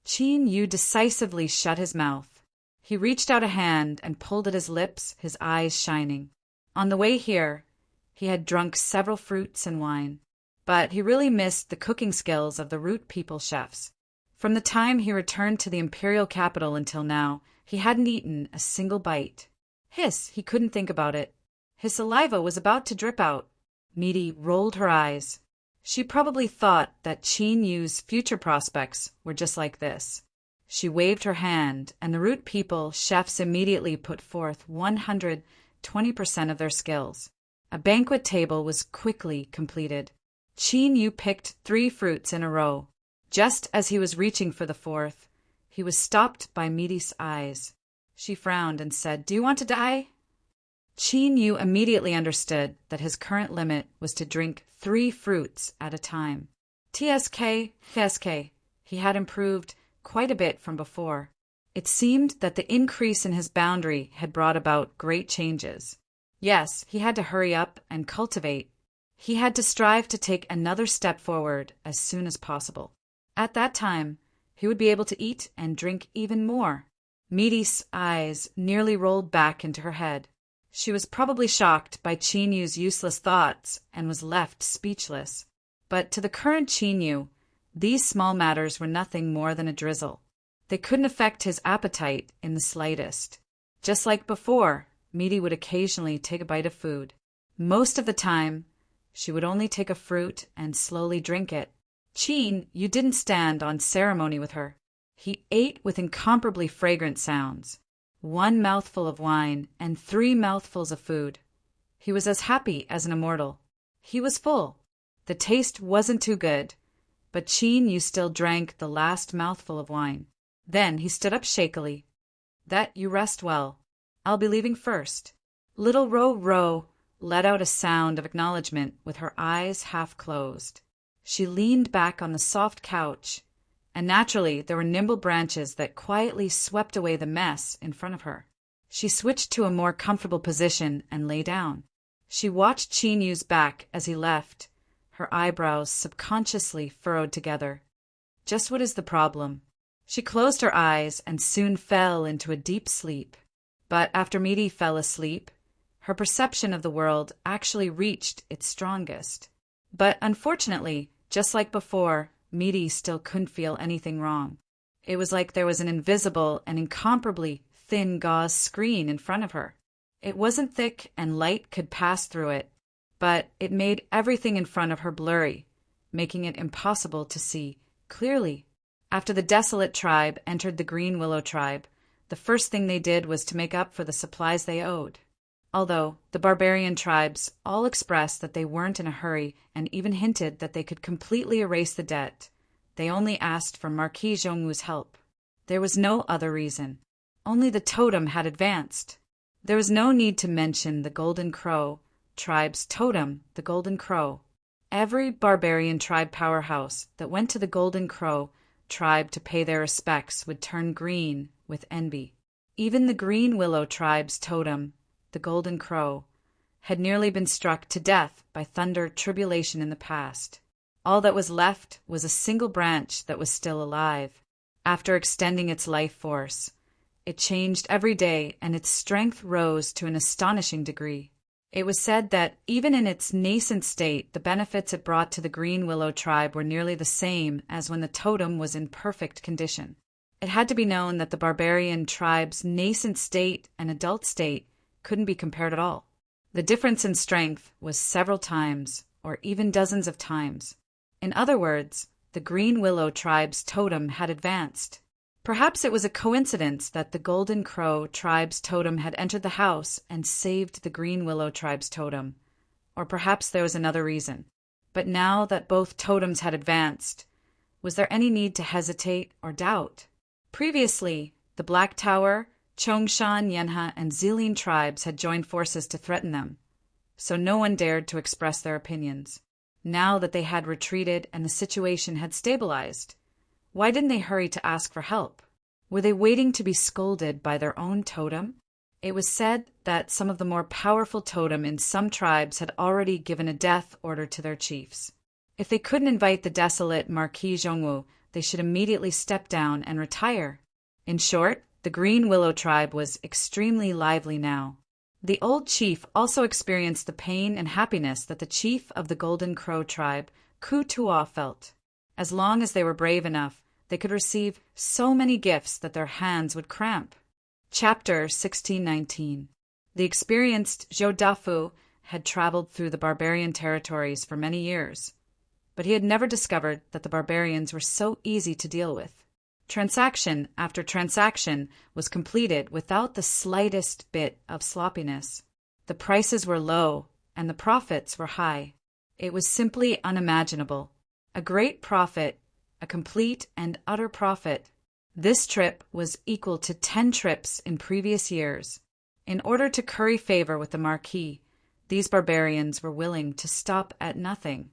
Chinyu decisively shut his mouth. He reached out a hand and pulled at his lips, his eyes shining. On the way here, he had drunk several fruits and wine, but he really missed the cooking skills of the Root People chefs. From the time he returned to the imperial capital until now, he hadn't eaten a single bite. Hiss, he couldn't think about it. His saliva was about to drip out. Midi rolled her eyes. She probably thought that Qin Yu's future prospects were just like this. She waved her hand, and the root people chefs immediately put forth 120% of their skills. A banquet table was quickly completed. Qin Yu picked 3 fruits in a row. Just as he was reaching for the 4th, he was stopped by Midi's eyes. She frowned and said, "Do you want to die?" Qin Yu immediately understood that his current limit was to drink 3 fruits at a time. TSK, he had improved quite a bit from before. It seemed that the increase in his boundary had brought about great changes. Yes, he had to hurry up and cultivate. He had to strive to take another step forward as soon as possible. At that time, he would be able to eat and drink even more. Midi's eyes nearly rolled back into her head. She was probably shocked by Qin Yu's useless thoughts and was left speechless. But to the current Qin Yu, these small matters were nothing more than a drizzle. They couldn't affect his appetite in the slightest. Just like before, Midi would occasionally take a bite of food. Most of the time, she would only take a fruit and slowly drink it. Qin Yu didn't stand on ceremony with her. He ate with incomparably fragrant sounds. 1 mouthful of wine and 3 mouthfuls of food. He was as happy as an immortal. He was full. The taste wasn't too good, but Qin Yu still drank the last mouthful of wine. Then he stood up shakily. "That you rest well. I'll be leaving first." Little Ro let out a sound of acknowledgement with her eyes half closed. She leaned back on the soft couch, and naturally there were nimble branches that quietly swept away the mess in front of her. She switched to a more comfortable position and lay down. She watched Qin Yu's back as he left, her eyebrows subconsciously furrowed together. Just what is the problem? She closed her eyes and soon fell into a deep sleep. But after Midi fell asleep, her perception of the world actually reached its strongest. But unfortunately, just like before, Midi still couldn't feel anything wrong. It was like there was an invisible and incomparably thin gauze screen in front of her. It wasn't thick and light could pass through it, but it made everything in front of her blurry, making it impossible to see clearly. After the Desolate tribe entered the Green Willow tribe, the first thing they did was to make up for the supplies they owed. Although the barbarian tribes all expressed that they weren't in a hurry and even hinted that they could completely erase the debt, they only asked for Marquis Zhongwu's help. There was no other reason. Only the totem had advanced. There was no need to mention the Golden Crow tribe's totem, the Golden Crow. Every barbarian tribe powerhouse that went to the Golden Crow tribe to pay their respects would turn green with envy. Even the Green Willow tribe's totem, the Golden Crow, had nearly been struck to death by thunder tribulation in the past. All that was left was a single branch that was still alive. After extending its life force, it changed every day and its strength rose to an astonishing degree. It was said that even in its nascent state, the benefits it brought to the Green Willow tribe were nearly the same as when the totem was in perfect condition. It had to be known that the barbarian tribe's nascent state and adult state couldn't be compared at all. The difference in strength was several times, or even dozens of times. In other words, the Green Willow tribe's totem had advanced. Perhaps it was a coincidence that the Golden Crow tribe's totem had entered the house and saved the Green Willow tribe's totem. Or perhaps there was another reason. But now that both totems had advanced, was there any need to hesitate or doubt? Previously, the Black Tower, Chongshan, Yenha, and Zilin tribes had joined forces to threaten them, so no one dared to express their opinions. Now that they had retreated and the situation had stabilized, why didn't they hurry to ask for help? Were they waiting to be scolded by their own totem? It was said that some of the more powerful totem in some tribes had already given a death order to their chiefs. If they couldn't invite the desolate Marquis Zhongwu, they should immediately step down and retire. In short, the Green Willow tribe was extremely lively now. The old chief also experienced the pain and happiness that the chief of the Golden Crow tribe, Ku Tuo, felt. As long as they were brave enough, they could receive so many gifts that their hands would cramp. Chapter 1619. The experienced Zhou Dafu had traveled through the barbarian territories for many years, but but he had never discovered that the barbarians were so easy to deal with. Transaction after transaction was completed without the slightest bit of sloppiness. The prices were low, and the profits were high. It was simply unimaginable. A great profit, a complete and utter profit. This trip was equal to 10 trips in previous years. In order to curry favor with the Marquis, these barbarians were willing to stop at nothing.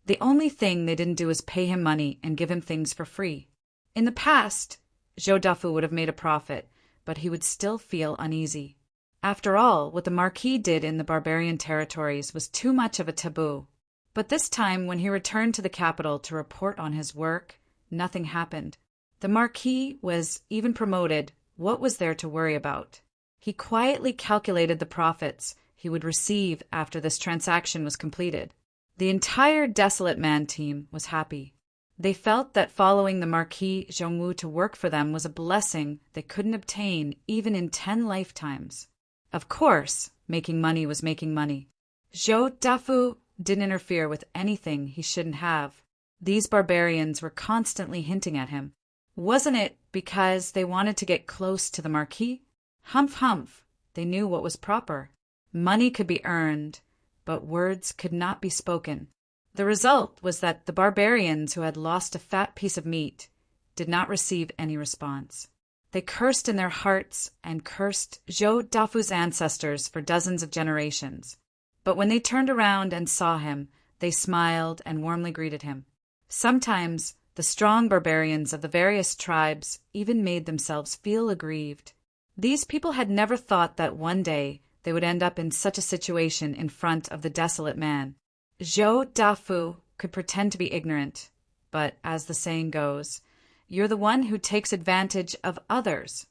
The only thing they didn't do was pay him money and give him things for free. In the past, Zhou Dafu would have made a profit, but he would still feel uneasy. After all, what the Marquis did in the barbarian territories was too much of a taboo. But this time, when he returned to the capital to report on his work, nothing happened. The Marquis was even promoted. What was there to worry about? He quietly calculated the profits he would receive after this transaction was completed. The entire Desolate Man team was happy. They felt that following the Marquis Zhongwu to work for them was a blessing they couldn't obtain even in 10 lifetimes. Of course, making money was making money. Zhou Dafu didn't interfere with anything he shouldn't have. These barbarians were constantly hinting at him. Wasn't it because they wanted to get close to the Marquis? Humph, humph. They knew what was proper. Money could be earned, but words could not be spoken. The result was that the barbarians who had lost a fat piece of meat did not receive any response. They cursed in their hearts and cursed Zhou Dafu's ancestors for dozens of generations. But when they turned around and saw him, they smiled and warmly greeted him. Sometimes the strong barbarians of the various tribes even made themselves feel aggrieved. These people had never thought that one day they would end up in such a situation in front of the Desolate Man. Zhou Dafu could pretend to be ignorant, but as the saying goes, you're the one who takes advantage of others.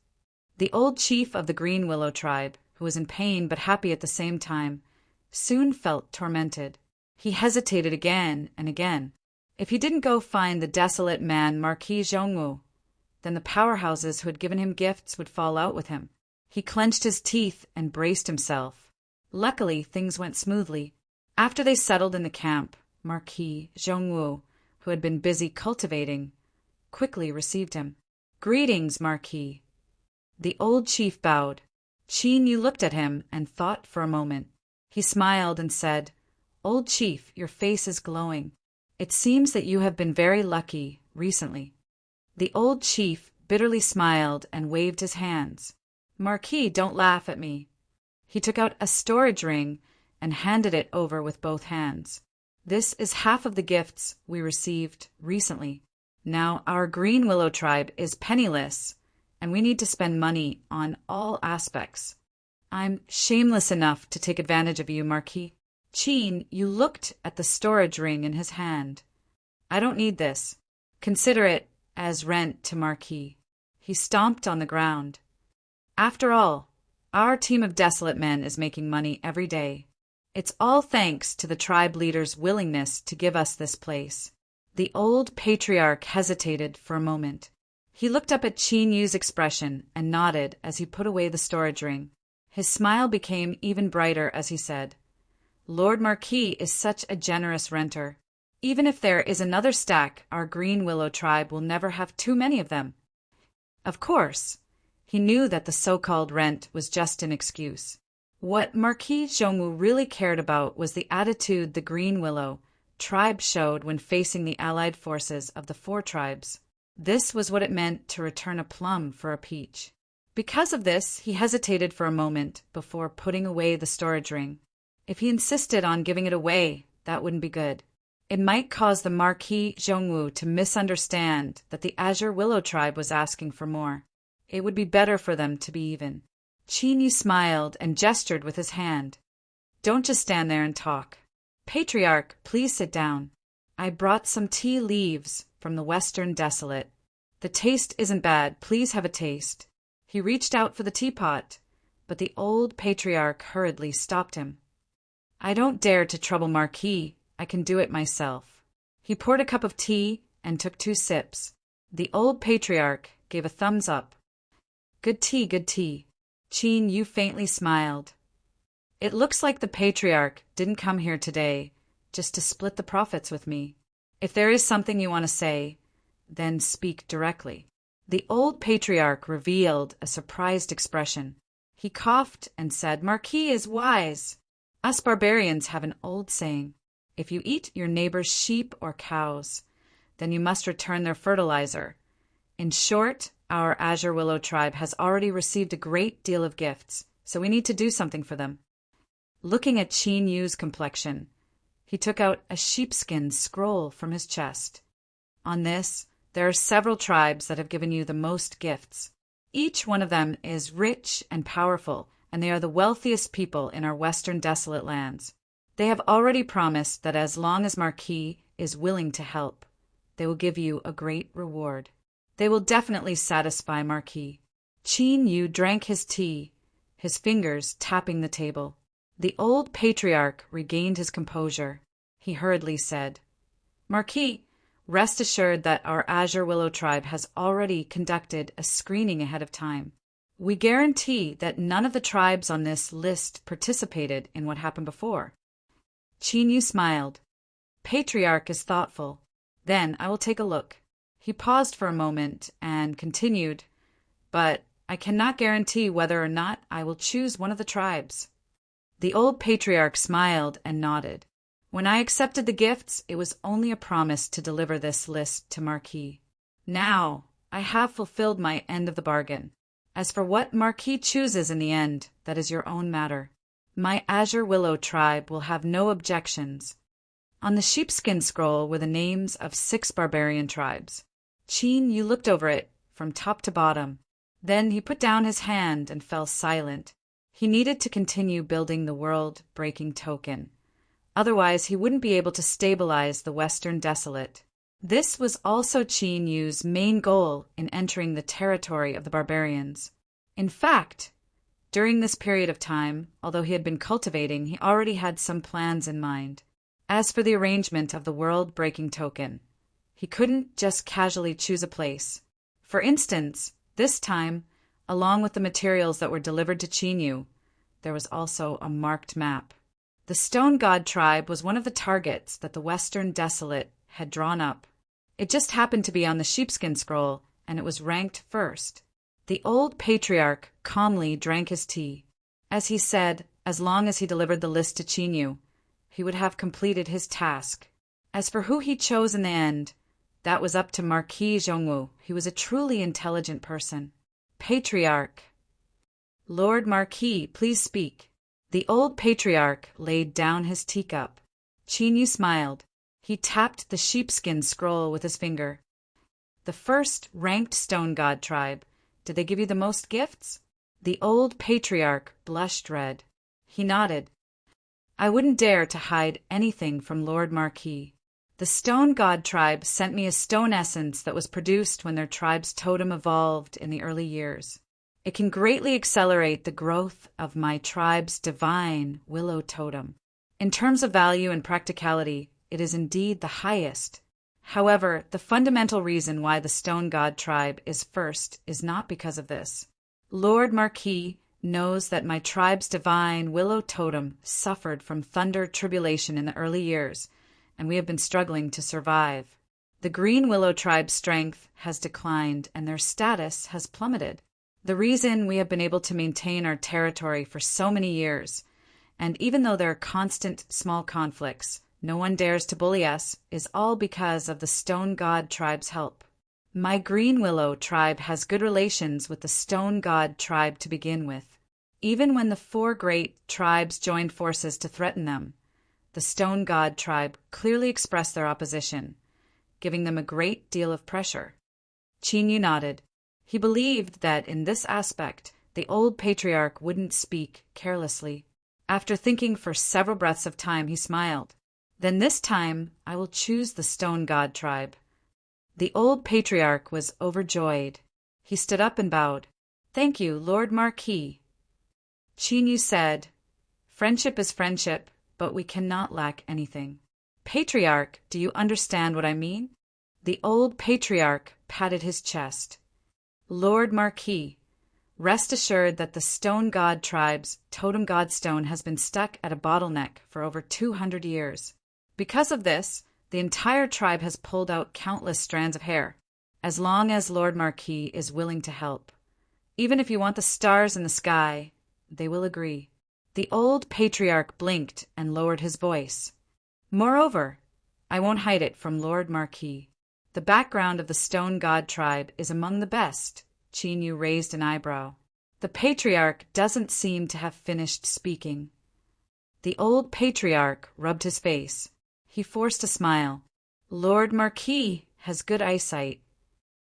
The old chief of the Green Willow tribe, who was in pain but happy at the same time, soon felt tormented. He hesitated again and again. If he didn't go find the Desolate Man Marquis Zhongwu, then the powerhouses who had given him gifts would fall out with him. He clenched his teeth and braced himself. Luckily, things went smoothly. After they settled in the camp, Marquis Zhongwu, who had been busy cultivating, quickly received him. "Greetings, Marquis." The old chief bowed. Qin Yu looked at him and thought for a moment. He smiled and said, "Old chief, your face is glowing. It seems that you have been very lucky recently." The old chief bitterly smiled and waved his hands. "Marquis, don't laugh at me." He took out a storage ring and handed it over with both hands. "This is half of the gifts we received recently. Now our Green Willow tribe is penniless, and we need to spend money on all aspects. I'm shameless enough to take advantage of you, Marquis." Qin Yu looked at the storage ring in his hand. "I don't need this. Consider it as rent to Marquis." He stomped on the ground. "After all, our team of Desolate Men is making money every day. It's all thanks to the tribe leader's willingness to give us this place." The old patriarch hesitated for a moment. He looked up at Qin Yu's expression and nodded as he put away the storage ring. His smile became even brighter as he said, "Lord Marquis is such a generous renter. Even if there is another stack, our Green Willow tribe will never have too many of them." Of course, he knew that the so-called rent was just an excuse. What Marquis Zhongwu really cared about was the attitude the Green Willow tribe showed when facing the allied forces of the 4 tribes. This was what it meant to return a plum for a peach. Because of this, he hesitated for a moment before putting away the storage ring. If he insisted on giving it away, that wouldn't be good. It might cause the Marquis Zhongwu to misunderstand that the Azure Willow tribe was asking for more. It would be better for them to be even. Qin Yu smiled and gestured with his hand. "Don't just stand there and talk. Patriarch, please sit down. I brought some tea leaves from the Western Desolate. The taste isn't bad. Please have a taste." He reached out for the teapot, but the old patriarch hurriedly stopped him. "I don't dare to trouble Marquis. I can do it myself." He poured a cup of tea and took 2 sips. The old patriarch gave a thumbs up. "Good tea, good tea." Qin Yu faintly smiled. "It looks like the patriarch didn't come here today just to split the profits with me. If there is something you want to say, then speak directly. The old patriarch revealed a surprised expression. He coughed and said, Marquis is wise. Us barbarians have an old saying. If you eat your neighbor's sheep or cows, then you must return their fertilizer. In short, our Azure Willow tribe has already received a great deal of gifts, so we need to do something for them. Looking at Qin Yu's complexion, he took out a sheepskin scroll from his chest. On this, there are several tribes that have given you the most gifts. Each one of them is rich and powerful, and they are the wealthiest people in our western desolate lands. They have already promised that as long as Marquis is willing to help, they will give you a great reward. They will definitely satisfy Marquis. Qin Yu drank his tea, his fingers tapping the table. The old patriarch regained his composure. He hurriedly said, Marquis, rest assured that our Azure Willow tribe has already conducted a screening ahead of time. We guarantee that none of the tribes on this list participated in what happened before. Qin Yu smiled. Patriarch is thoughtful. Then I will take a look. He paused for a moment and continued, but I cannot guarantee whether or not I will choose one of the tribes. The old patriarch smiled and nodded. When I accepted the gifts, it was only a promise to deliver this list to Marquis. Now, I have fulfilled my end of the bargain. As for what Marquis chooses in the end, that is your own matter. My Azure Willow tribe will have no objections. On the sheepskin scroll were the names of 6 barbarian tribes. Qin Yu looked over it from top to bottom. Then he put down his hand and fell silent. He needed to continue building the world-breaking token. Otherwise, he wouldn't be able to stabilize the Western Desolate. This was also Qin Yu's main goal in entering the territory of the barbarians. In fact, during this period of time, although he had been cultivating, he already had some plans in mind. As for the arrangement of the world-breaking token, he couldn't just casually choose a place. For instance, this time, along with the materials that were delivered to Qin Yu, there was also a marked map. The Stone God tribe was one of the targets that the Western Desolate had drawn up. It just happened to be on the sheepskin scroll, and it was ranked first. The old patriarch calmly drank his tea. As he said, as long as he delivered the list to Qin Yu, he would have completed his task. As for who he chose in the end, that was up to Marquis Zhongwu. He was a truly intelligent person. Patriarch. Lord Marquis, please speak. The old patriarch laid down his teacup. Qin Yu smiled. He tapped the sheepskin scroll with his finger. The first ranked Stone God tribe. Did they give you the most gifts? The old patriarch blushed red. He nodded. I wouldn't dare to hide anything from Lord Marquis. The Stone God tribe sent me a stone essence that was produced when their tribe's totem evolved in the early years. It can greatly accelerate the growth of my tribe's divine willow totem. In terms of value and practicality, it is indeed the highest. However, the fundamental reason why the Stone God tribe is first is not because of this. Lord Marquis knows that my tribe's divine willow totem suffered from thunder tribulation in the early years, and we have been struggling to survive. The Green Willow tribe's strength has declined and their status has plummeted. The reason we have been able to maintain our territory for so many years, and even though there are constant small conflicts, no one dares to bully us, is all because of the Stone God tribe's help. My Green Willow tribe has good relations with the Stone God tribe to begin with. Even when the 4 great tribes joined forces to threaten them, the Stone God tribe clearly expressed their opposition, giving them a great deal of pressure. Qin Yu nodded. He believed that in this aspect, the old patriarch wouldn't speak carelessly. After thinking for several breaths of time, he smiled. Then this time, I will choose the Stone God tribe. The old patriarch was overjoyed. He stood up and bowed. Thank you, Lord Marquis. Qin Yu said, Friendship is friendship, but we cannot lack anything. Patriarch, do you understand what I mean? The old patriarch patted his chest. Lord Marquis, rest assured that the Stone God tribe's totem god stone has been stuck at a bottleneck for over 200 years. Because of this, The entire tribe has pulled out countless strands of hair, as long as Lord Marquis is willing to help. Even if you want the stars in the sky, they will agree. The old patriarch blinked and lowered his voice. Moreover, I won't hide it from Lord Marquis. The background of the Stone God tribe is among the best. Qin Yu raised an eyebrow. The patriarch doesn't seem to have finished speaking. The old patriarch rubbed his face. He forced a smile. Lord Marquis has good eyesight.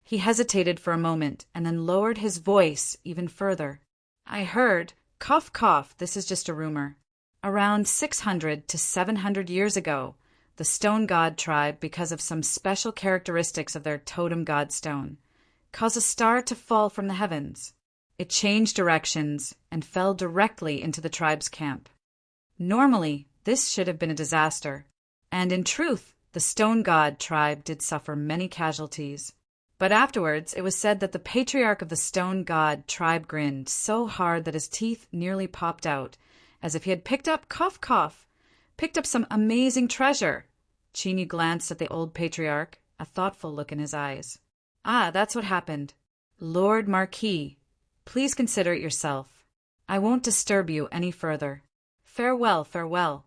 He hesitated for a moment and then lowered his voice even further. I heard, cough cough, this is just a rumor. Around 600 to 700 years ago, the Stone God tribe, because of some special characteristics of their totem god stone, caused a star to fall from the heavens. It changed directions and fell directly into the tribe's camp. Normally, this should have been a disaster, and in truth, the Stone God tribe did suffer many casualties. But afterwards, it was said that the patriarch of the Stone God tribe grinned so hard that his teeth nearly popped out, as if he had picked up, cough cough, picked up some amazing treasure. Qin Yu glanced at the old patriarch, a thoughtful look in his eyes. Ah, that's what happened. Lord Marquis, please consider it yourself. I won't disturb you any further. Farewell, farewell.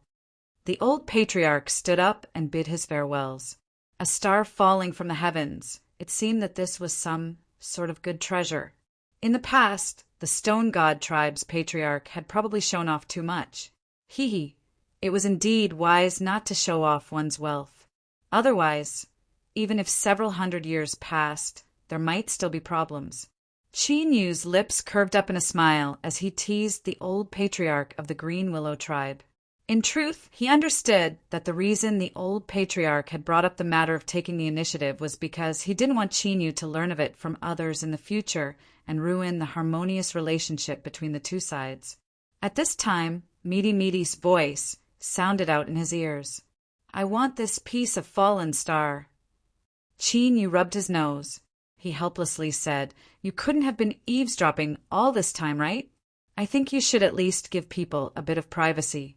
The old patriarch stood up and bid his farewells. A star falling from the heavens. It seemed that this was some sort of good treasure. In the past, the Stone God tribe's patriarch had probably shown off too much. Hee. It was indeed wise not to show off one's wealth. Otherwise, even if several hundred years passed, there might still be problems. Qin Yu's lips curved up in a smile as he teased the old patriarch of the Green Willow tribe. In truth, he understood that the reason the old patriarch had brought up the matter of taking the initiative was because he didn't want Qin Yu to learn of it from others in the future and ruin the harmonious relationship between the two sides. At this time, Meaty's voice sounded out in his ears. I want this piece of fallen star. Qin Yu rubbed his nose. He helplessly said, You couldn't have been eavesdropping all this time, right? I think you should at least give people a bit of privacy.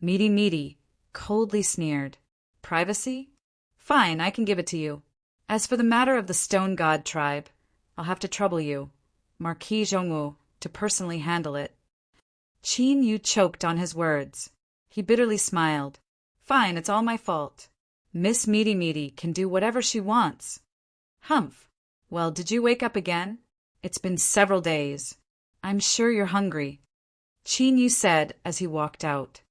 Meaty coldly sneered. Privacy? Fine, I can give it to you. As for the matter of the Stone God tribe, I'll have to trouble you, Marquis Zhongwu, to personally handle it. Qin Yu choked on his words. He bitterly smiled. Fine, it's all my fault. Miss Meaty can do whatever she wants. Humph. Well, did you wake up again? It's been several days. I'm sure you're hungry. Qin Yu said as he walked out.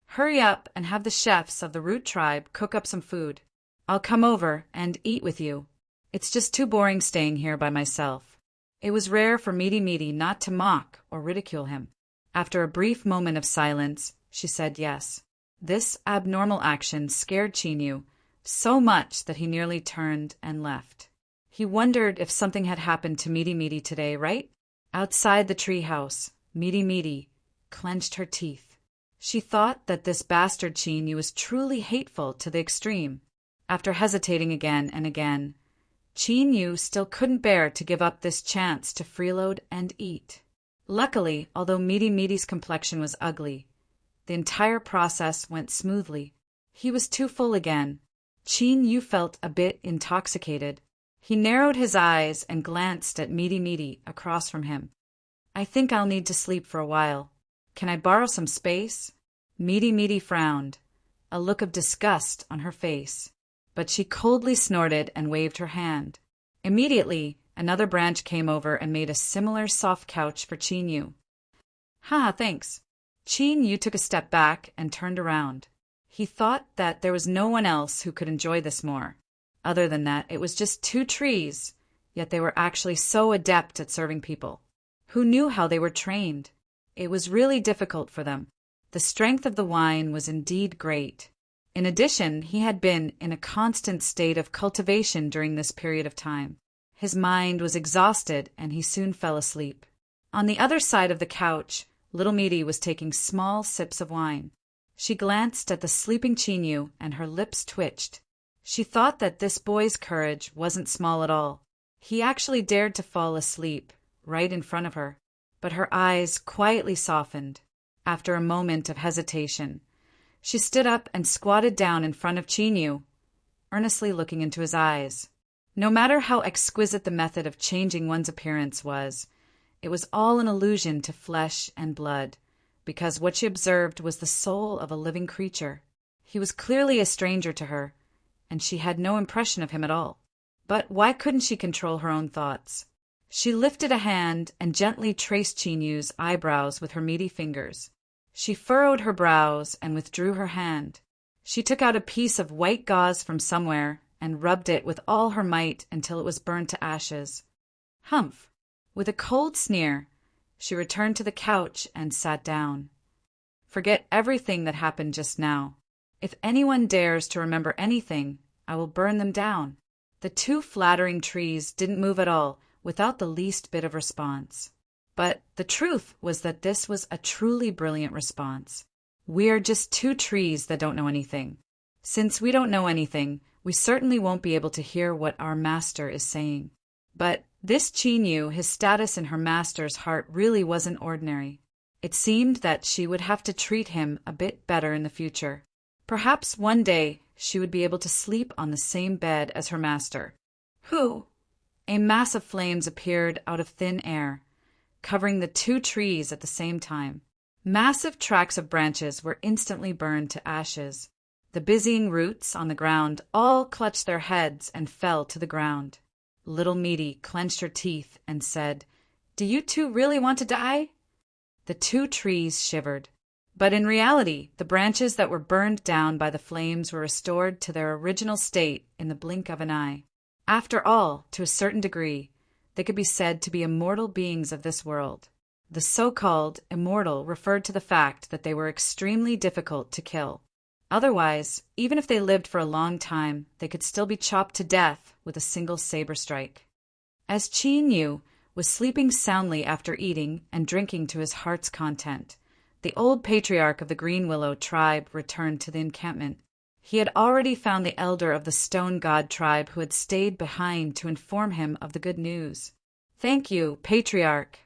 Hurry up and have the chefs of the Root tribe cook up some food. I'll come over and eat with you. It's just too boring staying here by myself. It was rare for Meaty not to mock or ridicule him. After a brief moment of silence, she said yes. This abnormal action scared Qin Yu so much that he nearly turned and left. He wondered if something had happened to Meaty today, right? Outside the treehouse, Meaty clenched her teeth. She thought that this bastard Qin Yu was truly hateful to the extreme. After hesitating again and again, Qin Yu still couldn't bear to give up this chance to freeload and eat. Luckily, although Meaty's complexion was ugly, the entire process went smoothly. He was too full again. Qin Yu felt a bit intoxicated. He narrowed his eyes and glanced at Meaty across from him. I think I'll need to sleep for a while. Can I borrow some space? Meaty frowned, a look of disgust on her face, but she coldly snorted and waved her hand. Immediately, another branch came over and made a similar soft couch for Qin Yu. Ha, thanks. Qin Yu took a step back and turned around. He thought that there was no one else who could enjoy this more. Other than that, it was just 2 trees, yet they were actually so adept at serving people. Who knew how they were trained? It was really difficult for them. The strength of the wine was indeed great. In addition, he had been in a constant state of cultivation during this period of time. His mind was exhausted, and he soon fell asleep. On the other side of the couch, little Meaty was taking small sips of wine. She glanced at the sleeping Qin Yu, and her lips twitched. She thought that this boy's courage wasn't small at all. He actually dared to fall asleep right in front of her. But her eyes quietly softened. After a moment of hesitation, she stood up and squatted down in front of Qin Yu. earnestly looking into his eyes. No matter how exquisite the method of changing one's appearance was, it was all an illusion to flesh and blood, because what she observed was the soul of a living creature. He was clearly a stranger to her, and she had no impression of him at all. But why couldn't she control her own thoughts? She lifted a hand and gently traced Chinyu's eyebrows with her meaty fingers. She furrowed her brows and withdrew her hand. She took out a piece of white gauze from somewhere and rubbed it with all her might until it was burned to ashes. Humph! With a cold sneer, she returned to the couch and sat down. Forget everything that happened just now. If anyone dares to remember anything, I will burn them down. The two flattering trees didn't move at all, without the least bit of response. But the truth was that this was a truly brilliant response. We are just two trees that don't know anything. Since we don't know anything, we certainly won't be able to hear what our master is saying. But this Chinyu, his status in her master's heart really wasn't ordinary. It seemed that she would have to treat him a bit better in the future. Perhaps one day she would be able to sleep on the same bed as her master. Who? A mass of flames appeared out of thin air, covering the two trees at the same time. Massive tracts of branches were instantly burned to ashes. The busying roots on the ground all clutched their heads and fell to the ground. Little Meaty clenched her teeth and said, "Do you two really want to die?" The two trees shivered. But in reality, the branches that were burned down by the flames were restored to their original state in the blink of an eye. After all, to a certain degree, they could be said to be immortal beings of this world. The so-called immortal referred to the fact that they were extremely difficult to kill. Otherwise, even if they lived for a long time, they could still be chopped to death with a single saber strike. As Chinyu was sleeping soundly after eating and drinking to his heart's content, the old patriarch of the Green Willow tribe returned to the encampment. He had already found the elder of the Stone God tribe who had stayed behind to inform him of the good news. "Thank you, patriarch."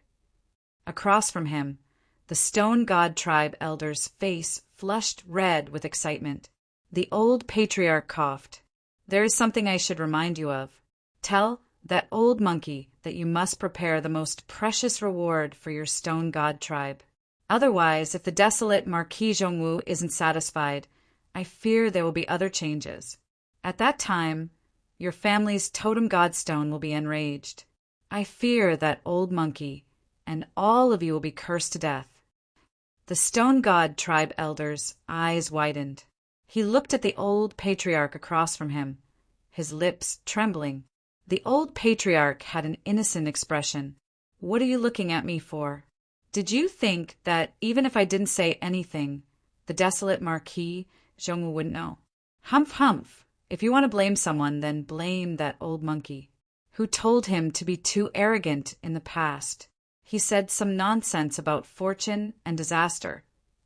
Across from him, the Stone God tribe elder's face flushed red with excitement. The old patriarch coughed. "There is something I should remind you of. Tell that old monkey that you must prepare the most precious reward for your Stone God tribe. Otherwise, if the desolate Marquis Zhongwu isn't satisfied, I fear there will be other changes. At that time, your family's totem godstone will be enraged. I fear that old monkey, and all of you will be cursed to death." The Stone God tribe elder's eyes widened. He looked at the old patriarch across from him, his lips trembling. The old patriarch had an innocent expression. "What are you looking at me for? Did you think that even if I didn't say anything, the desolate Marquis Zhongwu wouldn't know? Humph, humph. If you want to blame someone, then blame that old monkey, who told him to be too arrogant in the past. He said some nonsense about fortune and disaster,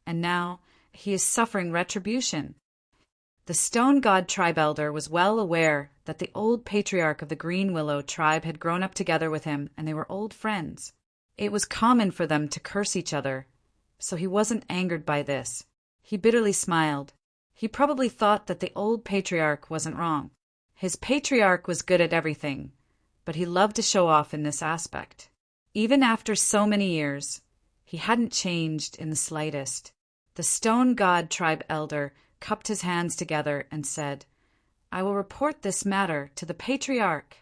and now he is suffering retribution." The Stone God tribe elder was well aware that the old patriarch of the Green Willow tribe had grown up together with him, and they were old friends. It was common for them to curse each other, so he wasn't angered by this. He bitterly smiled. He probably thought that the old patriarch wasn't wrong. His patriarch was good at everything, but he loved to show off in this aspect. Even after so many years, he hadn't changed in the slightest. The Stone God tribe elder cupped his hands together and said, "I will report this matter to the patriarch."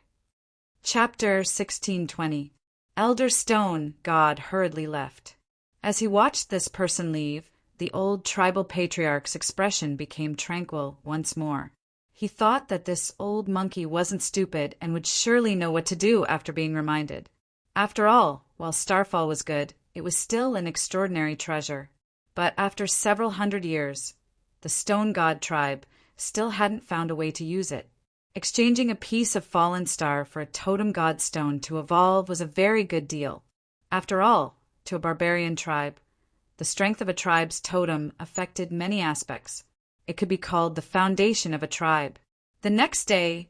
Chapter 1620. Elder Stone God hurriedly left. As he watched this person leave, the old tribal patriarch's expression became tranquil once more. He thought that this old monkey wasn't stupid and would surely know what to do after being reminded. After all, while Starfall was good, it was still an extraordinary treasure. But after several hundred years, the Stone God tribe still hadn't found a way to use it. Exchanging a piece of fallen star for a totem god stone to evolve was a very good deal. After all, to a barbarian tribe, the strength of a tribe's totem affected many aspects. It could be called the foundation of a tribe. The next day,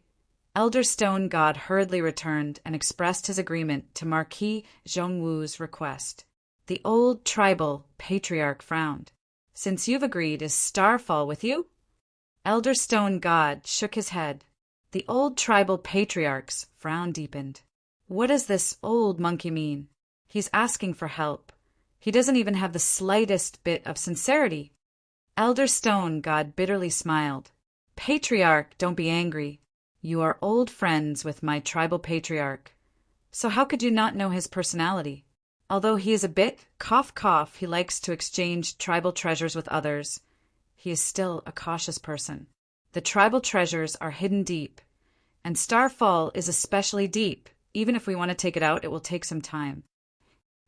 Elder Stone God hurriedly returned and expressed his agreement to Marquis Zhongwu's request. The old tribal patriarch frowned. "Since you've agreed, is Starfall with you?" Elder Stone God shook his head. The old tribal patriarch's frown deepened. What does this old monkey mean? He's asking for help. He doesn't even have the slightest bit of sincerity. Elder Stone God bitterly smiled. Patriarch, don't be angry. You are old friends with my tribal patriarch. So how could you not know his personality? Although he is a bit cough cough, he likes to exchange tribal treasures with others. He is still a cautious person. The tribal treasures are hidden deep, and Starfall is especially deep. Even if we want to take it out, it will take some time.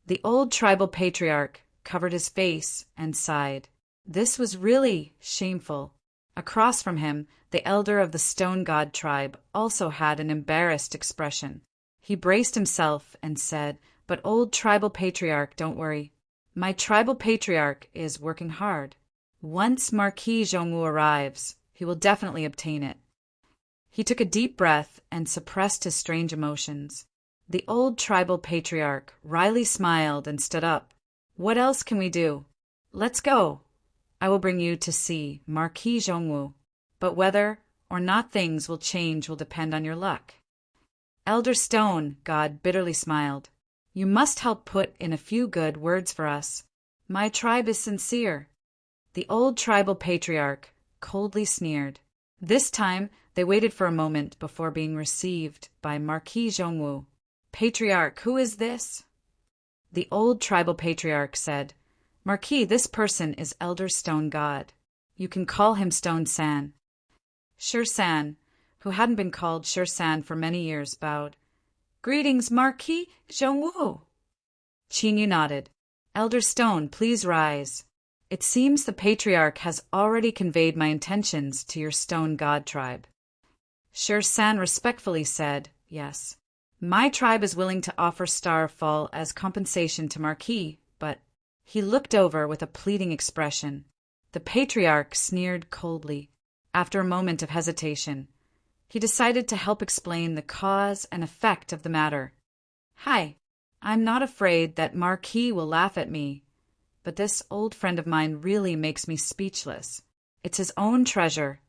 The old tribal patriarch covered his face and sighed. This was really shameful. Across from him, the elder of the Stone God tribe also had an embarrassed expression. He braced himself and said, But old tribal patriarch, don't worry. My tribal patriarch is working hard. Once Marquis Zhongwu arrives, he will definitely obtain it. He took a deep breath and suppressed his strange emotions. The old tribal patriarch wryly smiled and stood up. What else can we do? Let's go. I will bring you to see Marquis Zhongwu. But whether or not things will change will depend on your luck. Elder Stone God bitterly smiled. You must help put in a few good words for us. My tribe is sincere. The old tribal patriarch coldly sneered. This time, they waited for a moment before being received by Marquis Zhongwu. Patriarch, who is this? The old tribal patriarch said, Marquis, this person is Elder Stone God. You can call him Stone San. Sher San, who hadn't been called Sher San for many years, bowed. Greetings, Marquis Zhongwu. Qin Yu nodded. Elder Stone, please rise. It seems the patriarch has already conveyed my intentions to your Stone God tribe. Sher San respectfully said, Yes. My tribe is willing to offer Starfall as compensation to Marquis, but he looked over with a pleading expression. The patriarch sneered coldly. After a moment of hesitation, he decided to help explain the cause and effect of the matter. Hi, I'm not afraid that Marquis will laugh at me, but this old friend of mine really makes me speechless. It's his own treasure,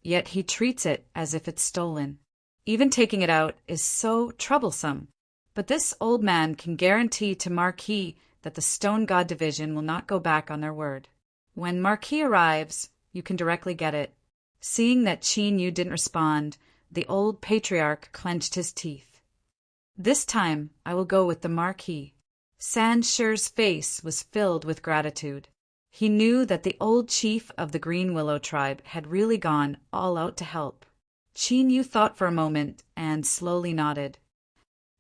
yet he treats it as if it's stolen. Even taking it out is so troublesome. But this old man can guarantee to Marquis that the Stone God Division will not go back on their word. When Marquis arrives, you can directly get it. Seeing that Qin Yu didn't respond, the old patriarch clenched his teeth. This time, I will go with the Marquis. San Sher's face was filled with gratitude. He knew that the old chief of the Green Willow tribe had really gone all out to help. Qin Yu thought for a moment and slowly nodded.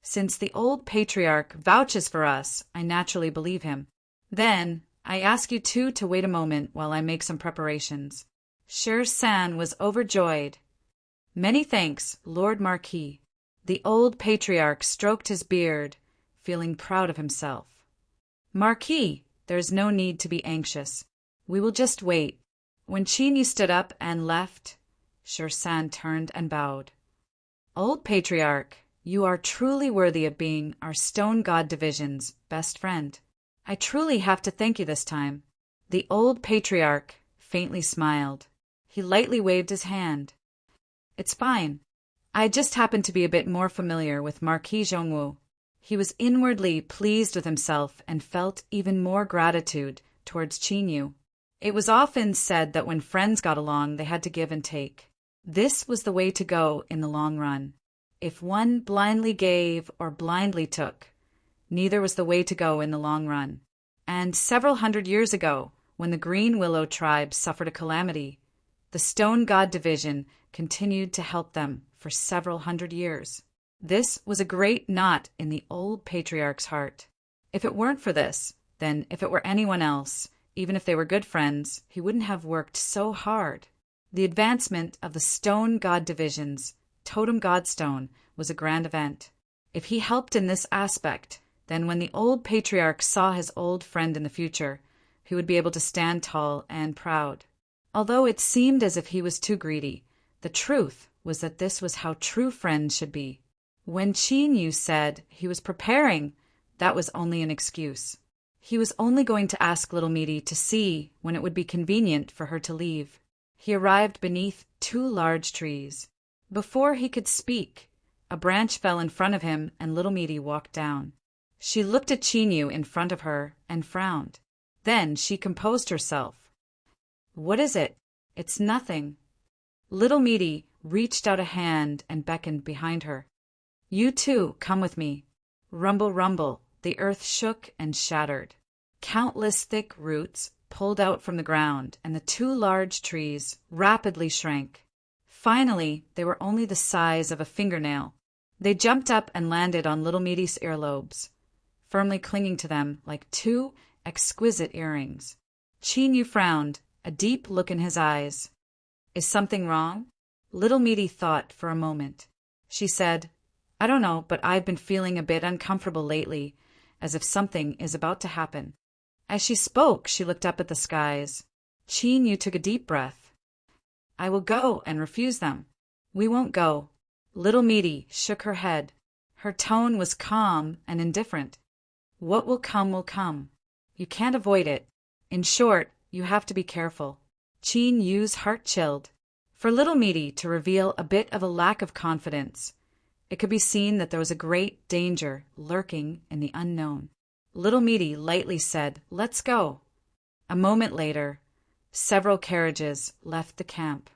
Since the old patriarch vouches for us, I naturally believe him. Then, I ask you two to wait a moment while I make some preparations. Sher San was overjoyed. Many thanks, Lord Marquis. The old patriarch stroked his beard, feeling proud of himself. Marquis, there is no need to be anxious. We will just wait. When Qin Yu stood up and left, Sher San turned and bowed. Old patriarch, you are truly worthy of being our Stone God Division's best friend. I truly have to thank you this time. The old patriarch faintly smiled. He lightly waved his hand. It's fine. I just happen to be a bit more familiar with Marquis Zhongwu. He was inwardly pleased with himself and felt even more gratitude towards Qin Yu. It was often said that when friends got along, they had to give and take. This was the way to go in the long run. If one blindly gave or blindly took, neither was the way to go in the long run. And several hundred years ago, when the Green Willow tribe suffered a calamity, the Stone God Division continued to help them for several hundred years. This was a great knot in the old patriarch's heart. If it weren't for this, then if it were anyone else, even if they were good friends, he wouldn't have worked so hard. The advancement of the Stone God Division's Totem Godstone was a grand event. If he helped in this aspect, then when the old patriarch saw his old friend in the future, he would be able to stand tall and proud. Although it seemed as if he was too greedy, the truth was that this was how true friends should be. When Qin Yu said he was preparing, that was only an excuse. He was only going to ask Little Meaty to see when it would be convenient for her to leave. He arrived beneath two large trees. Before he could speak, a branch fell in front of him and little Meaty walked down. She looked at Chinyu in front of her and frowned. Then she composed herself. "What is it?" "It's nothing." Little Meaty reached out a hand and beckoned behind her. "You too, come with me." Rumble, rumble, the earth shook and shattered. Countless thick roots pulled out from the ground, and the two large trees rapidly shrank. Finally, they were only the size of a fingernail. They jumped up and landed on little Meaty's earlobes, firmly clinging to them like two exquisite earrings. Chinyu frowned, a deep look in his eyes. "Is something wrong?" Little Meaty thought for a moment. She said, "I don't know, but I've been feeling a bit uncomfortable lately, as if something is about to happen." As she spoke, she looked up at the skies. Chinyu took a deep breath. "I will go and refuse them." "We won't go." Little Meaty shook her head. Her tone was calm and indifferent. "What will come will come. You can't avoid it. In short, you have to be careful." Chinyu's heart chilled. For little Meaty to reveal a bit of a lack of confidence, it could be seen that there was a great danger lurking in the unknown. Little Meaty lightly said, "Let's go." A moment later, several carriages left the camp.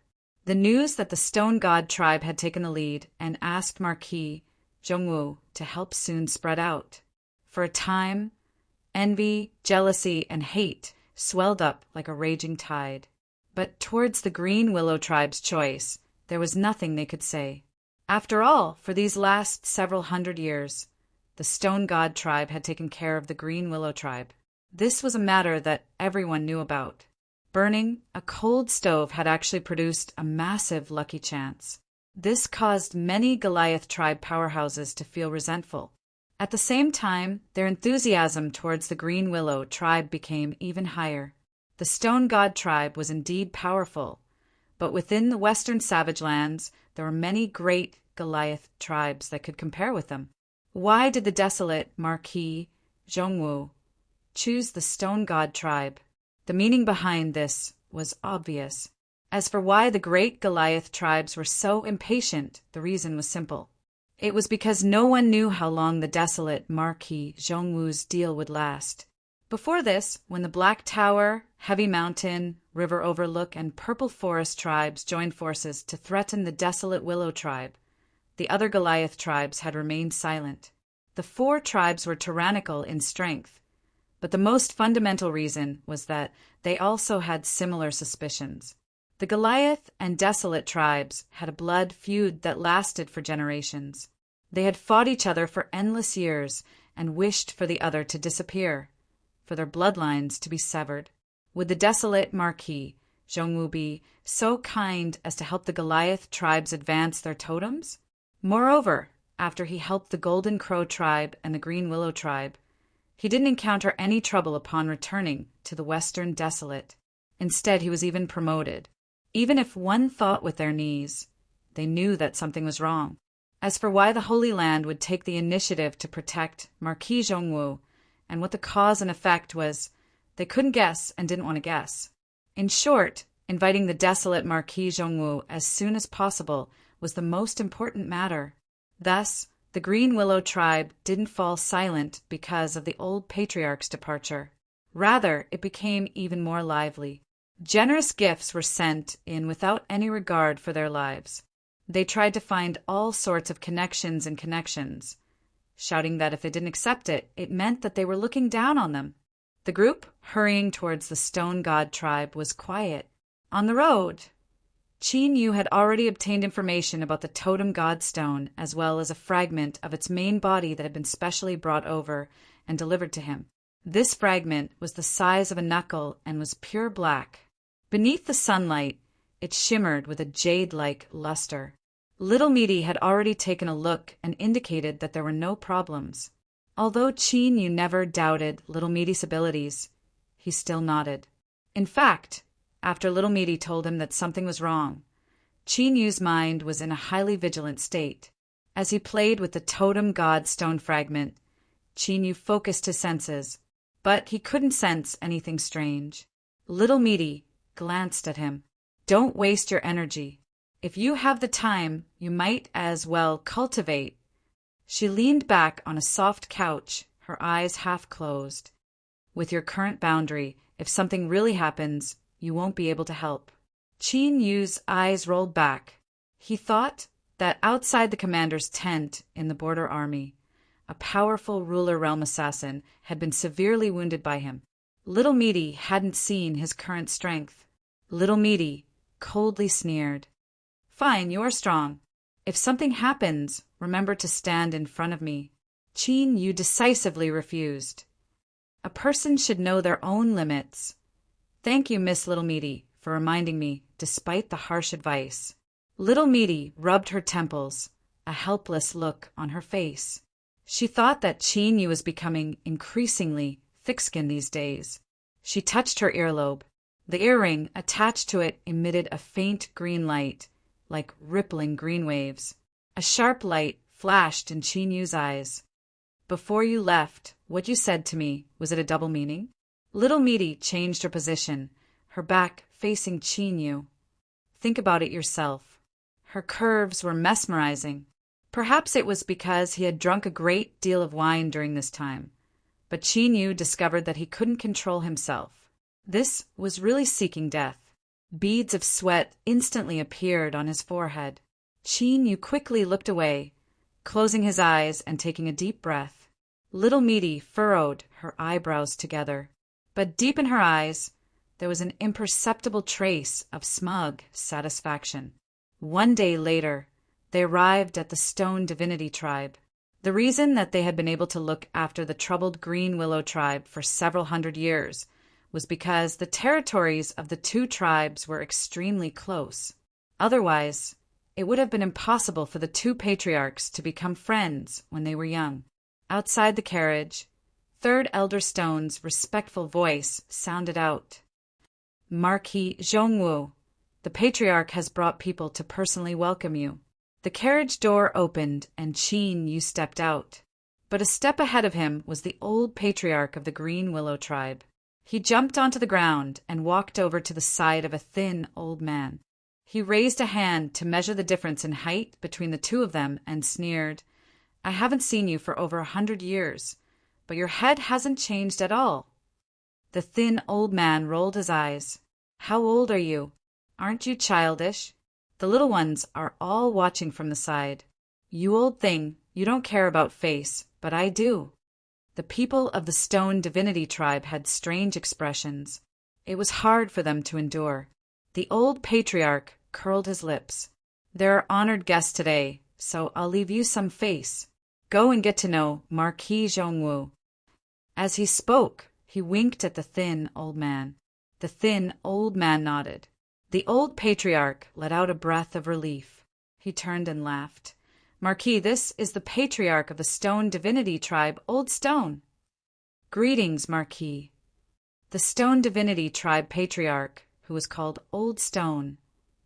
The news that the Stone God tribe had taken the lead and asked Marquis Zhongwu to help soon spread out. For a time, envy, jealousy, and hate swelled up like a raging tide. But towards the Green Willow tribe's choice, there was nothing they could say. After all, for these last several hundred years, the Stone God tribe had taken care of the Green Willow tribe. This was a matter that everyone knew about. Burning a cold stove had actually produced a massive lucky chance. This caused many Goliath tribe powerhouses to feel resentful. At the same time, their enthusiasm towards the Green Willow tribe became even higher. The Stone God tribe was indeed powerful, but within the western savage lands, there were many great Goliath tribes that could compare with them. Why did the desolate Marquis Zhongwu choose the Stone God tribe? The meaning behind this was obvious. As for why the great Goliath tribes were so impatient, the reason was simple. It was because no one knew how long the desolate Marquis Zhongwu's deal would last. Before this, when the Black Tower, Heavy Mountain, River Overlook, and Purple Forest tribes joined forces to threaten the desolate Willow tribe, the other Goliath tribes had remained silent. The four tribes were tyrannical in strength, but the most fundamental reason was that they also had similar suspicions. The Goliath and Desolate tribes had a blood feud that lasted for generations. They had fought each other for endless years and wished for the other to disappear, for their bloodlines to be severed. Would the desolate Marquis Zhongwu be so kind as to help the Goliath tribes advance their totems? Moreover, after he helped the Golden Crow tribe and the Green Willow tribe, he didn't encounter any trouble upon returning to the Western Desolate. Instead, he was even promoted. Even if one thought with their knees, they knew that something was wrong. As for why the Holy Land would take the initiative to protect Marquis Zhongwu and what the cause and effect was, they couldn't guess and didn't want to guess. In short, inviting the desolate Marquis Zhongwu as soon as possible was the most important matter. Thus, the Green Willow tribe didn't fall silent because of the old patriarch's departure. Rather, it became even more lively. Generous gifts were sent in without any regard for their lives. They tried to find all sorts of connections and connections, shouting that if they didn't accept it, it meant that they were looking down on them. The group, hurrying towards the Stone God tribe, was quiet. On the road, Chinyu had already obtained information about the Totem God Stone, as well as a fragment of its main body that had been specially brought over and delivered to him. This fragment was the size of a knuckle and was pure black. Beneath the sunlight, it shimmered with a jade-like luster. Little Meaty had already taken a look and indicated that there were no problems. Although Chinyu never doubted Little Meaty's abilities, he still nodded. In fact, after Little Meaty told him that something was wrong, Chinyu's mind was in a highly vigilant state. As he played with the Totem God Stone fragment, Chinyu focused his senses, but he couldn't sense anything strange. Little Meaty glanced at him. Don't waste your energy. If you have the time, you might as well cultivate. She leaned back on a soft couch, her eyes half closed. With your current boundary, if something really happens, you won't be able to help. Qin Yu's eyes rolled back. He thought that outside the commander's tent in the border army, a powerful ruler realm assassin had been severely wounded by him. Little Meaty hadn't seen his current strength. Little Meaty coldly sneered. Fine, you're strong. If something happens, remember to stand in front of me. Qin Yu decisively refused. A person should know their own limits. Thank you, Miss Little Meaty, for reminding me, despite the harsh advice. Little Meaty rubbed her temples, a helpless look on her face. She thought that Qin Yu was becoming increasingly thick-skinned these days. She touched her earlobe. The earring attached to it emitted a faint green light, like rippling green waves. A sharp light flashed in Qin Yu's eyes. Before you left, what you said to me, was it a double meaning? Little Meaty changed her position, her back facing Qin Yu. Think about it yourself. Her curves were mesmerizing. Perhaps it was because he had drunk a great deal of wine during this time. But Qin Yu discovered that he couldn't control himself. This was really seeking death. Beads of sweat instantly appeared on his forehead. Qin Yu quickly looked away, closing his eyes and taking a deep breath. Little Meaty furrowed her eyebrows together, but deep in her eyes there was an imperceptible trace of smug satisfaction. 1 day later, they arrived at the Stone Divinity Tribe. The reason that they had been able to look after the troubled Green Willow Tribe for several hundred years was because the territories of the two tribes were extremely close. Otherwise, it would have been impossible for the two patriarchs to become friends when they were young. Outside the carriage, Third Elder Stone's respectful voice sounded out. Marquis Zhongwu, the patriarch has brought people to personally welcome you. The carriage door opened and Qin Yu stepped out. But a step ahead of him was the old patriarch of the Green Willow Tribe. He jumped onto the ground and walked over to the side of a thin old man. He raised a hand to measure the difference in height between the two of them and sneered, I haven't seen you for over 100 years, but your head hasn't changed at all. The thin old man rolled his eyes. How old are you? Aren't you childish? The little ones are all watching from the side. You old thing, you don't care about face, but I do. The people of the Stone Divinity Tribe had strange expressions. It was hard for them to endure. The old patriarch curled his lips. There are honored guests today, so I'll leave you some face. Go and get to know Marquis Zhongwu. As he spoke, he winked at the thin old man. The thin old man nodded. The old patriarch let out a breath of relief. He turned and laughed. Marquis, this is the patriarch of the Stone Divinity Tribe, Old Stone. Greetings, Marquis. The Stone Divinity Tribe patriarch, who was called Old Stone,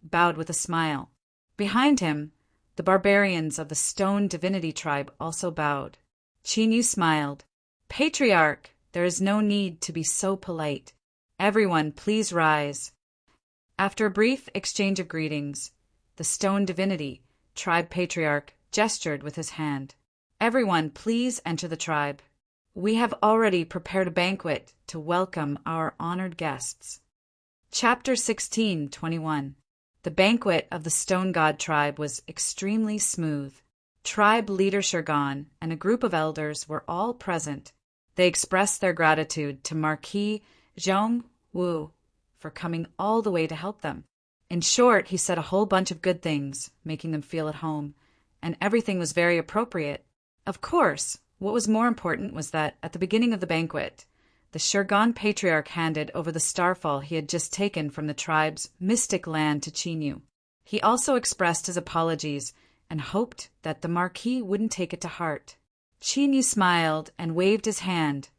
bowed with a smile. Behind him, the barbarians of the Stone Divinity Tribe also bowed. Qin Yu smiled. Patriarch, there is no need to be so polite. Everyone, please rise. After a brief exchange of greetings, the Stone Divinity Tribe patriarch gestured with his hand. Everyone, please enter the tribe. We have already prepared a banquet to welcome our honored guests. Chapter 16:21. The banquet of the Stone God tribe was extremely smooth. Tribe leader Shurgan and a group of elders were all present. They expressed their gratitude to Marquis Zhongwu for coming all the way to help them. In short, he said a whole bunch of good things, making them feel at home, and everything was very appropriate. Of course, what was more important was that, at the beginning of the banquet, the Shurgan patriarch handed over the starfall he had just taken from the tribe's mystic land to Qin Yu. He also expressed his apologies and hoped that the Marquis wouldn't take it to heart. Qin Yu smiled and waved his hand,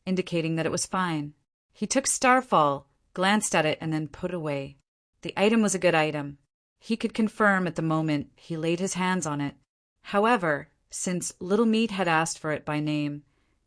indicating that it was fine. He took starfall, glanced at it, and then put it away. The item was a good item. He could confirm at the moment he laid his hands on it. However, since Little Meat had asked for it by name,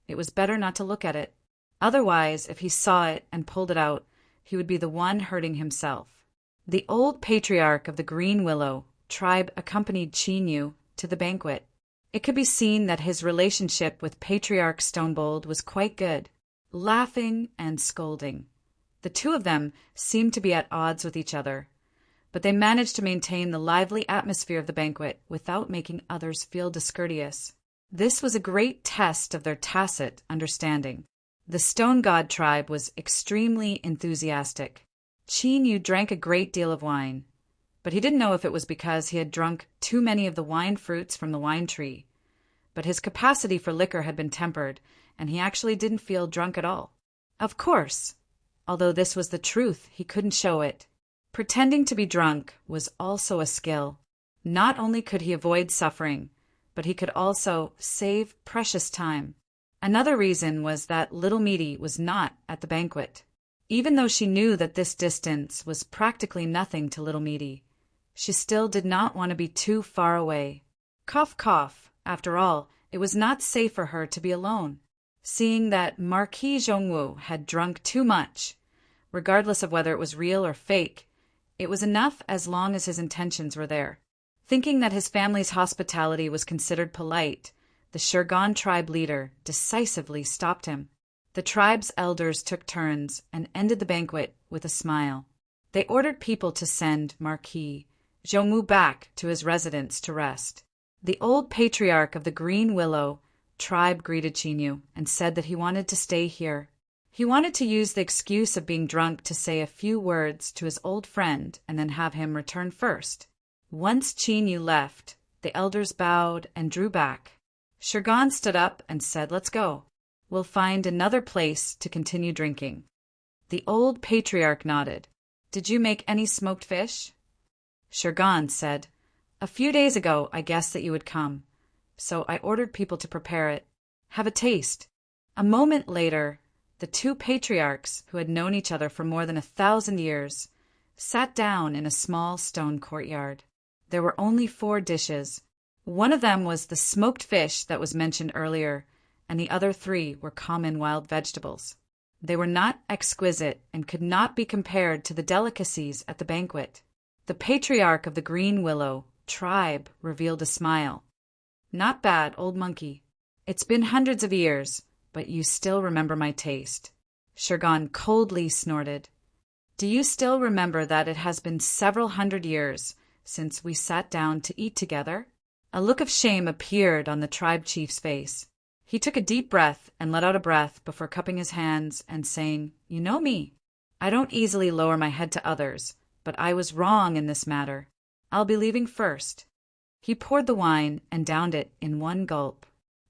it was better not to look at it. Otherwise, if he saw it and pulled it out, he would be the one hurting himself. The old patriarch of the Green Willow tribe accompanied Chinyu to the banquet. It could be seen that his relationship with Patriarch Stonebold was quite good, laughing and scolding. The two of them seemed to be at odds with each other, but they managed to maintain the lively atmosphere of the banquet without making others feel discourteous. This was a great test of their tacit understanding. The Stone God tribe was extremely enthusiastic. Chinyu drank a great deal of wine, but he didn't know if it was because he had drunk too many of the wine fruits from the wine tree. But his capacity for liquor had been tempered, and he actually didn't feel drunk at all. Of course, although this was the truth, he couldn't show it. Pretending to be drunk was also a skill. Not only could he avoid suffering, but he could also save precious time. Another reason was that Little Meaty was not at the banquet. Even though she knew that this distance was practically nothing to Little Meaty, she still did not want to be too far away. Cough, cough. After all, it was not safe for her to be alone. Seeing that Marquis Zhongwu had drunk too much, regardless of whether it was real or fake, it was enough as long as his intentions were there. Thinking that his family's hospitality was considered polite, the Shirgan tribe leader decisively stopped him. The tribe's elders took turns and ended the banquet with a smile. They ordered people to send Marquis Zhongwu back to his residence to rest. The old patriarch of the Green Willow tribe greeted Chinyu and said that he wanted to stay here. He wanted to use the excuse of being drunk to say a few words to his old friend and then have him return first. Once Chinyu left, the elders bowed and drew back. Shirgan stood up and said, "Let's go. We'll find another place to continue drinking." The old patriarch nodded. "Did you make any smoked fish?" Shirgan said, "A few days ago I guessed that you would come, so I ordered people to prepare it. Have a taste." A moment later, the two patriarchs, who had known each other for more than 1,000 years, sat down in a small stone courtyard. There were only 4 dishes. One of them was the smoked fish that was mentioned earlier, and the other 3 were common wild vegetables. They were not exquisite and could not be compared to the delicacies at the banquet. The patriarch of the Green Willow tribe revealed a smile. "Not bad, old monkey. It's been hundreds of years, but you still remember my taste." Shirgan coldly snorted. "Do you still remember that it has been several hundred years since we sat down to eat together?" A look of shame appeared on the tribe chief's face. He took a deep breath and let out a breath before cupping his hands and saying, "You know me. I don't easily lower my head to others, but I was wrong in this matter. I'll be leaving first." He poured the wine and downed it in one gulp.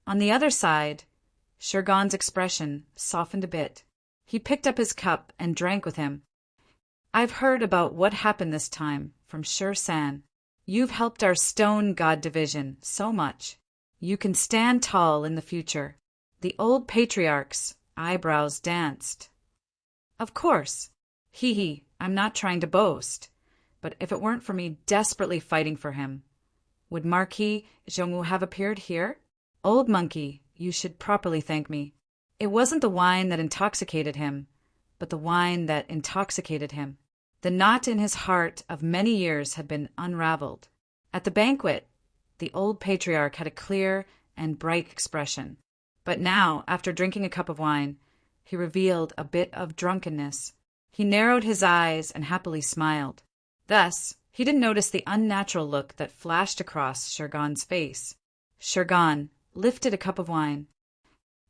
On the other side, Shirgan's expression softened a bit. He picked up his cup and drank with him. "I've heard about what happened this time from Shir-san. You've helped our Stone God division so much. You can stand tall in the future." The old patriarch's eyebrows danced. "Of course. Hee, I'm not trying to boast, but if it weren't for me desperately fighting for him, would Marquis Zhongwu have appeared here? Old monkey, you should properly thank me. It wasn't the wine that intoxicated him, but the wine that intoxicated him." The knot in his heart of many years had been unraveled. At the banquet, the old patriarch had a clear and bright expression. But now, after drinking a cup of wine, he revealed a bit of drunkenness. He narrowed his eyes and happily smiled. Thus, he didn't notice the unnatural look that flashed across Shirgan's face. Shirgan lifted a cup of wine.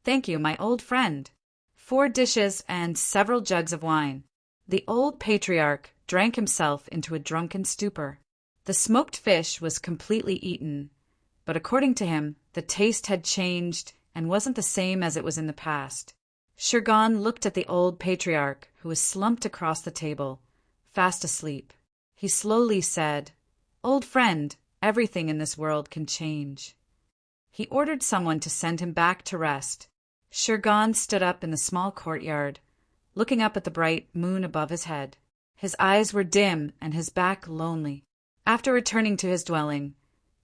"Thank you, my old friend." 4 dishes and several jugs of wine. The old patriarch drank himself into a drunken stupor. The smoked fish was completely eaten, but according to him, the taste had changed and wasn't the same as it was in the past. Shirgan looked at the old patriarch, who was slumped across the table, fast asleep. He slowly said, "Old friend, everything in this world can change." He ordered someone to send him back to rest. Shirgan stood up in the small courtyard, looking up at the bright moon above his head. His eyes were dim and his back lonely. After returning to his dwelling,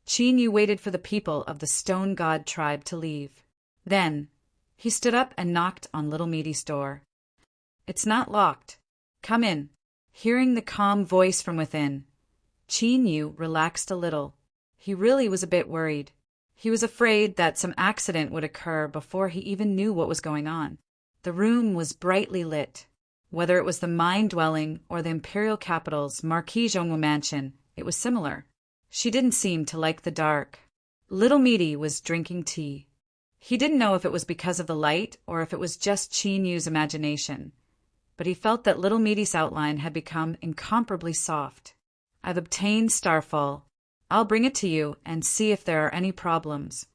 Chinyu waited for the people of the Stone God tribe to leave. Then, he stood up and knocked on Little Meaty's door. "It's not locked. Come in." Hearing the calm voice from within, Qin Yu relaxed a little. He really was a bit worried. He was afraid that some accident would occur before he even knew what was going on. The room was brightly lit. Whether it was the mine-dwelling or the imperial capital's Marquis Zhongwu mansion, it was similar. She didn't seem to like the dark. Little Meaty was drinking tea. He didn't know if it was because of the light or if it was just Qin Yu's imagination, but he felt that Little Meaty's outline had become incomparably soft. "I've obtained Starfall. I'll bring it to you and see if there are any problems."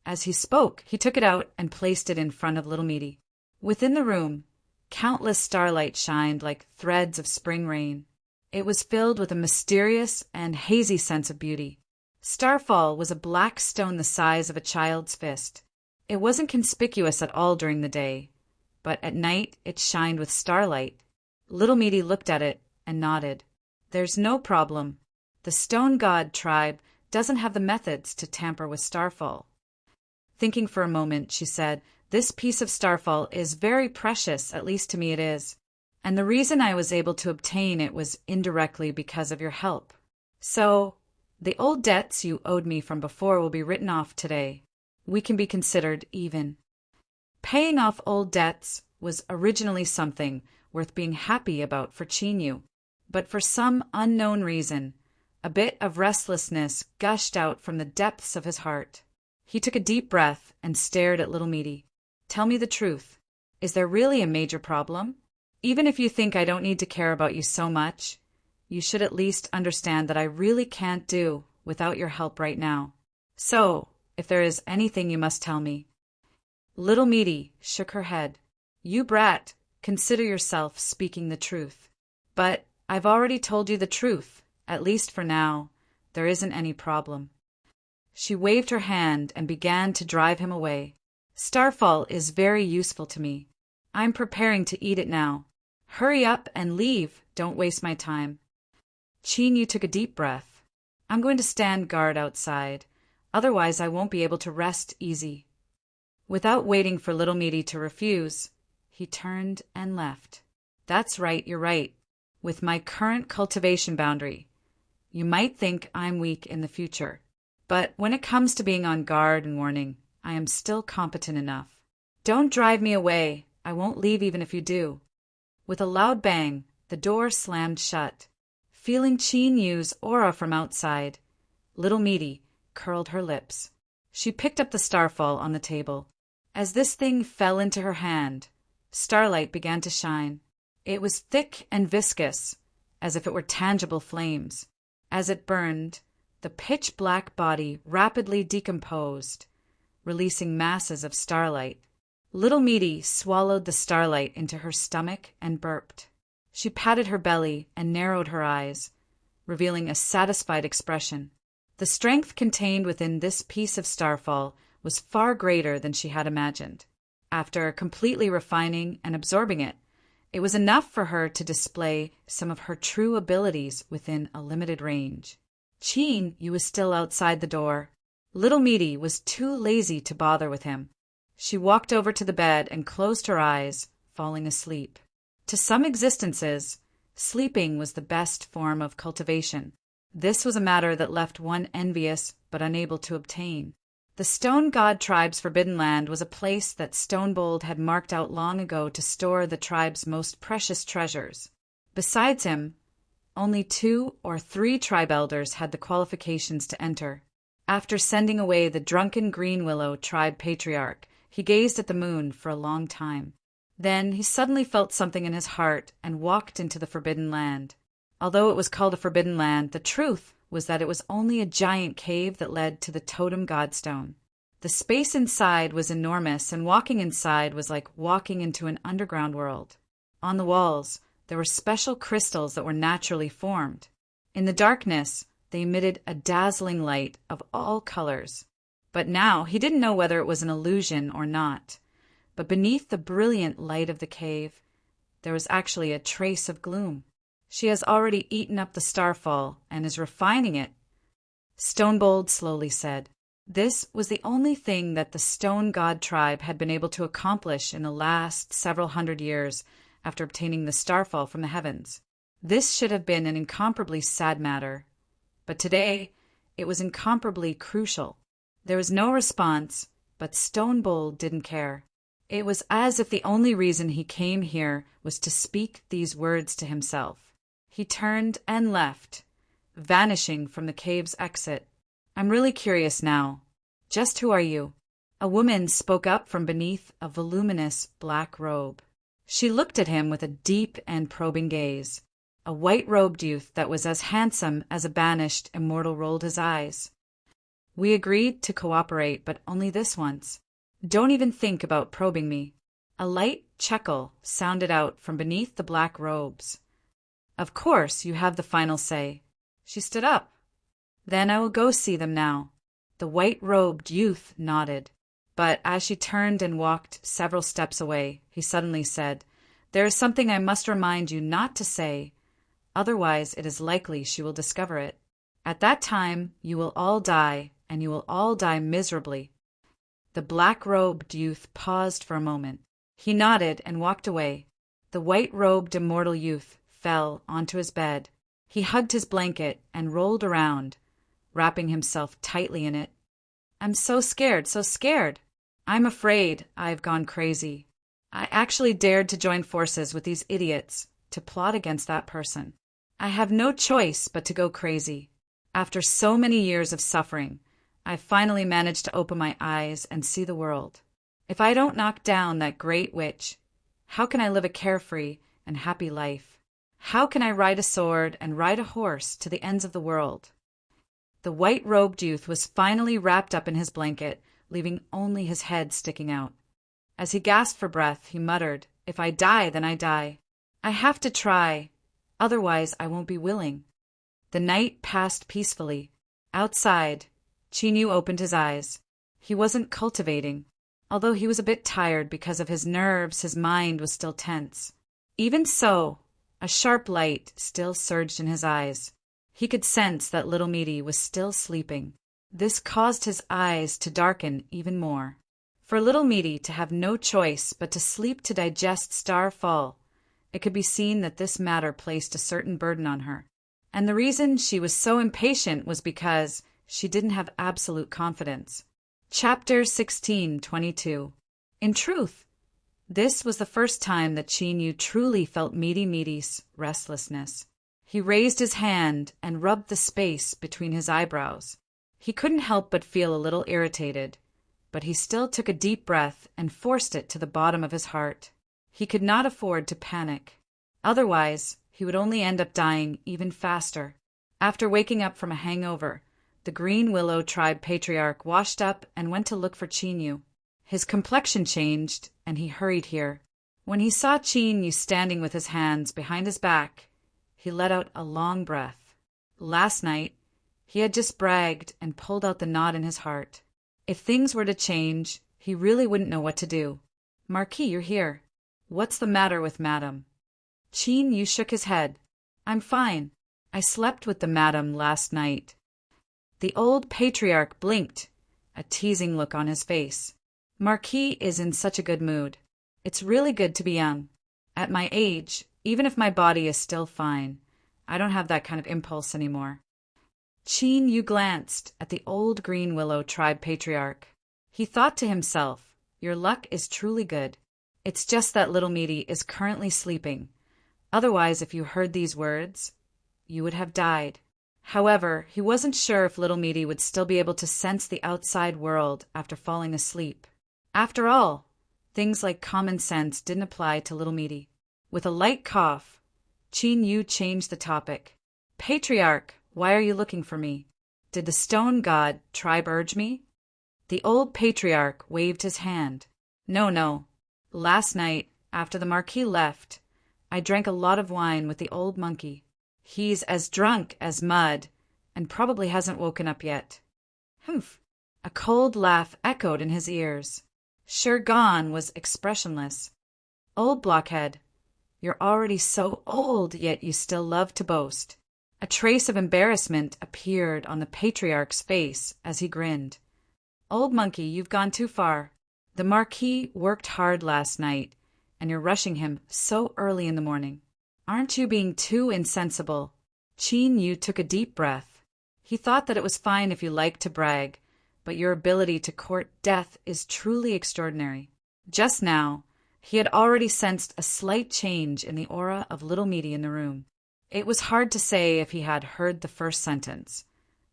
As he spoke, he took it out and placed it in front of Little Meaty. Within the room, countless starlight shined like threads of spring rain. It was filled with a mysterious and hazy sense of beauty. Starfall was a black stone the size of a child's fist. It wasn't conspicuous at all during the day, but at night it shined with starlight. Little Meaty looked at it and nodded. "There's no problem. The Stone God tribe doesn't have the methods to tamper with Starfall." Thinking for a moment, she said, "This piece of Starfall is very precious, at least to me it is. And the reason I was able to obtain it was indirectly because of your help. So, the old debts you owed me from before will be written off today. We can be considered even." Paying off old debts was originally something worth being happy about for Qin Yu, but for some unknown reason, a bit of restlessness gushed out from the depths of his heart. He took a deep breath and stared at Little Meaty. "Tell me the truth. Is there really a major problem? Even if you think I don't need to care about you so much, you should at least understand that I really can't do without your help right now. So, if there is anything you must tell me." Little Meaty shook her head. "You brat, consider yourself speaking the truth. But I've already told you the truth. At least for now, there isn't any problem." She waved her hand and began to drive him away. "Starfall is very useful to me. I'm preparing to eat it now. Hurry up and leave. Don't waste my time." Qin Yu took a deep breath. "I'm going to stand guard outside. Otherwise I won't be able to rest easy." Without waiting for Little Meaty to refuse, he turned and left. "That's right, you're right. With my current cultivation boundary, you might think I'm weak in the future. But when it comes to being on guard and warning, I am still competent enough. Don't drive me away. I won't leave even if you do." With a loud bang, the door slammed shut. Feeling Qin Yu's aura from outside, Little Meaty curled her lips. She picked up the Starfall on the table. As this thing fell into her hand, starlight began to shine. It was thick and viscous, as if it were tangible flames. As it burned, the pitch-black body rapidly decomposed, releasing masses of starlight. Little Meaty swallowed the starlight into her stomach and burped. She patted her belly and narrowed her eyes, revealing a satisfied expression. The strength contained within this piece of Starfall was far greater than she had imagined. After completely refining and absorbing it, it was enough for her to display some of her true abilities within a limited range. Qin Yu was still outside the door. Little Meaty was too lazy to bother with him. She walked over to the bed and closed her eyes, falling asleep. To some existences, sleeping was the best form of cultivation. This was a matter that left one envious but unable to obtain. The Stone God tribe's forbidden land was a place that Stonebold had marked out long ago to store the tribe's most precious treasures. Besides him, only 2 or 3 tribe elders had the qualifications to enter. After sending away the drunken Greenwillow tribe patriarch, he gazed at the moon for a long time. Then he suddenly felt something in his heart and walked into the forbidden land. Although it was called a forbidden land, the truth was that it was only a giant cave that led to the totem godstone. The space inside was enormous, and walking inside was like walking into an underground world. On the walls, there were special crystals that were naturally formed. In the darkness, they emitted a dazzling light of all colors. But now he didn't know whether it was an illusion or not. But beneath the brilliant light of the cave, there was actually a trace of gloom. "She has already eaten up the Starfall and is refining it," Stonebold slowly said. This was the only thing that the Stone God tribe had been able to accomplish in the last several hundred years after obtaining the Starfall from the heavens. This should have been an incomparably sad matter, but today it was incomparably crucial. There was no response, but Stone Bull didn't care. It was as if the only reason he came here was to speak these words to himself. He turned and left, vanishing from the cave's exit. I'm really curious now. Just who are you? A woman spoke up from beneath a voluminous black robe. She looked at him with a deep and probing gaze. A white-robed youth that was as handsome as a banished immortal rolled his eyes. We agreed to cooperate, but only this once. Don't even think about probing me. A light chuckle sounded out from beneath the black robes. Of course, you have the final say. She stood up. Then I will go see them now. The white-robed youth nodded. But as she turned and walked several steps away, he suddenly said, There is something I must remind you not to say. Otherwise, it is likely she will discover it. At that time, you will all die, and you will all die miserably. The black-robed youth paused for a moment. He nodded and walked away. The white-robed immortal youth fell onto his bed. He hugged his blanket and rolled around, wrapping himself tightly in it. I'm so scared, so scared. I'm afraid I've gone crazy. I actually dared to join forces with these idiots to plot against that person. I have no choice but to go crazy. After so many years of suffering, I finally managed to open my eyes and see the world. If I don't knock down that great witch, how can I live a carefree and happy life? How can I ride a sword and ride a horse to the ends of the world? The white-robed youth was finally wrapped up in his blanket, leaving only his head sticking out. As he gasped for breath, he muttered, If I die, then I die. I have to try, otherwise I won't be willing. The night passed peacefully. Outside, Chinyu opened his eyes. He wasn't cultivating. Although he was a bit tired because of his nerves, his mind was still tense. Even so, a sharp light still surged in his eyes. He could sense that little Meaty was still sleeping. This caused his eyes to darken even more. For little Meaty to have no choice but to sleep to digest Starfall, it could be seen that this matter placed a certain burden on her. And the reason she was so impatient was because she didn't have absolute confidence. Chapter 16:22. In truth, this was the first time that Chinyu truly felt Meaty's restlessness. He raised his hand and rubbed the space between his eyebrows. He couldn't help but feel a little irritated, but he still took a deep breath and forced it to the bottom of his heart. He could not afford to panic. Otherwise, he would only end up dying even faster. After waking up from a hangover, the Green Willow Tribe Patriarch washed up and went to look for Chinyu. His complexion changed, and he hurried here. When he saw Chinyu standing with his hands behind his back, he let out a long breath. Last night, he had just bragged and pulled out the knot in his heart. If things were to change, he really wouldn't know what to do. Marquis, you're here. What's the matter with Madam? Chinyu shook his head. I'm fine. I slept with the Madam last night. The old patriarch blinked, a teasing look on his face. Marquis is in such a good mood. It's really good to be young. At my age, even if my body is still fine, I don't have that kind of impulse anymore. Chinyu glanced at the old Green Willow Tribe Patriarch. He thought to himself, Your luck is truly good. It's just that little Meaty is currently sleeping. Otherwise, if you heard these words, you would have died. However, he wasn't sure if little Meaty would still be able to sense the outside world after falling asleep. After all, things like common sense didn't apply to little Meaty. With a light cough, Chinyu changed the topic. Patriarch, why are you looking for me? Did the stone god tribe urge me? The old patriarch waved his hand. No. Last night, after the Marquis left, I drank a lot of wine with the old monkey. He's as drunk as mud, and probably hasn't woken up yet. Humph! A cold laugh echoed in his ears. Sure Gon was expressionless. Old blockhead, you're already so old, yet you still love to boast. A trace of embarrassment appeared on the patriarch's face as he grinned. Old monkey, you've gone too far. The Marquis worked hard last night, and you're rushing him so early in the morning. Aren't you being too insensible? Qin Yu took a deep breath. He thought that it was fine if you liked to brag, but your ability to court death is truly extraordinary. Just now, he had already sensed a slight change in the aura of little Meaty in the room. It was hard to say if he had heard the first sentence,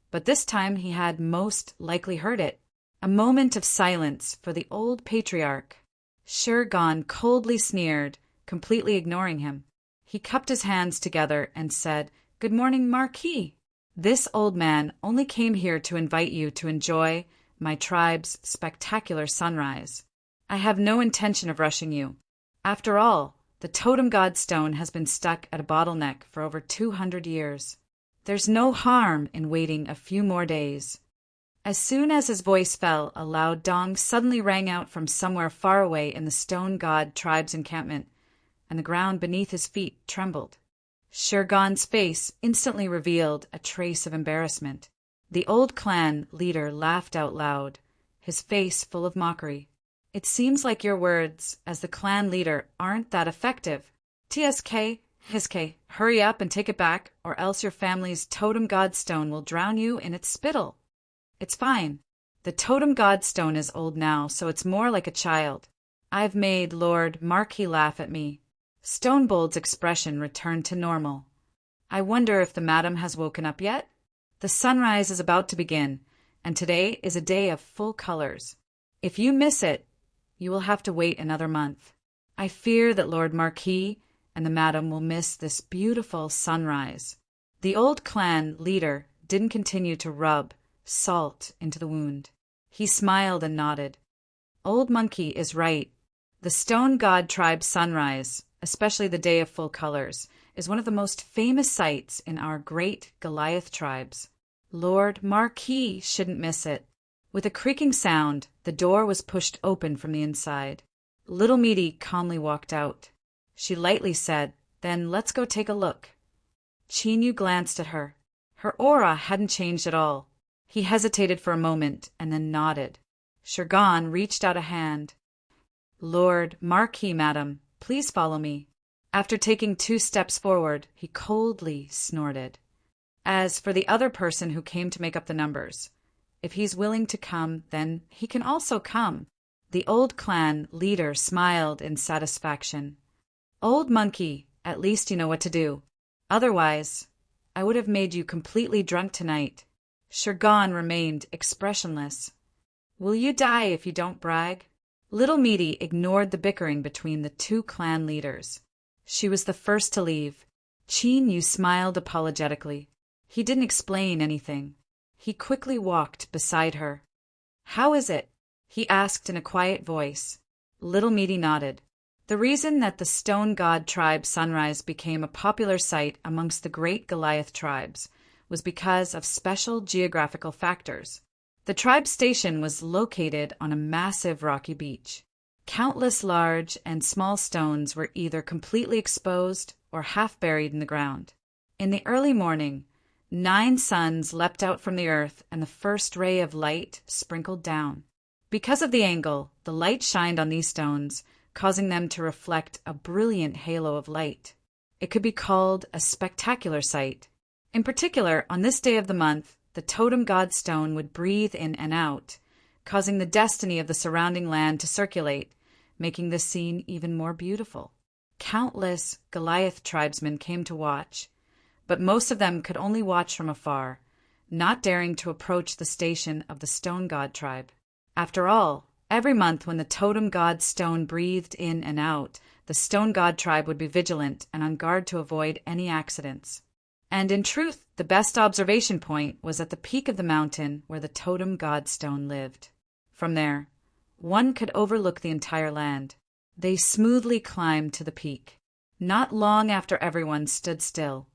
but this time he had most likely heard it. A moment of silence for the old patriarch. Shirgan coldly sneered, completely ignoring him. He cupped his hands together and said, "Good morning, Marquis. This old man only came here to invite you to enjoy my tribe's spectacular sunrise. I have no intention of rushing you. After all, the totem god stone has been stuck at a bottleneck for over 200 years. There's no harm in waiting a few more days." As soon as his voice fell, a loud dong suddenly rang out from somewhere far away in the stone god tribe's encampment, and the ground beneath his feet trembled. Shirgan's face instantly revealed a trace of embarrassment. The old clan leader laughed out loud, his face full of mockery. "It seems like your words, as the clan leader, aren't that effective. Hiske, hurry up and take it back, or else your family's totem god stone will drown you in its spittle." "It's fine. The totem god stone is old now, so it's more like a child. I've made Lord Marquis laugh at me." Stonebold's expression returned to normal. "I wonder if the madam has woken up yet? The sunrise is about to begin, and today is a day of full colors. If you miss it, you will have to wait another month. I fear that Lord Marquis and the madam will miss this beautiful sunrise." The old clan leader didn't continue to rub salt into the wound. He smiled and nodded. "Old Monkey is right. The stone god tribe sunrise, especially the day of full colors, is one of the most famous sights in our great Goliath tribes. Lord Marquis shouldn't miss it." With a creaking sound, the door was pushed open from the inside. Little Meaty calmly walked out. She lightly said, "Then let's go take a look." Qin Yu glanced at her. Her aura hadn't changed at all. He hesitated for a moment and then nodded. Shirgan reached out a hand. "Lord Marquis, madam, please follow me." After taking 2 steps forward, he coldly snorted. "As for the other person who came to make up the numbers, if he's willing to come, then he can also come." The old clan leader smiled in satisfaction. "Old Monkey, at least you know what to do. Otherwise, I would have made you completely drunk tonight." Shirgan remained expressionless. "Will you die if you don't brag?" Little Meaty ignored the bickering between the 2 clan leaders. She was the first to leave. Qin Yu smiled apologetically. He didn't explain anything. He quickly walked beside her. "How is it?" he asked in a quiet voice. Little Meaty nodded. The reason that the Stone God tribe sunrise became a popular sight amongst the great Goliath tribes was because of special geographical factors. The tribe station was located on a massive rocky beach. Countless large and small stones were either completely exposed or half buried in the ground. In the early morning, 9 suns leapt out from the earth and the first ray of light sprinkled down. Because of the angle, the light shined on these stones, causing them to reflect a brilliant halo of light. It could be called a spectacular sight. In particular, on this day of the month, the totem god stone would breathe in and out, causing the destiny of the surrounding land to circulate, making the scene even more beautiful. Countless Goliath tribesmen came to watch, but most of them could only watch from afar, not daring to approach the station of the stone god tribe. After all, every month when the totem god stone breathed in and out, the stone god tribe would be vigilant and on guard to avoid any accidents. And in truth, the best observation point was at the peak of the mountain where the totem god stone lived. From there, one could overlook the entire land. They smoothly climbed to the peak. Not long after everyone stood still,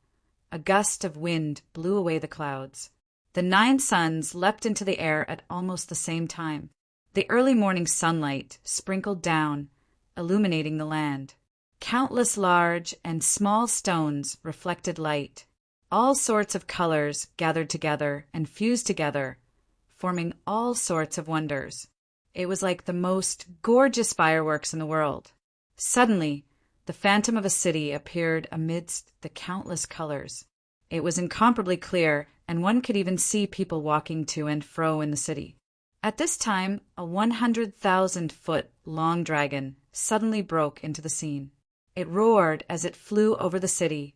a gust of wind blew away the clouds. The 9 suns leapt into the air at almost the same time. The early morning sunlight sprinkled down, illuminating the land. Countless large and small stones reflected light. All sorts of colors gathered together and fused together, forming all sorts of wonders. It was like the most gorgeous fireworks in the world. Suddenly, the phantom of a city appeared amidst the countless colors. It was incomparably clear, and one could even see people walking to and fro in the city. At this time, a 100,000-foot-long dragon suddenly broke into the scene. It roared as it flew over the city,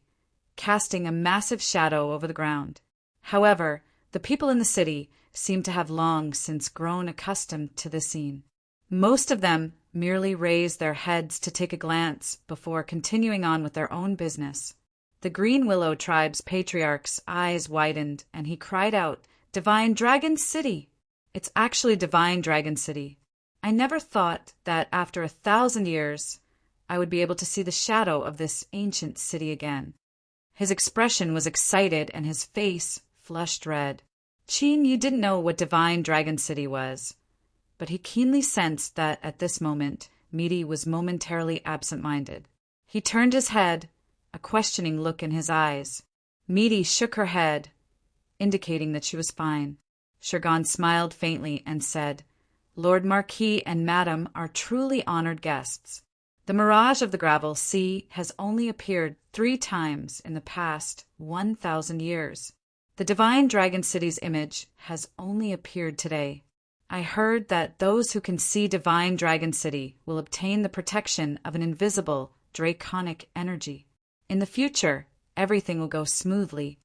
casting a massive shadow over the ground. However, the people in the city seemed to have long since grown accustomed to this scene. Most of them merely raised their heads to take a glance before continuing on with their own business. The Green Willow tribe's patriarch's eyes widened, and he cried out, "Divine Dragon City!" It's actually Divine Dragon City. I never thought that after 1,000 years I would be able to see the shadow of this ancient city again. His expression was excited and his face flushed red. Qin Yu didn't know what Divine Dragon City was, but he keenly sensed that at this moment Midi was momentarily absent-minded. He turned his head, a questioning look in his eyes. Midi shook her head, indicating that she was fine. Shurgan smiled faintly and said, "Lord Marquis and Madam are truly honored guests. The mirage of the Gravel Sea has only appeared 3 times in the past 1,000 years. The Divine Dragon City's image has only appeared today. I heard that those who can see Divine Dragon City will obtain the protection of an invisible, draconic energy. In the future, everything will go smoothly."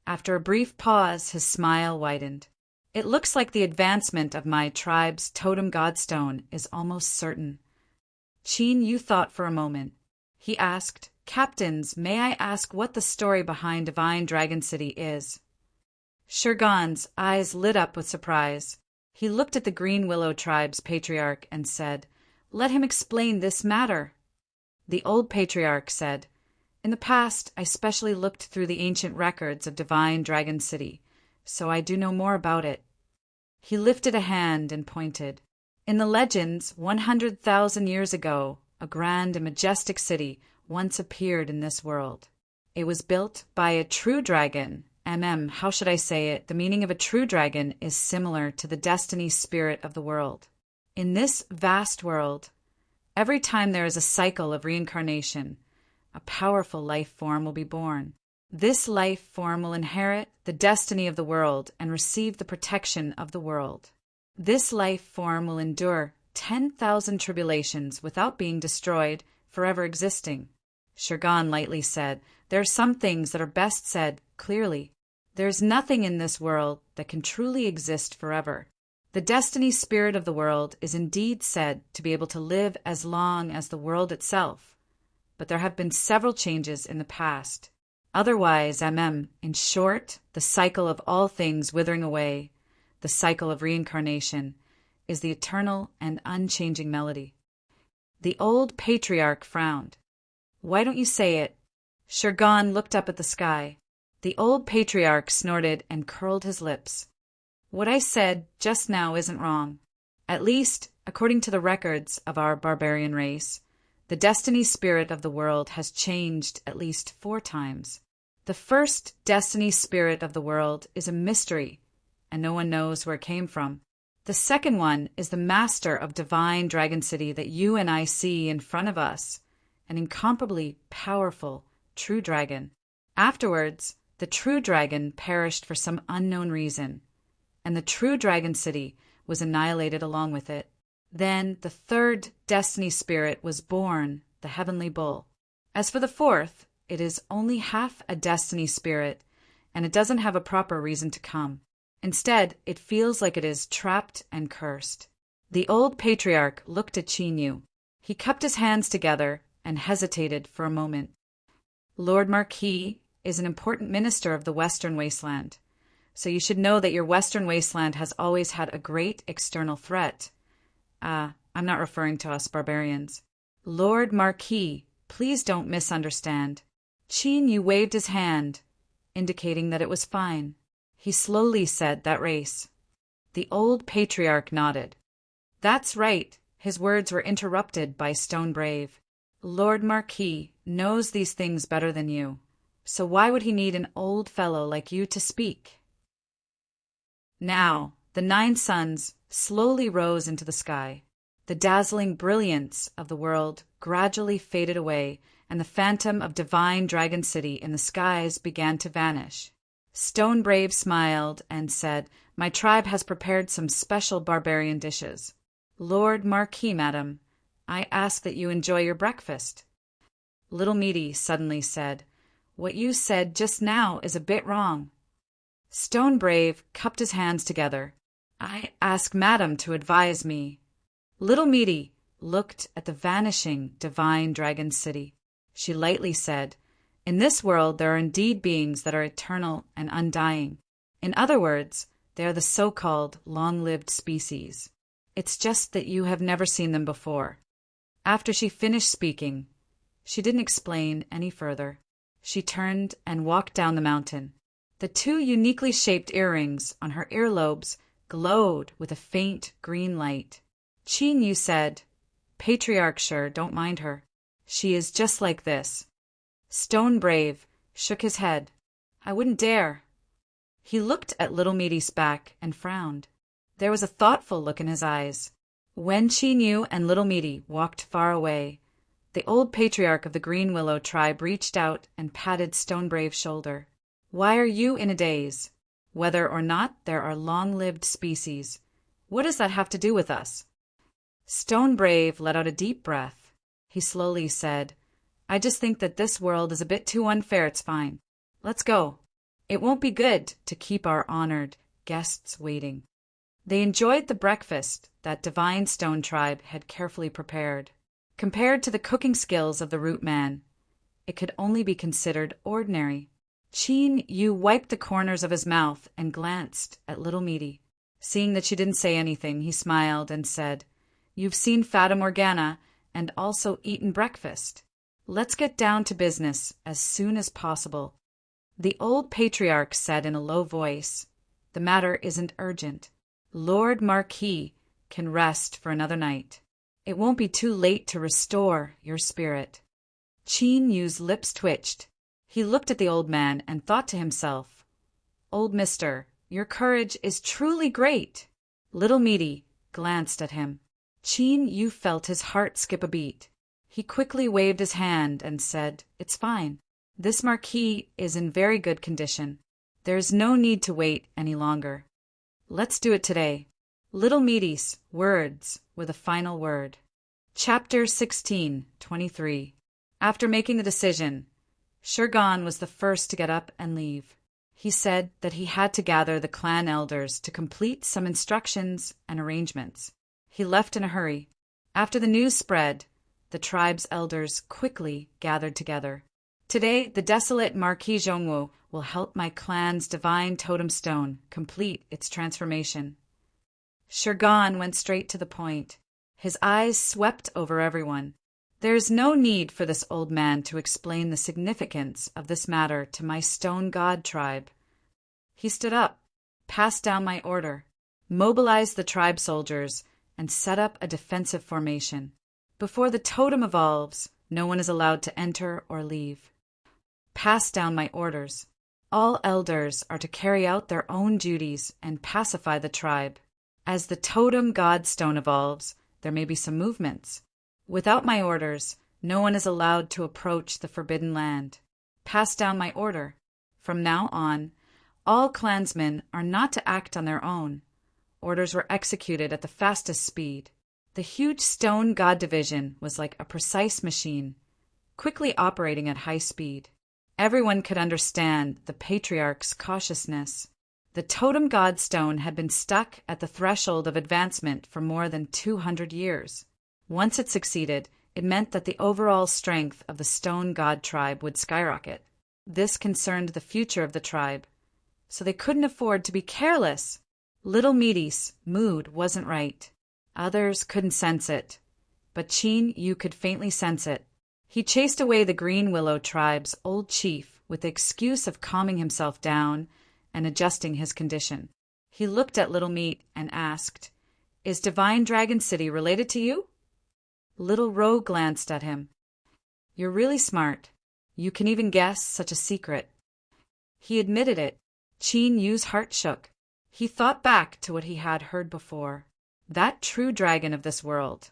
After a brief pause, his smile widened. "It looks like the advancement of my tribe's totem godstone is almost certain." Qin Yu thought for a moment. He asked, "Captains, may I ask what the story behind Divine Dragon City is?" Shurgan's eyes lit up with surprise. He looked at the Green Willow tribe's patriarch and said, "Let him explain this matter." The old patriarch said, "In the past, I specially looked through the ancient records of Divine Dragon City, so I do know more about it." He lifted a hand and pointed. "In the legends, 100,000 years ago, a grand and majestic city once appeared in this world. It was built by a true dragon. How should I say it? The meaning of a true dragon is similar to the destiny spirit of the world. In this vast world, every time there is a cycle of reincarnation, a powerful life form will be born. This life form will inherit the destiny of the world and receive the protection of the world. This life form will endure 10,000 tribulations without being destroyed, forever existing." Shurgan lightly said, "There are some things that are best said clearly. There is nothing in this world that can truly exist forever. The destiny spirit of the world is indeed said to be able to live as long as the world itself, but there have been several changes in the past. Otherwise, in short, the cycle of all things withering away, the cycle of reincarnation, is the eternal and unchanging melody." The old patriarch frowned. "Why don't you say it?" Shurgan looked up at the sky. The old patriarch snorted and curled his lips. "What I said just now isn't wrong. At least, according to the records of our barbarian race, the destiny spirit of the world has changed at least 4 times. The first destiny spirit of the world is a mystery, and no one knows where it came from. The second one is the master of Divine Dragon City that you and I see in front of us, an incomparably powerful true dragon. Afterwards, the true dragon perished for some unknown reason, and the true Dragon City was annihilated along with it. Then the third destiny spirit was born, the Heavenly Bull. As for the fourth, it is only half a destiny spirit, and it doesn't have a proper reason to come. Instead, it feels like it is trapped and cursed." The old patriarch looked at Qin Yu. He cupped his hands together and hesitated for a moment. "Lord Marquis is an important minister of the Western Wasteland, so you should know that your Western Wasteland has always had a great external threat. I'm not referring to us barbarians. Lord Marquis, please don't misunderstand." Qin Yu waved his hand, indicating that it was fine. He slowly said that race. The old patriarch nodded. "That's right." His words were interrupted by Stone Brave. "Lord Marquis knows these things better than you, so why would he need an old fellow like you to speak?" Now, the 9 suns slowly rose into the sky. The dazzling brilliance of the world gradually faded away, and the phantom of divine Dragon City in the skies began to vanish. Stone Brave smiled and said, "My tribe has prepared some special barbarian dishes. Lord Marquis, madam, I ask that you enjoy your breakfast." Little Meaty suddenly said, "What you said just now is a bit wrong." Stone Brave cupped his hands together. "I ask madam to advise me." Little Meaty looked at the vanishing divine Dragon City. She lightly said, "In this world there are indeed beings that are eternal and undying. In other words, they are the so-called long-lived species. It's just that you have never seen them before." After she finished speaking, she didn't explain any further. She turned and walked down the mountain. The two uniquely shaped earrings on her earlobes glowed with a faint green light. Qin Yu said, "Patriarch sure don't mind her. She is just like this." Stone Brave shook his head. "I wouldn't dare." He looked at Little Meaty's back and frowned. There was a thoughtful look in his eyes. When Qin Yu and Little Meaty walked far away, the old patriarch of the Green Willow tribe reached out and patted Stone Brave's shoulder. "Why are you in a daze? Whether or not there are long-lived species, what does that have to do with us?" Stone Brave let out a deep breath. He slowly said, "I just think that this world is a bit too unfair. It's fine. Let's go. It won't be good to keep our honored guests waiting." They enjoyed the breakfast that Divine Stone Tribe had carefully prepared. Compared to the cooking skills of the Root Man, it could only be considered ordinary. Qin Yu wiped the corners of his mouth and glanced at Little Meaty. Seeing that she didn't say anything, he smiled and said, "You've seen Fata Morgana and also eaten breakfast. Let's get down to business as soon as possible." The old patriarch said in a low voice, "The matter isn't urgent. Lord Marquis can rest for another night. It won't be too late to restore your spirit." Qin Yu's lips twitched. He looked at the old man and thought to himself, "Old mister, your courage is truly great." Little Meaty glanced at him. Qin Yu felt his heart skip a beat. He quickly waved his hand and said, "It's fine. This marquis is in very good condition. There is no need to wait any longer. Let's do it today." Little Meaty's words were the final word. Chapter 16:23. After making the decision, Shurgan was the first to get up and leave. He said that he had to gather the clan elders to complete some instructions and arrangements. He left in a hurry. After the news spread, the tribe's elders quickly gathered together. "Today, the desolate Marquis Zhongwu will help my clan's divine totem stone complete its transformation." Shurgan went straight to the point. His eyes swept over everyone. "There is no need for this old man to explain the significance of this matter to my stone god tribe." He stood up, passed down my order, mobilized the tribe soldiers, and set up a defensive formation. Before the totem evolves, no one is allowed to enter or leave. Passed down my orders. All elders are to carry out their own duties and pacify the tribe. As the totem god stone evolves, there may be some movements. Without my orders, no one is allowed to approach the forbidden land. Passed down my order. From now on, all clansmen are not to act on their own. Orders were executed at the fastest speed. The huge stone god division was like a precise machine, quickly operating at high speed. Everyone could understand the patriarch's cautiousness. The totem god stone had been stuck at the threshold of advancement for more than 200 years. Once it succeeded, it meant that the overall strength of the stone god tribe would skyrocket. This concerned the future of the tribe, so they couldn't afford to be careless. Little Meaty's mood wasn't right. Others couldn't sense it, but Qin Yu could faintly sense it. He chased away the Green Willow tribe's old chief with the excuse of calming himself down and adjusting his condition. He looked at Little Meat and asked, "Is Divine Dragon City related to you?" Little Roe glanced at him. "You're really smart. You can even guess such a secret." He admitted it. Qin Yu's heart shook. He thought back to what he had heard before. That true dragon of this world,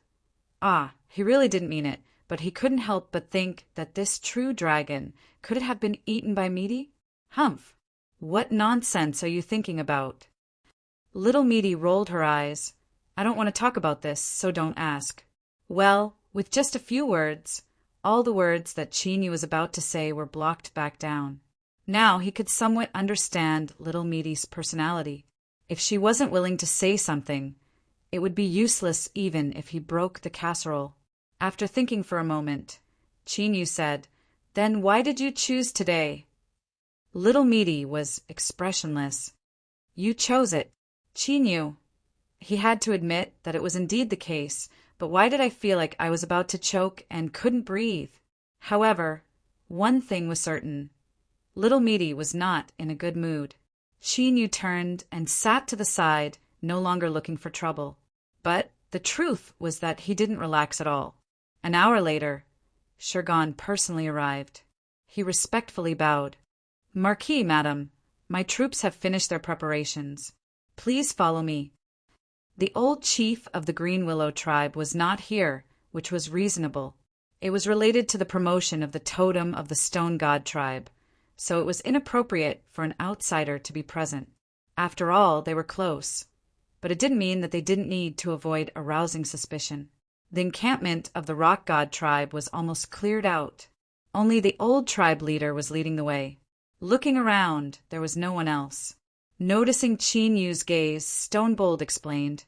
He really didn't mean it, but he couldn't help but think that this true dragon could it have been eaten by Meaty? Humph! What nonsense are you thinking about? Little Meaty rolled her eyes. I don't want to talk about this, so don't ask. Well, with just a few words, all the words that Cheney was about to say were blocked back down. Now he could somewhat understand Little Meaty's personality. If she wasn't willing to say something, it would be useless even if he broke the casserole. After thinking for a moment, Cheney said, Then why did you choose today? Little Meaty was expressionless. You chose it. Cheney. He had to admit that it was indeed the case, but why did I feel like I was about to choke and couldn't breathe? However, one thing was certain. Little Meaty was not in a good mood. Cheney turned and sat to the side, no longer looking for trouble. But the truth was that he didn't relax at all. An hour later, Shergan personally arrived. He respectfully bowed. Marquis, madam, my troops have finished their preparations. Please follow me. The old chief of the Green Willow tribe was not here, which was reasonable. It was related to the promotion of the totem of the Stone God tribe, so it was inappropriate for an outsider to be present. After all, they were close. But it didn't mean that they didn't need to avoid arousing suspicion. The encampment of the Rock God tribe was almost cleared out. Only the old tribe leader was leading the way. Looking around, there was no one else. Noticing Chenyu's gaze, Stonebold explained,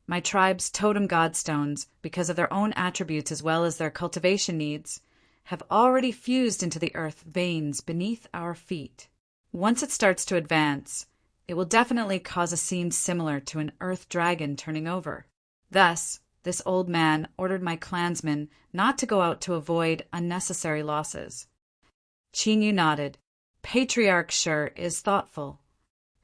My tribe's totem godstones, because of their own attributes as well as their cultivation needs, have already fused into the earth veins beneath our feet. Once it starts to advance, it will definitely cause a scene similar to an earth dragon turning over. Thus, this old man ordered my clansmen not to go out to avoid unnecessary losses. Chenyu nodded. Patriarch sure is thoughtful.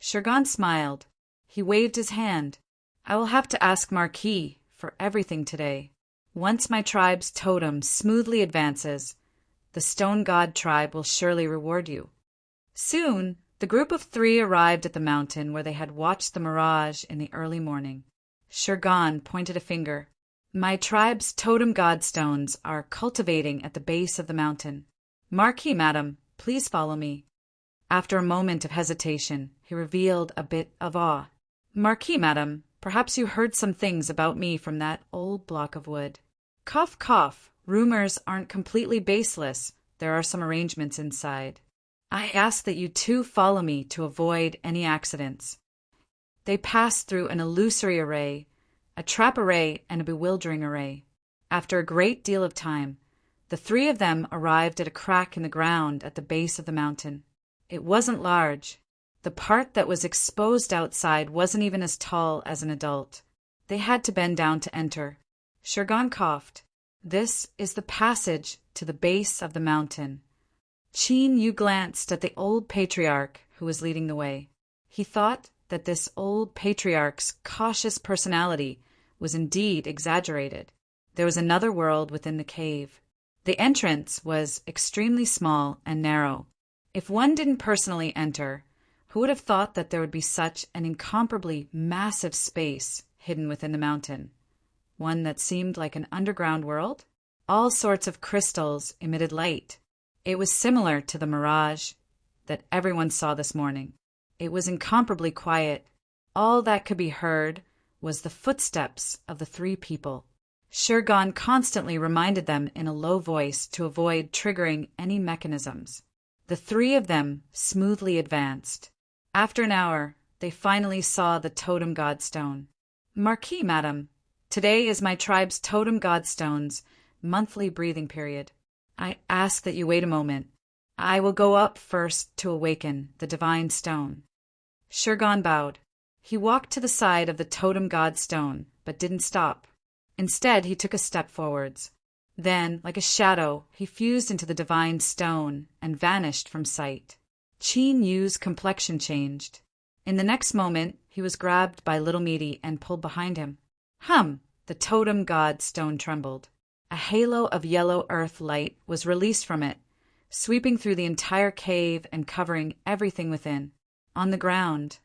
Shergan smiled. He waved his hand. I will have to ask Marquis for everything today. Once my tribe's totem smoothly advances, the Stone God tribe will surely reward you. Soon, the group of 3 arrived at the mountain where they had watched the mirage in the early morning. Shergan pointed a finger. My tribe's totem godstones are cultivating at the base of the mountain. Marquis, madam, please follow me. After a moment of hesitation, he revealed a bit of awe. Marquis, madam, perhaps you heard some things about me from that old block of wood. Cough, cough. Rumors aren't completely baseless. There are some arrangements inside. I ask that you 2 follow me to avoid any accidents. They passed through an illusory array, a trap array, and a bewildering array. After a great deal of time, the 3 of them arrived at a crack in the ground at the base of the mountain. It wasn't large. The part that was exposed outside wasn't even as tall as an adult. They had to bend down to enter. Shergan coughed. This is the passage to the base of the mountain. Chenyu glanced at the old patriarch who was leading the way. He thought that this old patriarch's cautious personality was indeed exaggerated. There was another world within the cave. The entrance was extremely small and narrow. If one didn't personally enter, who would have thought that there would be such an incomparably massive space hidden within the mountain? One that seemed like an underground world? All sorts of crystals emitted light. It was similar to the mirage that everyone saw this morning. It was incomparably quiet. All that could be heard was the footsteps of the 3 people. Shergan constantly reminded them in a low voice to avoid triggering any mechanisms. The 3 of them smoothly advanced. After an hour, they finally saw the totem godstone. Marquis, madam, today is my tribe's totem godstone's monthly breathing period. I ask that you wait a moment. I will go up first to awaken the divine stone. Shergan bowed. He walked to the side of the totem godstone, but didn't stop. Instead, he took a step forwards. Then, like a shadow, he fused into the divine stone and vanished from sight. Chenyu's complexion changed. In the next moment, he was grabbed by Little Meaty and pulled behind him. The totem god stone trembled. A halo of yellow earth light was released from it, sweeping through the entire cave and covering everything within. On the ground,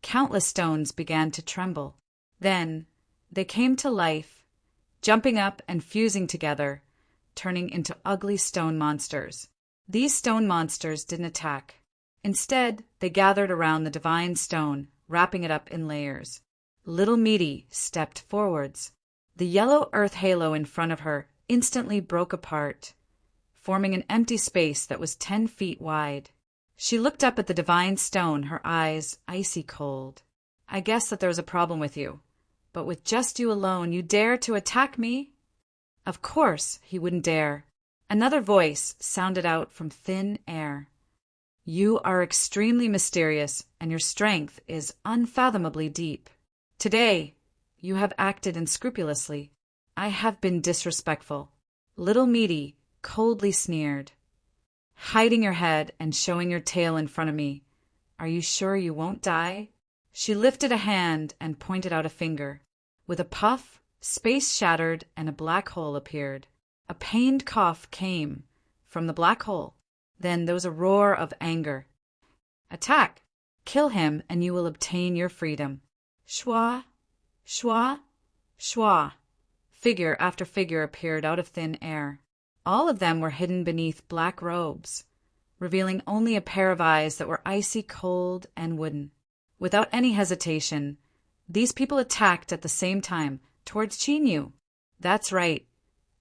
countless stones began to tremble. Then, they came to life, jumping up and fusing together, turning into ugly stone monsters. These stone monsters didn't attack. Instead, they gathered around the divine stone, wrapping it up in layers. Little Meaty stepped forwards. The yellow earth halo in front of her instantly broke apart, forming an empty space that was 10 feet wide. She looked up at the divine stone, her eyes icy cold. I guess that there was a problem with you, but with just you alone, you dare to attack me? Of course he wouldn't dare. Another voice sounded out from thin air. You are extremely mysterious, and your strength is unfathomably deep. Today, you have acted unscrupulously. I have been disrespectful. Little Meaty coldly sneered. Hiding your head and showing your tail in front of me. Are you sure you won't die? She lifted a hand and pointed out a finger. With a puff, space shattered and a black hole appeared. A pained cough came from the black hole. Then there was a roar of anger. Attack! Kill him and you will obtain your freedom. Schwa, schwa, schwa. Figure after figure appeared out of thin air. All of them were hidden beneath black robes, revealing only a pair of eyes that were icy cold and wooden. Without any hesitation, these people attacked at the same time towards Chinyu. That's right.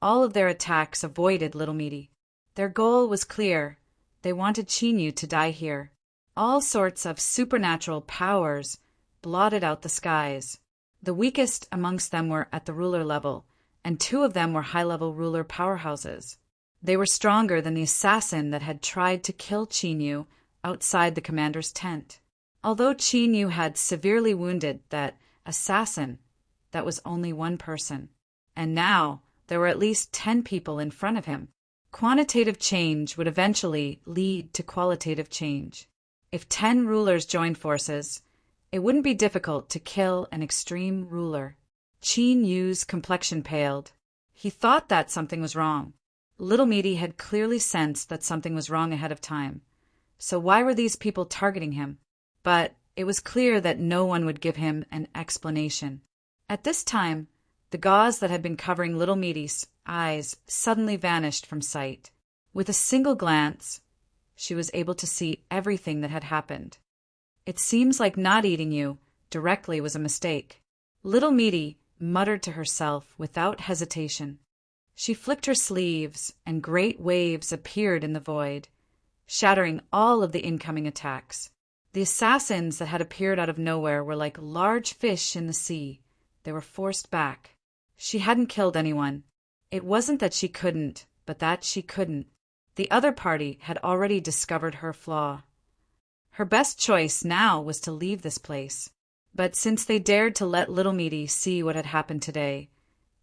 All of their attacks avoided Little Meaty. Their goal was clear. They wanted Chinyu to die here. All sorts of supernatural powers blotted out the skies. The weakest amongst them were at the ruler level, and 2 of them were high-level ruler powerhouses. They were stronger than the assassin that had tried to kill Chinyu outside the commander's tent. Although Chinyu had severely wounded that assassin, that was only one person. And now there were at least 10 people in front of him. Quantitative change would eventually lead to qualitative change. If 10 rulers joined forces, it wouldn't be difficult to kill an extreme ruler. Chinyu's complexion paled. He thought that something was wrong. Little Meaty had clearly sensed that something was wrong ahead of time. So why were these people targeting him? But it was clear that no one would give him an explanation. At this time, the gauze that had been covering Little Meaty's eyes suddenly vanished from sight. With a single glance, she was able to see everything that had happened. It seems like not eating you directly was a mistake. Little Meaty muttered to herself without hesitation. She flicked her sleeves, and great waves appeared in the void, shattering all of the incoming attacks. The assassins that had appeared out of nowhere were like large fish in the sea. They were forced back. She hadn't killed anyone. It wasn't that she couldn't, but that she couldn't. The other party had already discovered her flaw. Her best choice now was to leave this place. But since they dared to let Little Meaty see what had happened today,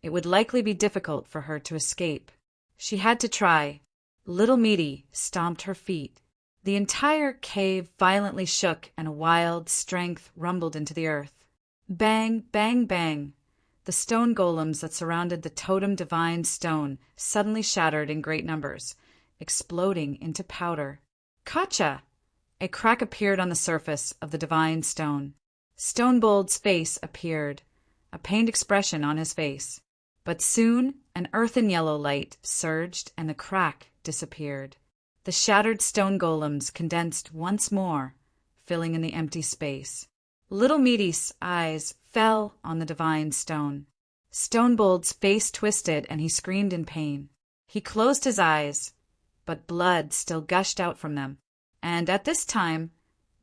it would likely be difficult for her to escape. She had to try. Little Meaty stomped her feet. The entire cave violently shook and a wild strength rumbled into the earth. Bang, bang, bang. The stone golems that surrounded the totem divine stone suddenly shattered in great numbers, exploding into powder. Kacha! A crack appeared on the surface of the divine stone. Stonebold's face appeared, a pained expression on his face. But soon an earthen yellow light surged and the crack disappeared. The shattered stone golems condensed once more, filling in the empty space. Little Meaty's eyes fell on the divine stone. Stonebold's face twisted and he screamed in pain. He closed his eyes, but blood still gushed out from them. And at this time,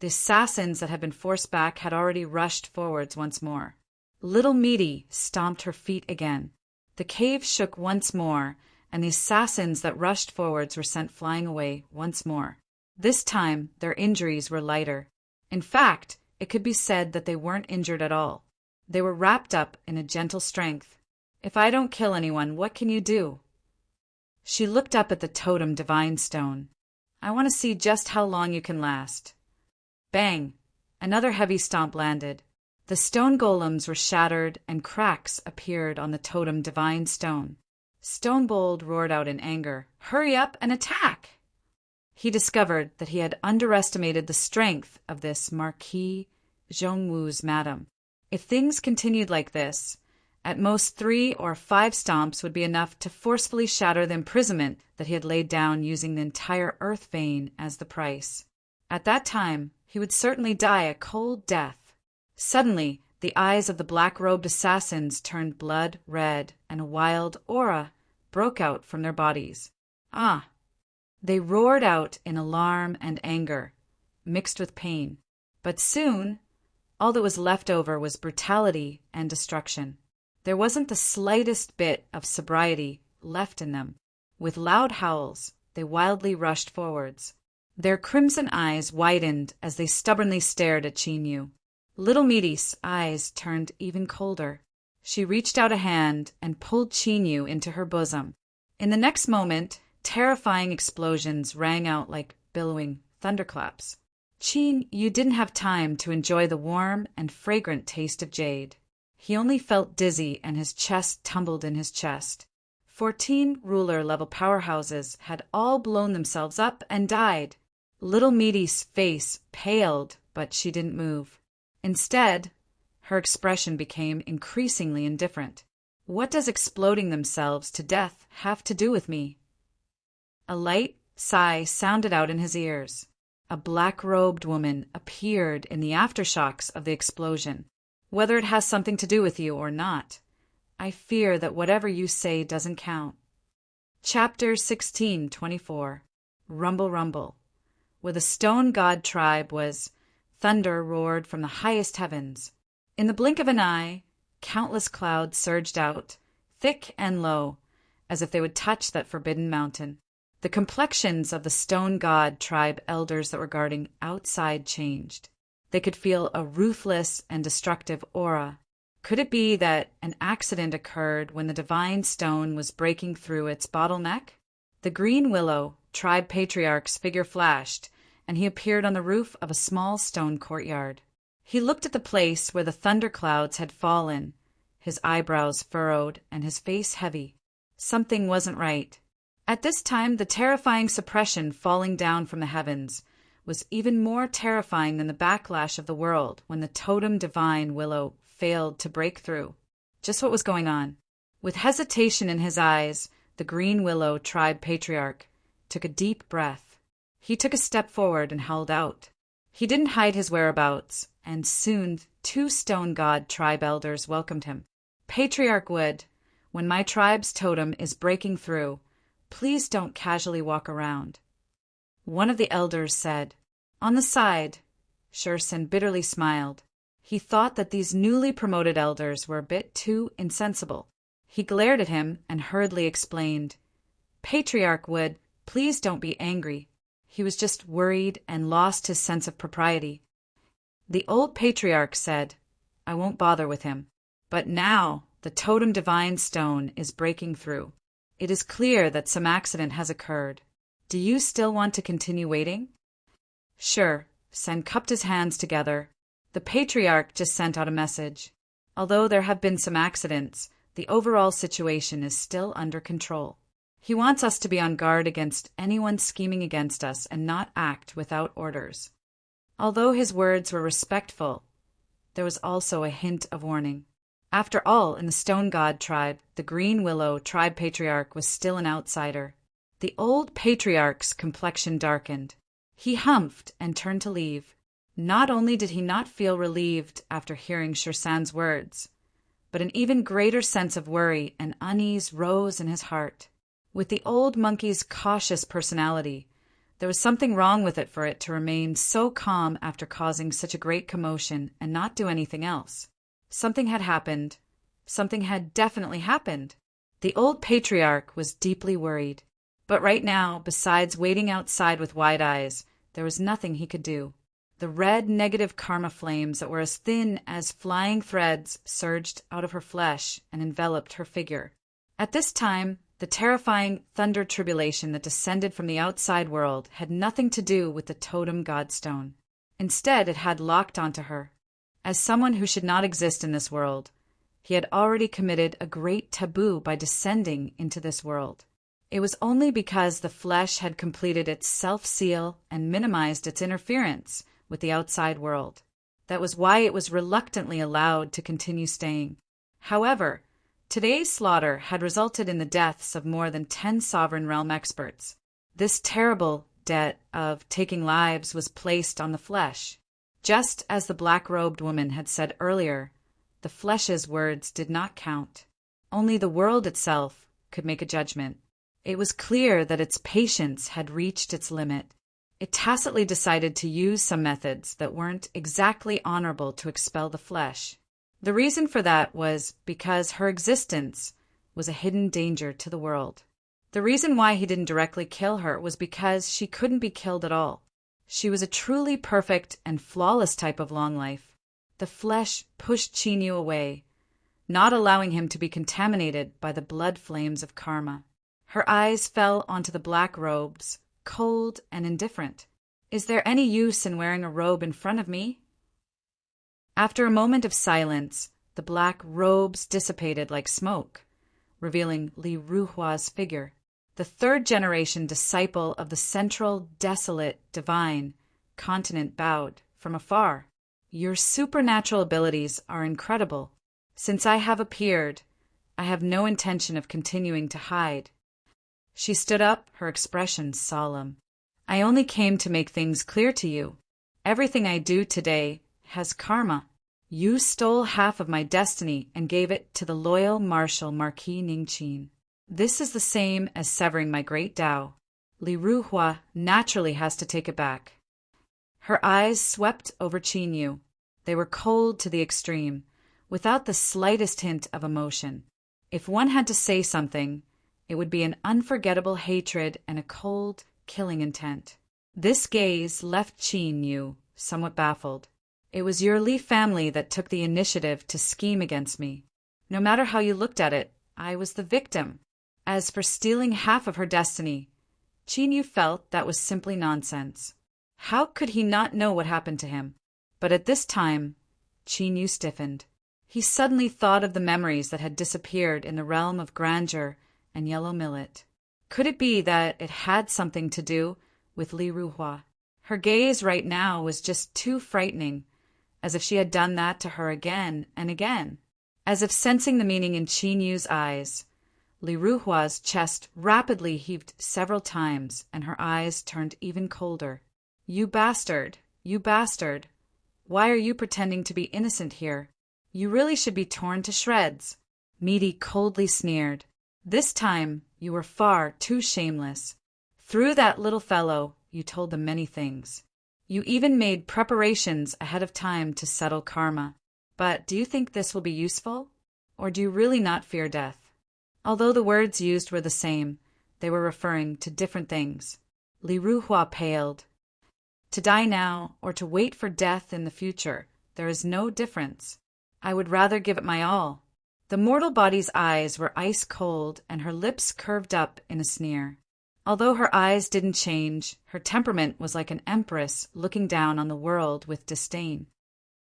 the assassins that had been forced back had already rushed forwards once more. Little Meaty stomped her feet again. The cave shook once more, and the assassins that rushed forwards were sent flying away once more. This time, their injuries were lighter. In fact, it could be said that they weren't injured at all. They were wrapped up in a gentle strength. If I don't kill anyone, what can you do? She looked up at the totem divine stone. I want to see just how long you can last. Bang! Another heavy stomp landed. The stone golems were shattered and cracks appeared on the totem divine stone. Stonebold roared out in anger, "Hurry up and attack!" He discovered that he had underestimated the strength of this Marquis Zhongwu's madam. If things continued like this, At most 3 or 5 stomps would be enough to forcefully shatter the imprisonment that he had laid down using the entire earth vein as the price. At that time, he would certainly die a cold death. Suddenly, the eyes of the black-robed assassins turned blood red, and a wild aura broke out from their bodies. Ah! They roared out in alarm and anger, mixed with pain. But soon, all that was left over was brutality and destruction. There wasn't the slightest bit of sobriety left in them. With loud howls, they wildly rushed forwards. Their crimson eyes widened as they stubbornly stared at Chinyu. Little Meaty's eyes turned even colder. She reached out a hand and pulled Chinyu into her bosom. In the next moment, terrifying explosions rang out like billowing thunderclaps. You didn't have time to enjoy the warm and fragrant taste of jade. He only felt dizzy and his chest tumbled in his chest. 14 ruler-level powerhouses had all blown themselves up and died. Little Meaty's face paled, but she didn't move. Instead, her expression became increasingly indifferent. What does exploding themselves to death have to do with me? A light sigh sounded out in his ears. A black-robed woman appeared in the aftershocks of the explosion. Whether it has something to do with you or not, I fear that whatever you say doesn't count. Chapter 16:24. Rumble, rumble. Where the stone god tribe was, thunder roared from the highest heavens. In the blink of an eye, countless clouds surged out, thick and low, as if they would touch that forbidden mountain. The complexions of the stone god tribe elders that were guarding outside changed. They could feel a ruthless and destructive aura. Could it be that an accident occurred when the divine stone was breaking through its bottleneck? The green willow tribe patriarch's figure flashed, and he appeared on the roof of a small stone courtyard. He looked at the place where the thunderclouds had fallen, his eyebrows furrowed and his face heavy. Something wasn't right. At this time, the terrifying suppression falling down from the heavens was even more terrifying than the backlash of the world when the totem divine willow failed to break through. Just what was going on? With hesitation in his eyes, the green willow tribe patriarch took a deep breath. He took a step forward and held out. He didn't hide his whereabouts, and soon 2 stone god tribe elders welcomed him. Patriarch Wood, when my tribe's totem is breaking through, please don't casually walk around. One of the elders said. On the side, Shursen bitterly smiled. He thought that these newly promoted elders were a bit too insensible. He glared at him and hurriedly explained, Patriarch Wood, please don't be angry. He was just worried and lost his sense of propriety. The old patriarch said, I won't bother with him. But now the totem divine stone is breaking through. It is clear that some accident has occurred. Do you still want to continue waiting? Sure. Sen cupped his hands together. The patriarch just sent out a message. Although there have been some accidents, the overall situation is still under control. He wants us to be on guard against anyone scheming against us and not act without orders. Although his words were respectful, there was also a hint of warning. After all, in the Stone God tribe, the Green Willow tribe patriarch was still an outsider. The old patriarch's complexion darkened. He humphed and turned to leave. Not only did he not feel relieved after hearing Shursan's words, but an even greater sense of worry and unease rose in his heart. With the old monkey's cautious personality, there was something wrong with it for it to remain so calm after causing such a great commotion and not do anything else. Something had happened. Something had definitely happened. The old patriarch was deeply worried. But right now, besides waiting outside with wide eyes, there was nothing he could do. The red negative karma flames that were as thin as flying threads surged out of her flesh and enveloped her figure. At this time, the terrifying thunder tribulation that descended from the outside world had nothing to do with the totem godstone. Instead, it had locked onto her. As someone who should not exist in this world, he had already committed a great taboo by descending into this world. It was only because the flesh had completed its self-seal and minimized its interference with the outside world. That was why it was reluctantly allowed to continue staying. However, Today's slaughter had resulted in the deaths of more than 10 sovereign realm experts. This terrible debt of taking lives was placed on the flesh. Just as the black-robed woman had said earlier, the flesh's words did not count. Only the world itself could make a judgment. It was clear that its patience had reached its limit. It tacitly decided to use some methods that weren't exactly honorable to expel the flesh. The reason for that was because her existence was a hidden danger to the world. The reason why he didn't directly kill her was because she couldn't be killed at all. She was a truly perfect and flawless type of long life. The flesh pushed Chinyu away, not allowing him to be contaminated by the blood flames of karma. Her eyes fell onto the black robes, cold and indifferent. Is there any use in wearing a robe in front of me? After a moment of silence, the black robes dissipated like smoke, revealing Li Ruhua's figure, the third-generation disciple of the central, desolate, divine continent bowed from afar. Your supernatural abilities are incredible. Since I have appeared, I have no intention of continuing to hide. She stood up, her expression solemn. I only came to make things clear to you. Everything I do today has karma. You stole half of my destiny and gave it to the loyal Marshal Marquis Ningqin. This is the same as severing my great Tao. Li Ruhua naturally has to take it back. Her eyes swept over Chinyu. They were cold to the extreme, without the slightest hint of emotion. If one had to say something, it would be an unforgettable hatred and a cold, killing intent. This gaze left Chinyu somewhat baffled. It was your Li family that took the initiative to scheme against me. No matter how you looked at it, I was the victim. As for stealing half of her destiny, Chinyu felt that was simply nonsense. How could he not know what happened to him? But at this time, Chinyu stiffened. He suddenly thought of the memories that had disappeared in the realm of grandeur and yellow millet. Could it be that it had something to do with Li Ruhua? Her gaze right now was just too frightening, as if she had done that to her again and again. As if sensing the meaning in Chinyu's eyes, Li Ruhua's chest rapidly heaved several times, and her eyes turned even colder. You bastard! You bastard! Why are you pretending to be innocent here? You really should be torn to shreds. Meaty coldly sneered. This time you were far too shameless. Through that little fellow, you told them many things. You even made preparations ahead of time to settle karma. But do you think this will be useful? Or do you really not fear death? Although the words used were the same, they were referring to different things. Li Ruhua paled. To die now, or to wait for death in the future, there is no difference. I would rather give it my all. The mortal body's eyes were ice cold, and her lips curved up in a sneer. Although her eyes didn't change, her temperament was like an empress looking down on the world with disdain.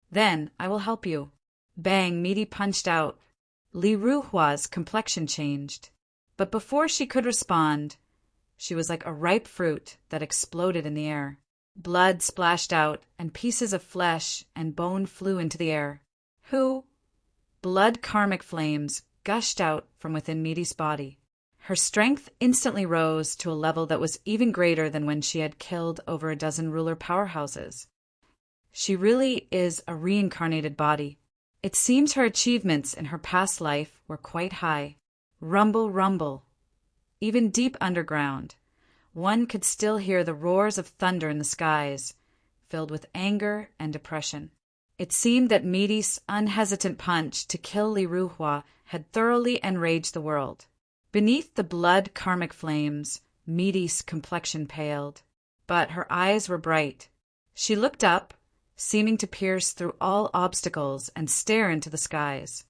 Then I will help you. Bang, Meaty punched out. Li Ruhua's complexion changed. But before she could respond, she was like a ripe fruit that exploded in the air. Blood splashed out, and pieces of flesh and bone flew into the air. Who? Blood karmic flames gushed out from within Meaty's body. Her strength instantly rose to a level that was even greater than when she had killed over a dozen ruler powerhouses. She really is a reincarnated body. It seems her achievements in her past life were quite high. Rumble, rumble. Even deep underground, one could still hear the roars of thunder in the skies, filled with anger and depression. It seemed that Meaty's unhesitant punch to kill Li Ruhua had thoroughly enraged the world. Beneath the blood karmic flames, Meaty's complexion paled, but her eyes were bright. She looked up, seeming to pierce through all obstacles and stare into the skies.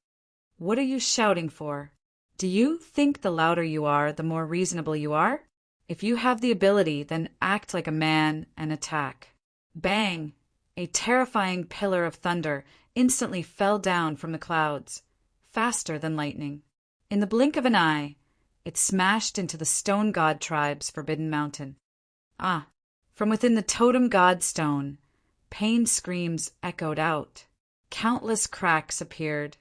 What are you shouting for? Do you think the louder you are, the more reasonable you are? If you have the ability, then act like a man and attack. Bang! A terrifying pillar of thunder instantly fell down from the clouds, faster than lightning. In the blink of an eye, it smashed into the stone god tribe's forbidden mountain. Ah! From within the totem god stone, pain screams echoed out. Countless cracks appeared,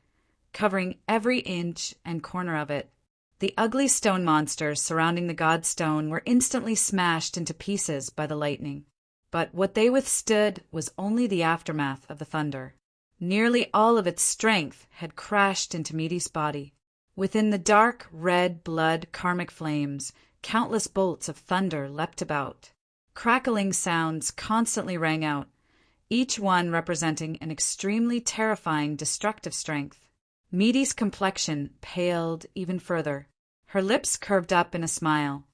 covering every inch and corner of it. The ugly stone monsters surrounding the god stone were instantly smashed into pieces by the lightning. But what they withstood was only the aftermath of the thunder. Nearly all of its strength had crashed into Meaty's body. Within the dark, red blood karmic flames, countless bolts of thunder leapt about. Crackling sounds constantly rang out, each one representing an extremely terrifying destructive strength. Meaty's complexion paled even further. Her lips curved up in a smile.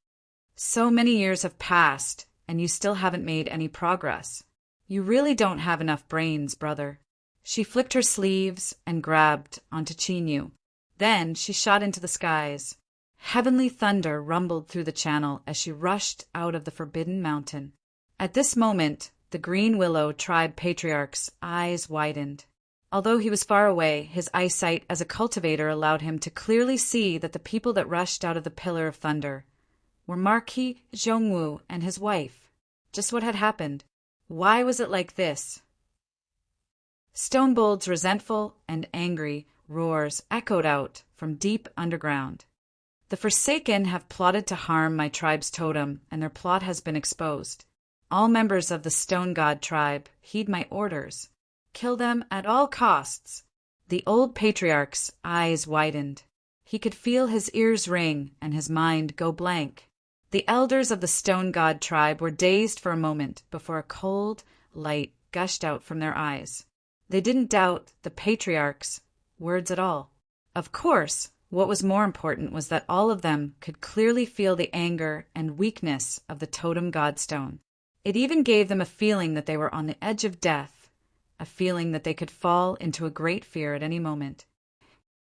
So many years have passed, and you still haven't made any progress. You really don't have enough brains, brother. She flicked her sleeves and grabbed onto Chinyu. Then she shot into the skies. Heavenly thunder rumbled through the channel as she rushed out of the forbidden mountain. At this moment, the Green Willow tribe patriarch's eyes widened. Although he was far away, his eyesight as a cultivator allowed him to clearly see that the people that rushed out of the Pillar of Thunder were Marquis Zhongwu and his wife. Just what had happened? Why was it like this? Stonebold's resentful and angry roars echoed out from deep underground. The Forsaken have plotted to harm my tribe's totem, and their plot has been exposed. All members of the Stone God tribe heed my orders. Kill them at all costs. The old patriarch's eyes widened. He could feel his ears ring and his mind go blank. The elders of the Stone God tribe were dazed for a moment before a cold light gushed out from their eyes. They didn't doubt the patriarch's words at all. Of course, what was more important was that all of them could clearly feel the anger and weakness of the totem godstone. It even gave them a feeling that they were on the edge of death, a feeling that they could fall into a great fear at any moment.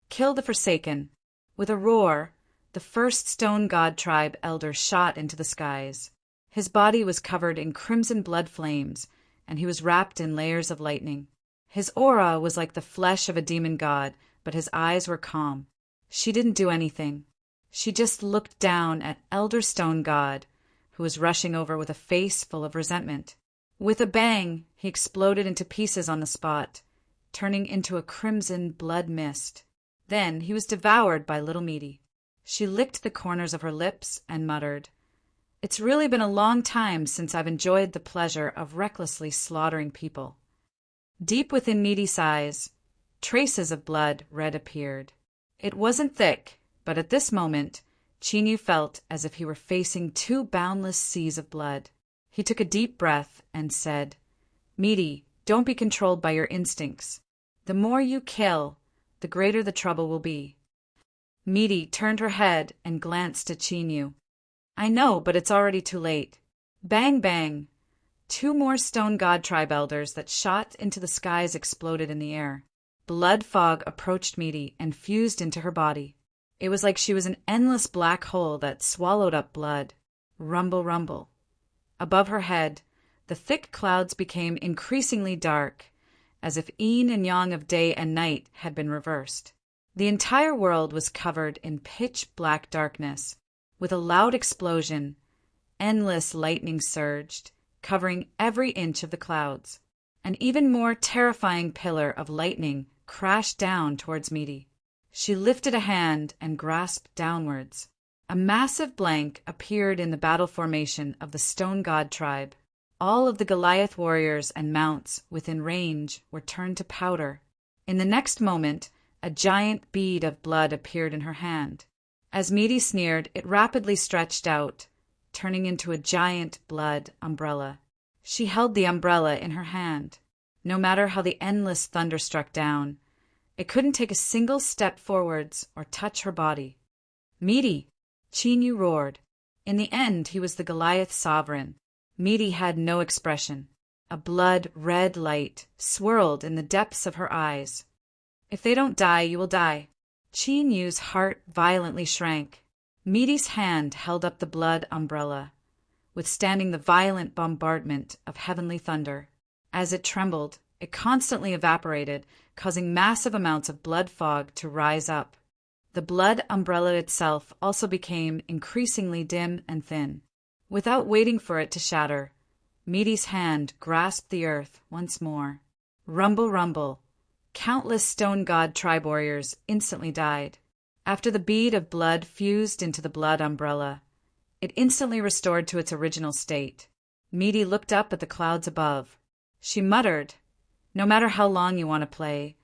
Kill the Forsaken. With a roar, the first Stone God tribe elder shot into the skies. His body was covered in crimson blood flames, and he was wrapped in layers of lightning. His aura was like the flesh of a demon god, but his eyes were calm. She didn't do anything. She just looked down at Elder Stone God, who was rushing over with a face full of resentment. With a bang, he exploded into pieces on the spot, turning into a crimson blood mist. Then he was devoured by little Meaty. She licked the corners of her lips and muttered, "It's really been a long time since I've enjoyed the pleasure of recklessly slaughtering people." Deep within Meaty's eyes, traces of blood red appeared. It wasn't thick, but at this moment, Chinyu felt as if he were facing two boundless seas of blood. He took a deep breath and said, "Meaty, don't be controlled by your instincts. The more you kill, the greater the trouble will be." Meaty turned her head and glanced at Chinyu. "I know, but it's already too late." Bang, bang! Two more Stone God tribe elders that shot into the skies exploded in the air. Blood fog approached Meaty and fused into her body. It was like she was an endless black hole that swallowed up blood. Rumble, rumble. Above her head, the thick clouds became increasingly dark, as if yin and yang of day and night had been reversed. The entire world was covered in pitch-black darkness. With a loud explosion, endless lightning surged, covering every inch of the clouds. An even more terrifying pillar of lightning crashed down towards Meaty. She lifted a hand and grasped downwards. A massive blank appeared in the battle formation of the Stone God tribe. All of the Goliath warriors and mounts within range were turned to powder. In the next moment, a giant bead of blood appeared in her hand. As Meaty sneered, it rapidly stretched out, turning into a giant blood umbrella. She held the umbrella in her hand. No matter how the endless thunder struck down, it couldn't take a single step forwards or touch her body. "Meaty!" Chinyu roared. In the end, he was the Goliath sovereign. Meaty had no expression. A blood-red light swirled in the depths of her eyes. "If they don't die, you will die." Chinyu's heart violently shrank. Meaty's hand held up the blood umbrella, withstanding the violent bombardment of heavenly thunder. As it trembled, it constantly evaporated, causing massive amounts of blood fog to rise up. The blood umbrella itself also became increasingly dim and thin. Without waiting for it to shatter, Meaty's hand grasped the earth once more. Rumble, rumble. Countless stone god tribe warriors instantly died. After the bead of blood fused into the blood umbrella, it instantly restored to its original state. Meaty looked up at the clouds above. She muttered, "No matter how long you want to play,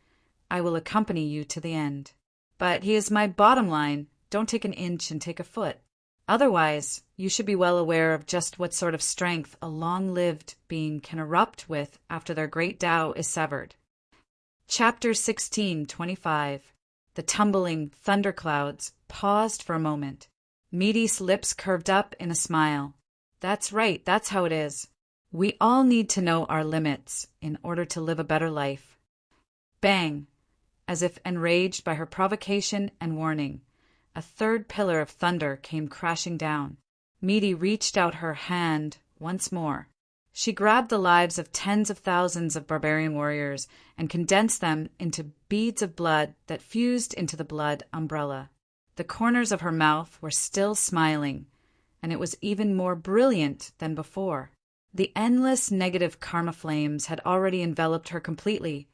I will accompany you to the end. But he is my bottom line. Don't take an inch and take a foot. Otherwise, you should be well aware of just what sort of strength a long-lived being can erupt with after their great Tao is severed." Chapter 16:25. The tumbling thunderclouds paused for a moment. Meaty's lips curved up in a smile. "That's right, that's how it is. We all need to know our limits in order to live a better life." Bang! As if enraged by her provocation and warning, a third pillar of thunder came crashing down. Meaty reached out her hand once more. She grabbed the lives of tens of thousands of barbarian warriors and condensed them into beads of blood that fused into the blood umbrella. The corners of her mouth were still smiling, and it was even more brilliant than before. The endless negative karma flames had already enveloped her completely,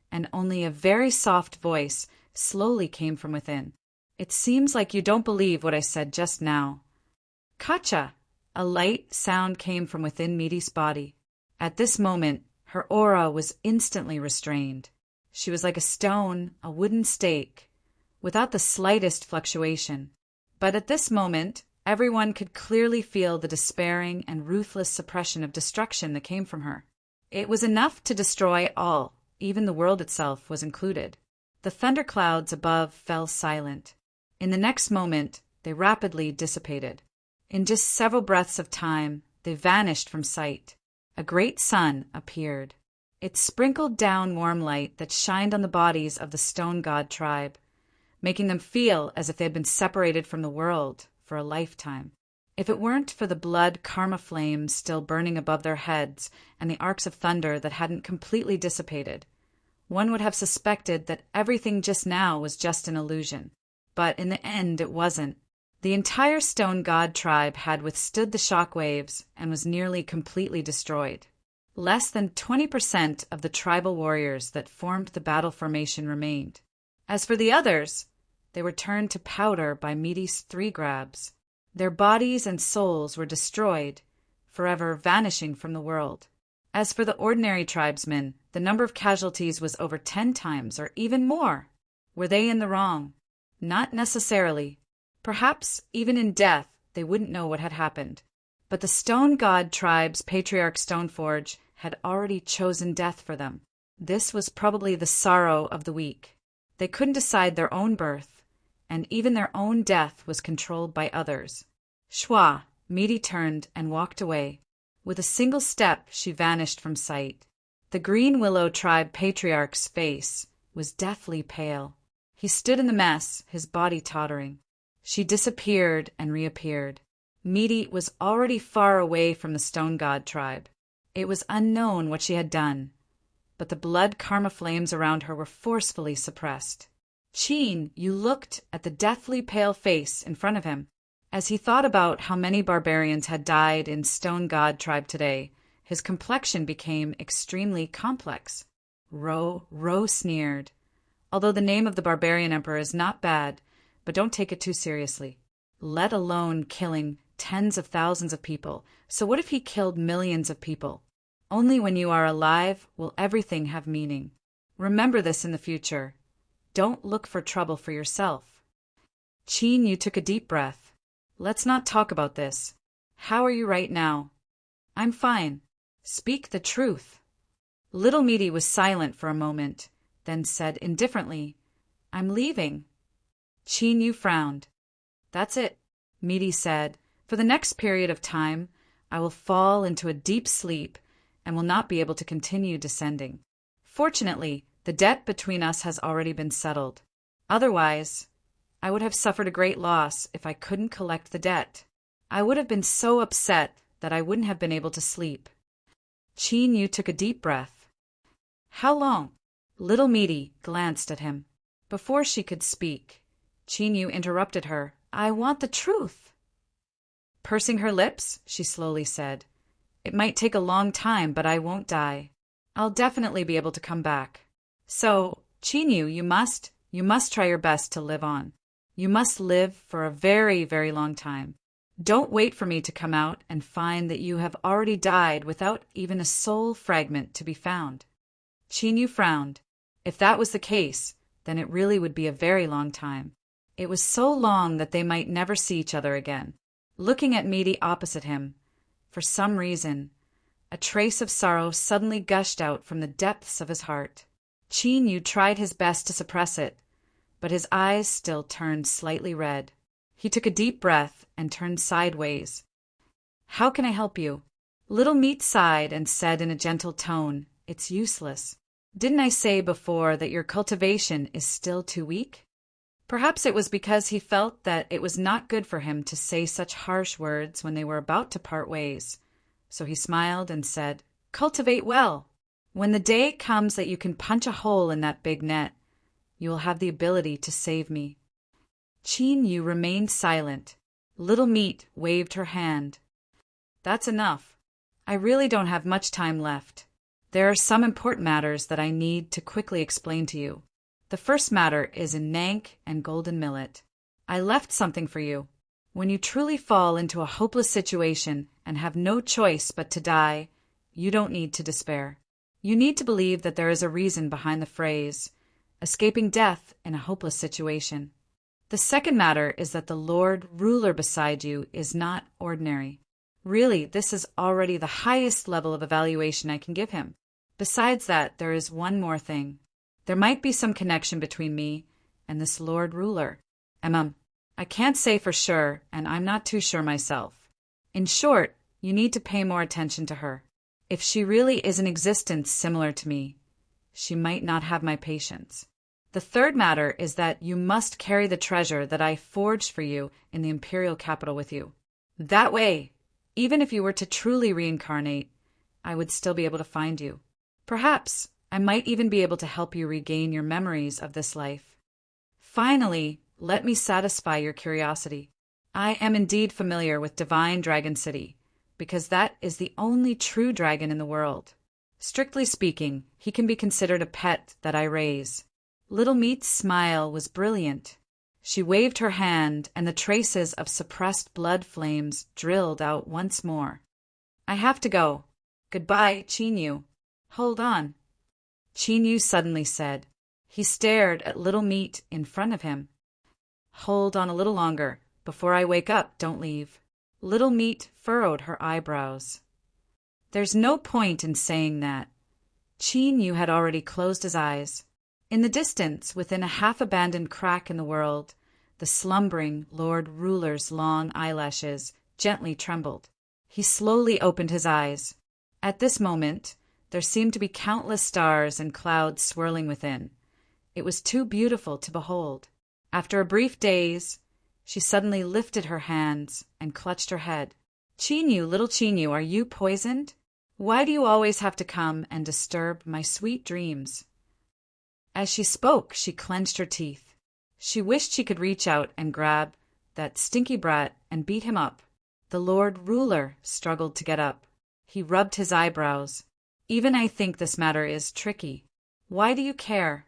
and only a very soft voice slowly came from within. "It seems like you don't believe what I said just now." "Kacha!" A light sound came from within Meaty's body. At this moment, her aura was instantly restrained. She was like a stone, a wooden stake, without the slightest fluctuation. But at this moment, everyone could clearly feel the despairing and ruthless suppression of destruction that came from her. It was enough to destroy all, even the world itself was included. The thunderclouds above fell silent. In the next moment, they rapidly dissipated. In just several breaths of time, they vanished from sight. A great sun appeared. It sprinkled down warm light that shined on the bodies of the stone god tribe, making them feel as if they had been separated from the world for a lifetime. If it weren't for the blood karma flames still burning above their heads and the arcs of thunder that hadn't completely dissipated, one would have suspected that everything just now was just an illusion. But in the end, it wasn't. The entire stone god tribe had withstood the shock waves and was nearly completely destroyed. Less than 20% of the tribal warriors that formed the battle formation remained. As for the others, they were turned to powder by Meaty's 3 grabs. Their bodies and souls were destroyed, forever vanishing from the world. As for the ordinary tribesmen, the number of casualties was over 10 times or even more. Were they in the wrong? Not necessarily. Perhaps, even in death, they wouldn't know what had happened. But the stone god tribe's patriarch Stoneforge had already chosen death for them. This was probably the sorrow of the weak. They couldn't decide their own birth, and even their own death was controlled by others. Schwa, Meaty turned and walked away. With a single step, she vanished from sight. The Green Willow tribe patriarch's face was deathly pale. He stood in the mess, his body tottering. She disappeared and reappeared. Meaty was already far away from the stone god tribe. It was unknown what she had done, but the blood karma flames around her were forcefully suppressed. Cheen Yu looked at the deathly pale face in front of him. As he thought about how many barbarians had died in stone god tribe today, his complexion became extremely complex. Ro sneered. "Although the name of the barbarian emperor is not bad, but don't take it too seriously. Let alone killing tens of thousands of people. So what if he killed millions of people? Only when you are alive will everything have meaning. Remember this in the future. Don't look for trouble for yourself." Cheen Yu took a deep breath. "Let's not talk about this. How are you right now?" "I'm fine. Speak the truth." Little Meaty was silent for a moment, then said indifferently, "I'm leaving." Cheen Yu frowned. "That's it," Meaty said. "For the next period of time, I will fall into a deep sleep and will not be able to continue descending. Fortunately, the debt between us has already been settled. Otherwise, I would have suffered a great loss if I couldn't collect the debt. I would have been so upset that I wouldn't have been able to sleep." Cheen Yu took a deep breath. "How long?" Little Meaty glanced at him. Before she could speak, Cheen Yu interrupted her. "I want the truth." Pursing her lips, she slowly said, "It might take a long time, but I won't die. I'll definitely be able to come back. So, Chinyu, you must try your best to live on. You must live for a very, very long time. Don't wait for me to come out and find that you have already died without even a soul fragment to be found. Chinyu frowned. If that was the case, then it really would be a very long time. It was so long that they might never see each other again. Looking at Midi opposite him, for some reason, a trace of sorrow suddenly gushed out from the depths of his heart. Chinyu tried his best to suppress it, but his eyes still turned slightly red. He took a deep breath and turned sideways. How can I help you? Little Meat sighed and said in a gentle tone, It's useless. Didn't I say before that your cultivation is still too weak? Perhaps it was because he felt that it was not good for him to say such harsh words when they were about to part ways. So he smiled and said, Cultivate well. When the day comes that you can punch a hole in that big net, you will have the ability to save me. Chinyu remained silent. Little Meat waved her hand. That's enough. I really don't have much time left. There are some important matters that I need to quickly explain to you. The first matter is in Nank and Golden Millet. I left something for you. When you truly fall into a hopeless situation and have no choice but to die, you don't need to despair. You need to believe that there is a reason behind the phrase, escaping death in a hopeless situation. The second matter is that the Lord Ruler beside you is not ordinary. Really, this is already the highest level of evaluation I can give him. Besides that, there is one more thing. There might be some connection between me and this Lord Ruler. I can't say for sure, and I'm not too sure myself. In short, you need to pay more attention to her. If she really is an existence similar to me, she might not have my patience. The third matter is that you must carry the treasure that I forged for you in the imperial capital with you. That way, even if you were to truly reincarnate, I would still be able to find you. Perhaps I might even be able to help you regain your memories of this life. Finally, let me satisfy your curiosity. I am indeed familiar with Divine Dragon City, because that is the only true dragon in the world. Strictly speaking, he can be considered a pet that I raise. Little Meat's smile was brilliant. She waved her hand, and the traces of suppressed blood flames drilled out once more. I have to go. Goodbye, Chinyu. Hold on. Chinyu suddenly said. He stared at Little Meat in front of him. Hold on a little longer. Before I wake up, don't leave. Little Meat furrowed her eyebrows. There's no point in saying that. Chinyu had already closed his eyes. In the distance, within a half-abandoned crack in the world, the slumbering Lord Ruler's long eyelashes gently trembled. He slowly opened his eyes. At this moment, there seemed to be countless stars and clouds swirling within. It was too beautiful to behold. After a brief daze, she suddenly lifted her hands and clutched her head. Chinyu, little Chinyu, are you poisoned? Why do you always have to come and disturb my sweet dreams? As she spoke, she clenched her teeth. She wished she could reach out and grab that stinky brat and beat him up. The Lord Ruler struggled to get up. He rubbed his eyebrows. Even I think this matter is tricky. Why do you care?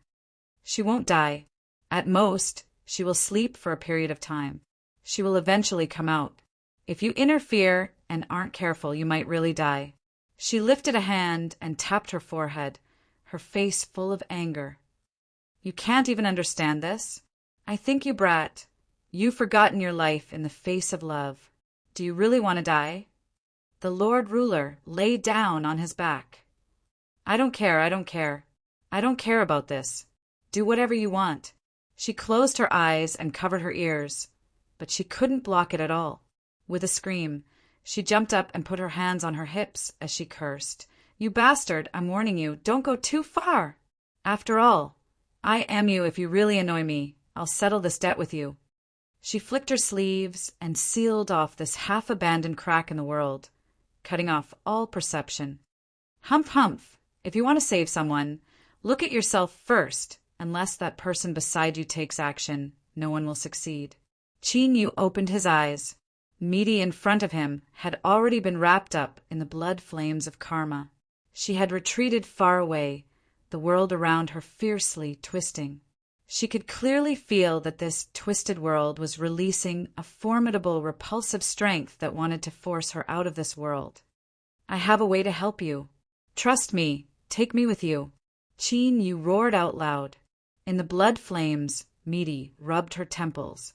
She won't die. At most, she will sleep for a period of time. She will eventually come out. If you interfere and aren't careful, you might really die. She lifted a hand and tapped her forehead, her face full of anger. You can't even understand this? I think you brat. You've forgotten your life in the face of love. Do you really want to die? The Lord Ruler lay down on his back. I don't care. I don't care about this. Do whatever you want. She closed her eyes and covered her ears, but she couldn't block it at all. With a scream, she jumped up and put her hands on her hips as she cursed. You bastard, I'm warning you, don't go too far. After all, I am you. If you really annoy me, I'll settle this debt with you. She flicked her sleeves and sealed off this half-abandoned crack in the world, cutting off all perception. Humph, humph. If you want to save someone, look at yourself first. Unless that person beside you takes action, no one will succeed. Chinyu opened his eyes. Meaty in front of him had already been wrapped up in the blood flames of karma. She had retreated far away, the world around her fiercely twisting. She could clearly feel that this twisted world was releasing a formidable, repulsive strength that wanted to force her out of this world. I have a way to help you. Trust me, take me with you. Qin Yu roared out loud. In the blood flames, Midi rubbed her temples.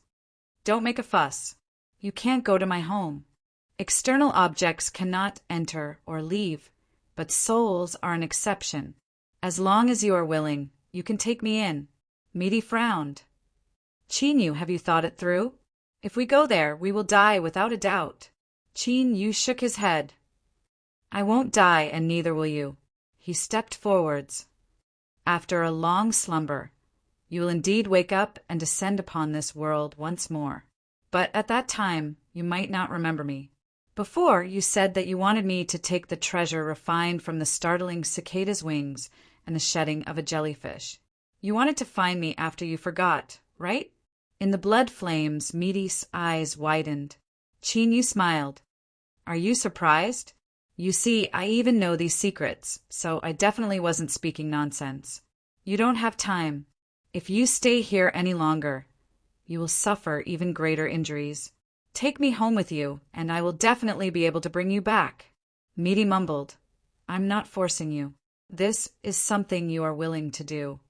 Don't make a fuss. You can't go to my home. External objects cannot enter or leave, but souls are an exception. As long as you are willing, you can take me in. Midi frowned. Qin Yu, have you thought it through? If we go there, we will die without a doubt. Qin Yu shook his head. I won't die, and neither will you. He stepped forwards. After a long slumber, you will indeed wake up and descend upon this world once more. But at that time, you might not remember me. Before, you said that you wanted me to take the treasure refined from the startling cicada's wings and the shedding of a jellyfish. You wanted to find me after you forgot, right? In the blood flames, Midi's eyes widened. Qin Yu smiled. Are you surprised? You see, I even know these secrets, so I definitely wasn't speaking nonsense. You don't have time. If you stay here any longer, you will suffer even greater injuries. Take me home with you, and I will definitely be able to bring you back. Midi mumbled. I'm not forcing you. This is something you are willing to do.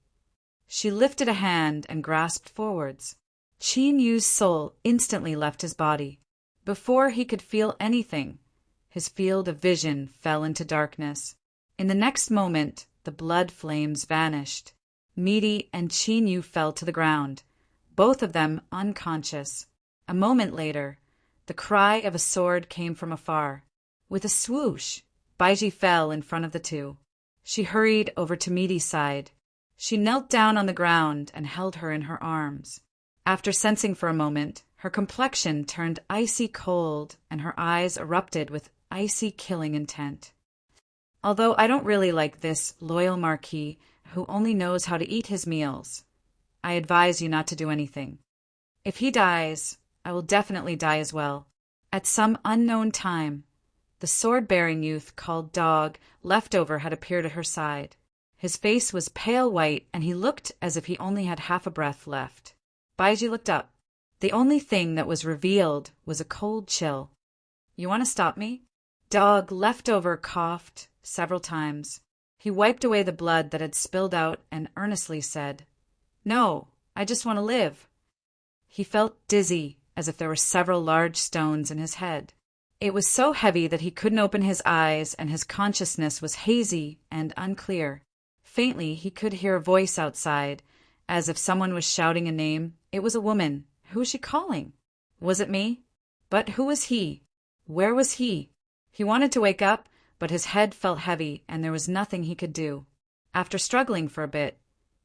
She lifted a hand and grasped forwards. Qin Yu's soul instantly left his body. Before he could feel anything, his field of vision fell into darkness. In the next moment, the blood flames vanished. Midi and Qin Yu fell to the ground, both of them unconscious. A moment later, the cry of a sword came from afar. With a swoosh, Baiji fell in front of the two. She hurried over to Midi's side. She knelt down on the ground and held her in her arms. After sensing for a moment, her complexion turned icy cold and her eyes erupted with icy killing intent. Although I don't really like this loyal marquis who only knows how to eat his meals, I advise you not to do anything. If he dies, I will definitely die as well. At some unknown time, the sword-bearing youth called Dog Leftover had appeared at her side. His face was pale white, and he looked as if he only had half a breath left. Baiji looked up. The only thing that was revealed was a cold chill. You want to stop me? Dog Leftover coughed several times. He wiped away the blood that had spilled out and earnestly said, No, I just want to live. He felt dizzy, as if there were several large stones in his head. It was so heavy that he couldn't open his eyes, and his consciousness was hazy and unclear. Faintly, he could hear a voice outside, as if someone was shouting a name. It was a woman. Who was she calling? Was it me? But who was he? Where was he? He wanted to wake up, but his head felt heavy, and there was nothing he could do. After struggling for a bit,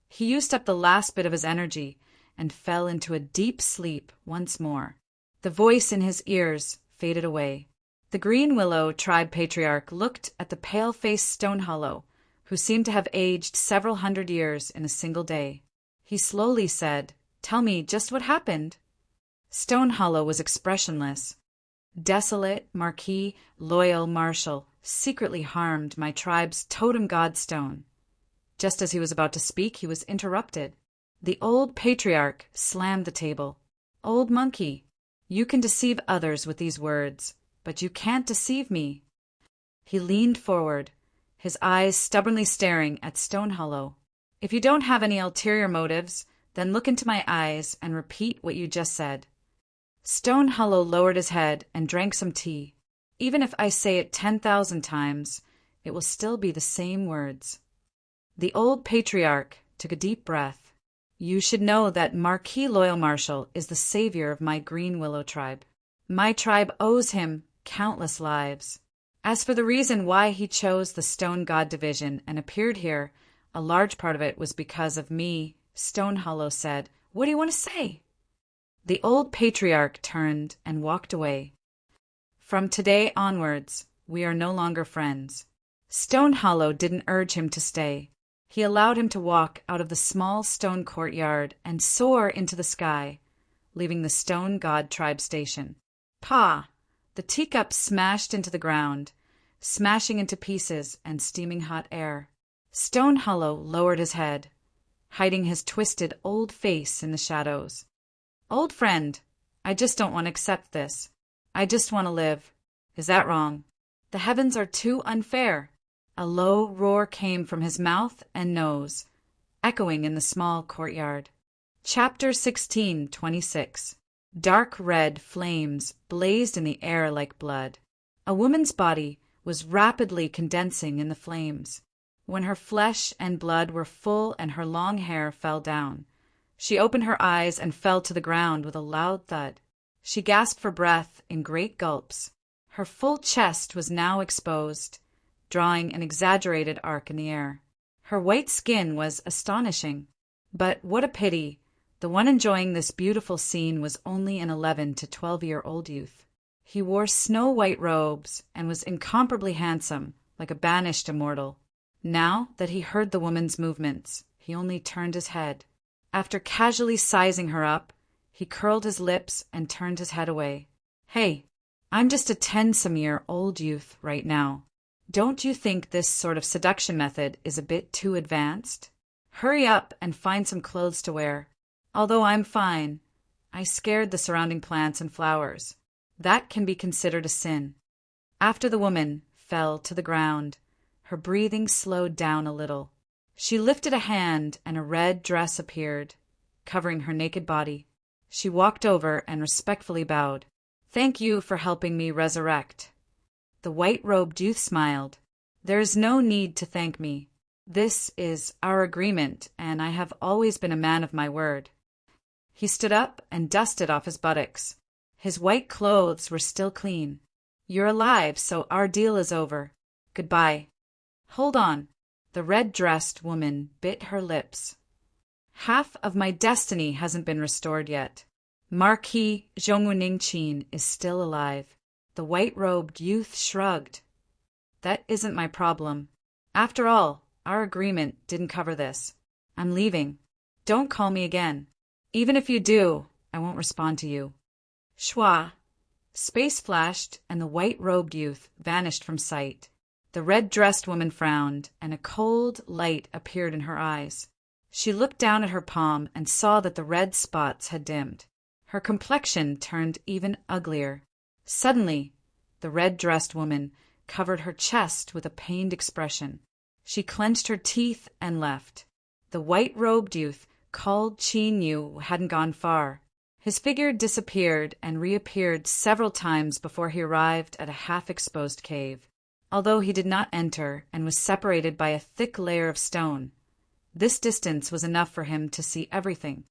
he used up the last bit of his energy and fell into a deep sleep once more. The voice in his ears faded away. The Green Willow tribe patriarch looked at the pale-faced Stone Hollow, who seemed to have aged several hundred years in a single day. He slowly said, Tell me just what happened. Stone Hollow was expressionless. Desolate, Marquis, loyal Marshal, secretly harmed my tribe's totem god stone. Just as he was about to speak, he was interrupted. The old patriarch slammed the table. Old monkey, you can deceive others with these words, but you can't deceive me. He leaned forward, his eyes stubbornly staring at Stone Hollow. If you don't have any ulterior motives, then look into my eyes and repeat what you just said. Stone Hollow lowered his head and drank some tea. Even if I say it 10,000 times, it will still be the same words. The old patriarch took a deep breath. You should know that Marquis Loyal Marshal is the savior of my Green Willow tribe. My tribe owes him countless lives. As for the reason why he chose the Stone God Division and appeared here, a large part of it was because of me, Stone Hollow said. What do you want to say? The old patriarch turned and walked away. From today onwards, we are no longer friends. Stone Hollow didn't urge him to stay. He allowed him to walk out of the small stone courtyard and soar into the sky, leaving the Stone God Tribe Station. Pa! The teacup smashed into the ground, smashing into pieces and steaming hot air. Stone Hollow lowered his head, hiding his twisted old face in the shadows. Old friend, I just don't want to accept this. I just want to live. Is that wrong? The heavens are too unfair. A low roar came from his mouth and nose, echoing in the small courtyard. Chapter 16:26. Dark red flames blazed in the air like blood. A woman's body was rapidly condensing in the flames. When her flesh and blood were full and her long hair fell down, she opened her eyes and fell to the ground with a loud thud. She gasped for breath in great gulps. Her full chest was now exposed, drawing an exaggerated arc in the air. Her white skin was astonishing. But what a pity! The one enjoying this beautiful scene was only an 11 to 12-year-old youth. He wore snow-white robes and was incomparably handsome, like a banished immortal. Now that he heard the woman's movements, he only turned his head. After casually sizing her up, he curled his lips and turned his head away. Hey, I'm just a 10-some-year-old youth right now. Don't you think this sort of seduction method is a bit too advanced? Hurry up and find some clothes to wear. Although I'm fine, I scared the surrounding plants and flowers. That can be considered a sin. After the woman fell to the ground, her breathing slowed down a little. She lifted a hand and a red dress appeared, covering her naked body. She walked over and respectfully bowed. Thank you for helping me resurrect. The white-robed youth smiled. There is no need to thank me. This is our agreement, and I have always been a man of my word. He stood up and dusted off his buttocks. His white clothes were still clean. You're alive, so our deal is over. Goodbye. Hold on. The red-dressed woman bit her lips. Half of my destiny hasn't been restored yet. Marquis Zhongwuning is still alive. The white-robed youth shrugged. That isn't my problem. After all, our agreement didn't cover this. I'm leaving. Don't call me again. Even if you do, I won't respond to you. Shwa. Space flashed, and the white-robed youth vanished from sight. The red-dressed woman frowned, and a cold light appeared in her eyes. She looked down at her palm and saw that the red spots had dimmed. Her complexion turned even uglier. Suddenly, the red-dressed woman covered her chest with a pained expression. She clenched her teeth and left. The white-robed youth called Qin Yu hadn't gone far. His figure disappeared and reappeared several times before he arrived at a half-exposed cave. Although he did not enter and was separated by a thick layer of stone, this distance was enough for him to see everything.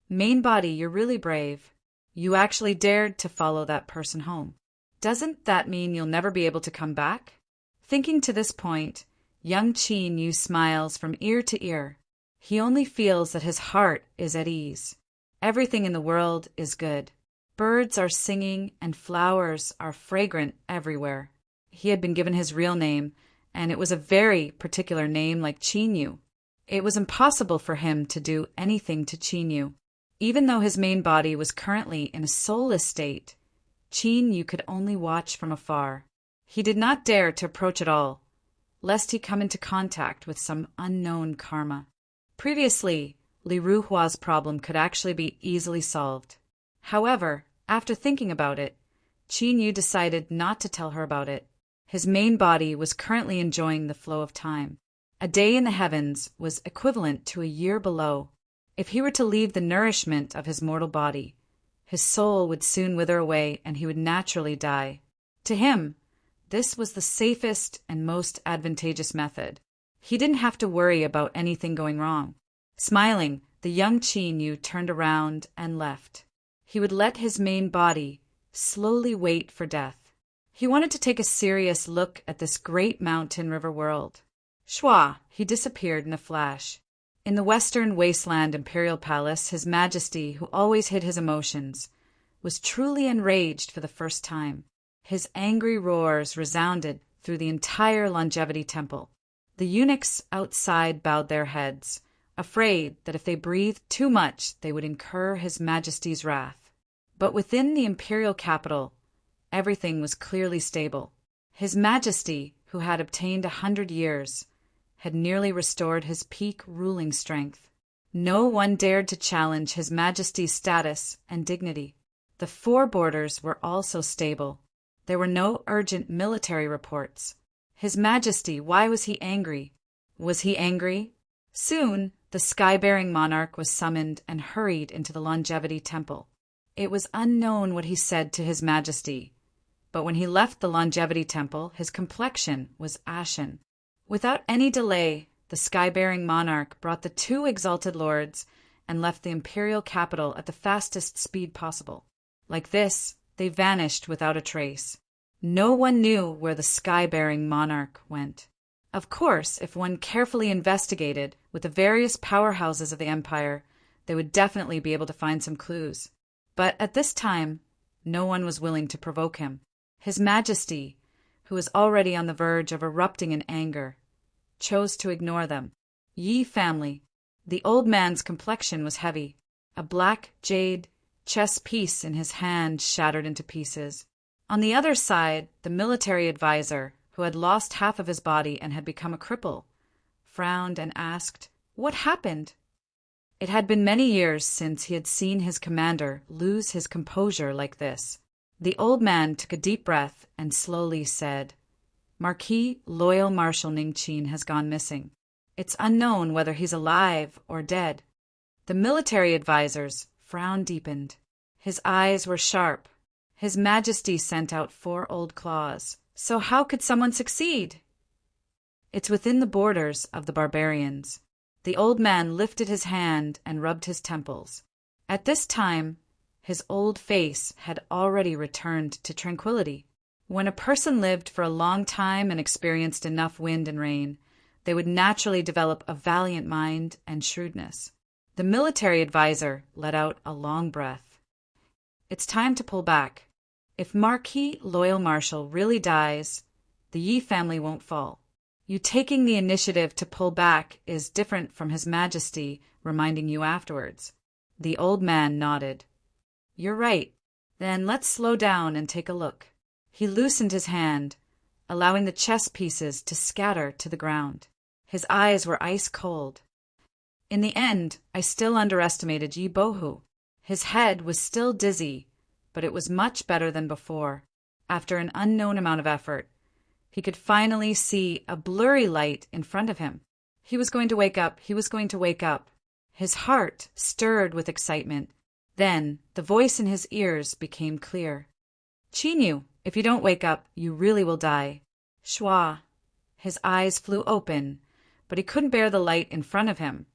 Main body, you're really brave. You actually dared to follow that person home. Doesn't that mean you'll never be able to come back? Thinking to this point, young Qin Yu smiles from ear to ear. He only feels that his heart is at ease. Everything in the world is good. Birds are singing and flowers are fragrant everywhere. He had been given his real name, and it was a very particular name like Qin Yu. It was impossible for him to do anything to Qin Yu. Even though his main body was currently in a soulless state, Qin Yu could only watch from afar. He did not dare to approach at all, lest he come into contact with some unknown karma. Previously, Li Ruhua's problem could actually be easily solved. However, after thinking about it, Qin Yu decided not to tell her about it. His main body was currently enjoying the flow of time. A day in the heavens was equivalent to a year below. If he were to leave the nourishment of his mortal body, his soul would soon wither away and he would naturally die. To him, this was the safest and most advantageous method. He didn't have to worry about anything going wrong. Smiling, the young Qin Yu turned around and left. He would let his main body slowly wait for death. He wanted to take a serious look at this great mountain river world. Shwa, he disappeared in a flash. In the western wasteland imperial palace, His Majesty, who always hid his emotions, was truly enraged for the first time. His angry roars resounded through the entire longevity temple. The eunuchs outside bowed their heads, afraid that if they breathed too much, they would incur His Majesty's wrath. But within the imperial capital, everything was clearly stable. His Majesty, who had obtained 100 years, had nearly restored his peak ruling strength. No one dared to challenge His Majesty's status and dignity. The four borders were also stable. There were no urgent military reports. His Majesty, why was he angry? Was he angry? Soon, the sky-bearing monarch was summoned and hurried into the Longevity Temple. It was unknown what he said to His Majesty, but when he left the Longevity Temple, his complexion was ashen. Without any delay, the sky-bearing monarch brought the two exalted lords and left the imperial capital at the fastest speed possible. Like this, they vanished without a trace. No one knew where the sky-bearing monarch went. Of course, if one carefully investigated with the various powerhouses of the empire, they would definitely be able to find some clues. But at this time, no one was willing to provoke him. His Majesty, who was already on the verge of erupting in anger, chose to ignore them. Yi family. The old man's complexion was heavy. A black jade chess piece in his hand shattered into pieces. On the other side, the military advisor, who had lost half of his body and had become a cripple, frowned and asked, "What happened?" It had been many years since he had seen his commander lose his composure like this. The old man took a deep breath and slowly said, "Marquis Loyal Marshal Ningqin has gone missing. It's unknown whether he's alive or dead." The military advisor's frown deepened. His eyes were sharp. His Majesty sent out 4 old claws. So how could someone succeed? It's within the borders of the barbarians. The old man lifted his hand and rubbed his temples. At this time, his old face had already returned to tranquility. When a person lived for a long time and experienced enough wind and rain, they would naturally develop a valiant mind and shrewdness. The military advisor let out a long breath. It's time to pull back. If Marquis Loyal Marshal really dies, the Yi family won't fall. You taking the initiative to pull back is different from His Majesty reminding you afterwards. The old man nodded. You're right. Then let's slow down and take a look. He loosened his hand, allowing the chess pieces to scatter to the ground. His eyes were ice cold. In the end, I still underestimated Yi Bohu. His head was still dizzy, but it was much better than before. After an unknown amount of effort, he could finally see a blurry light in front of him. He was going to wake up. He was going to wake up. His heart stirred with excitement. Then the voice in his ears became clear. "Qinyu, if you don't wake up, you really will die." Shua. His eyes flew open, but he couldn't bear the light in front of him,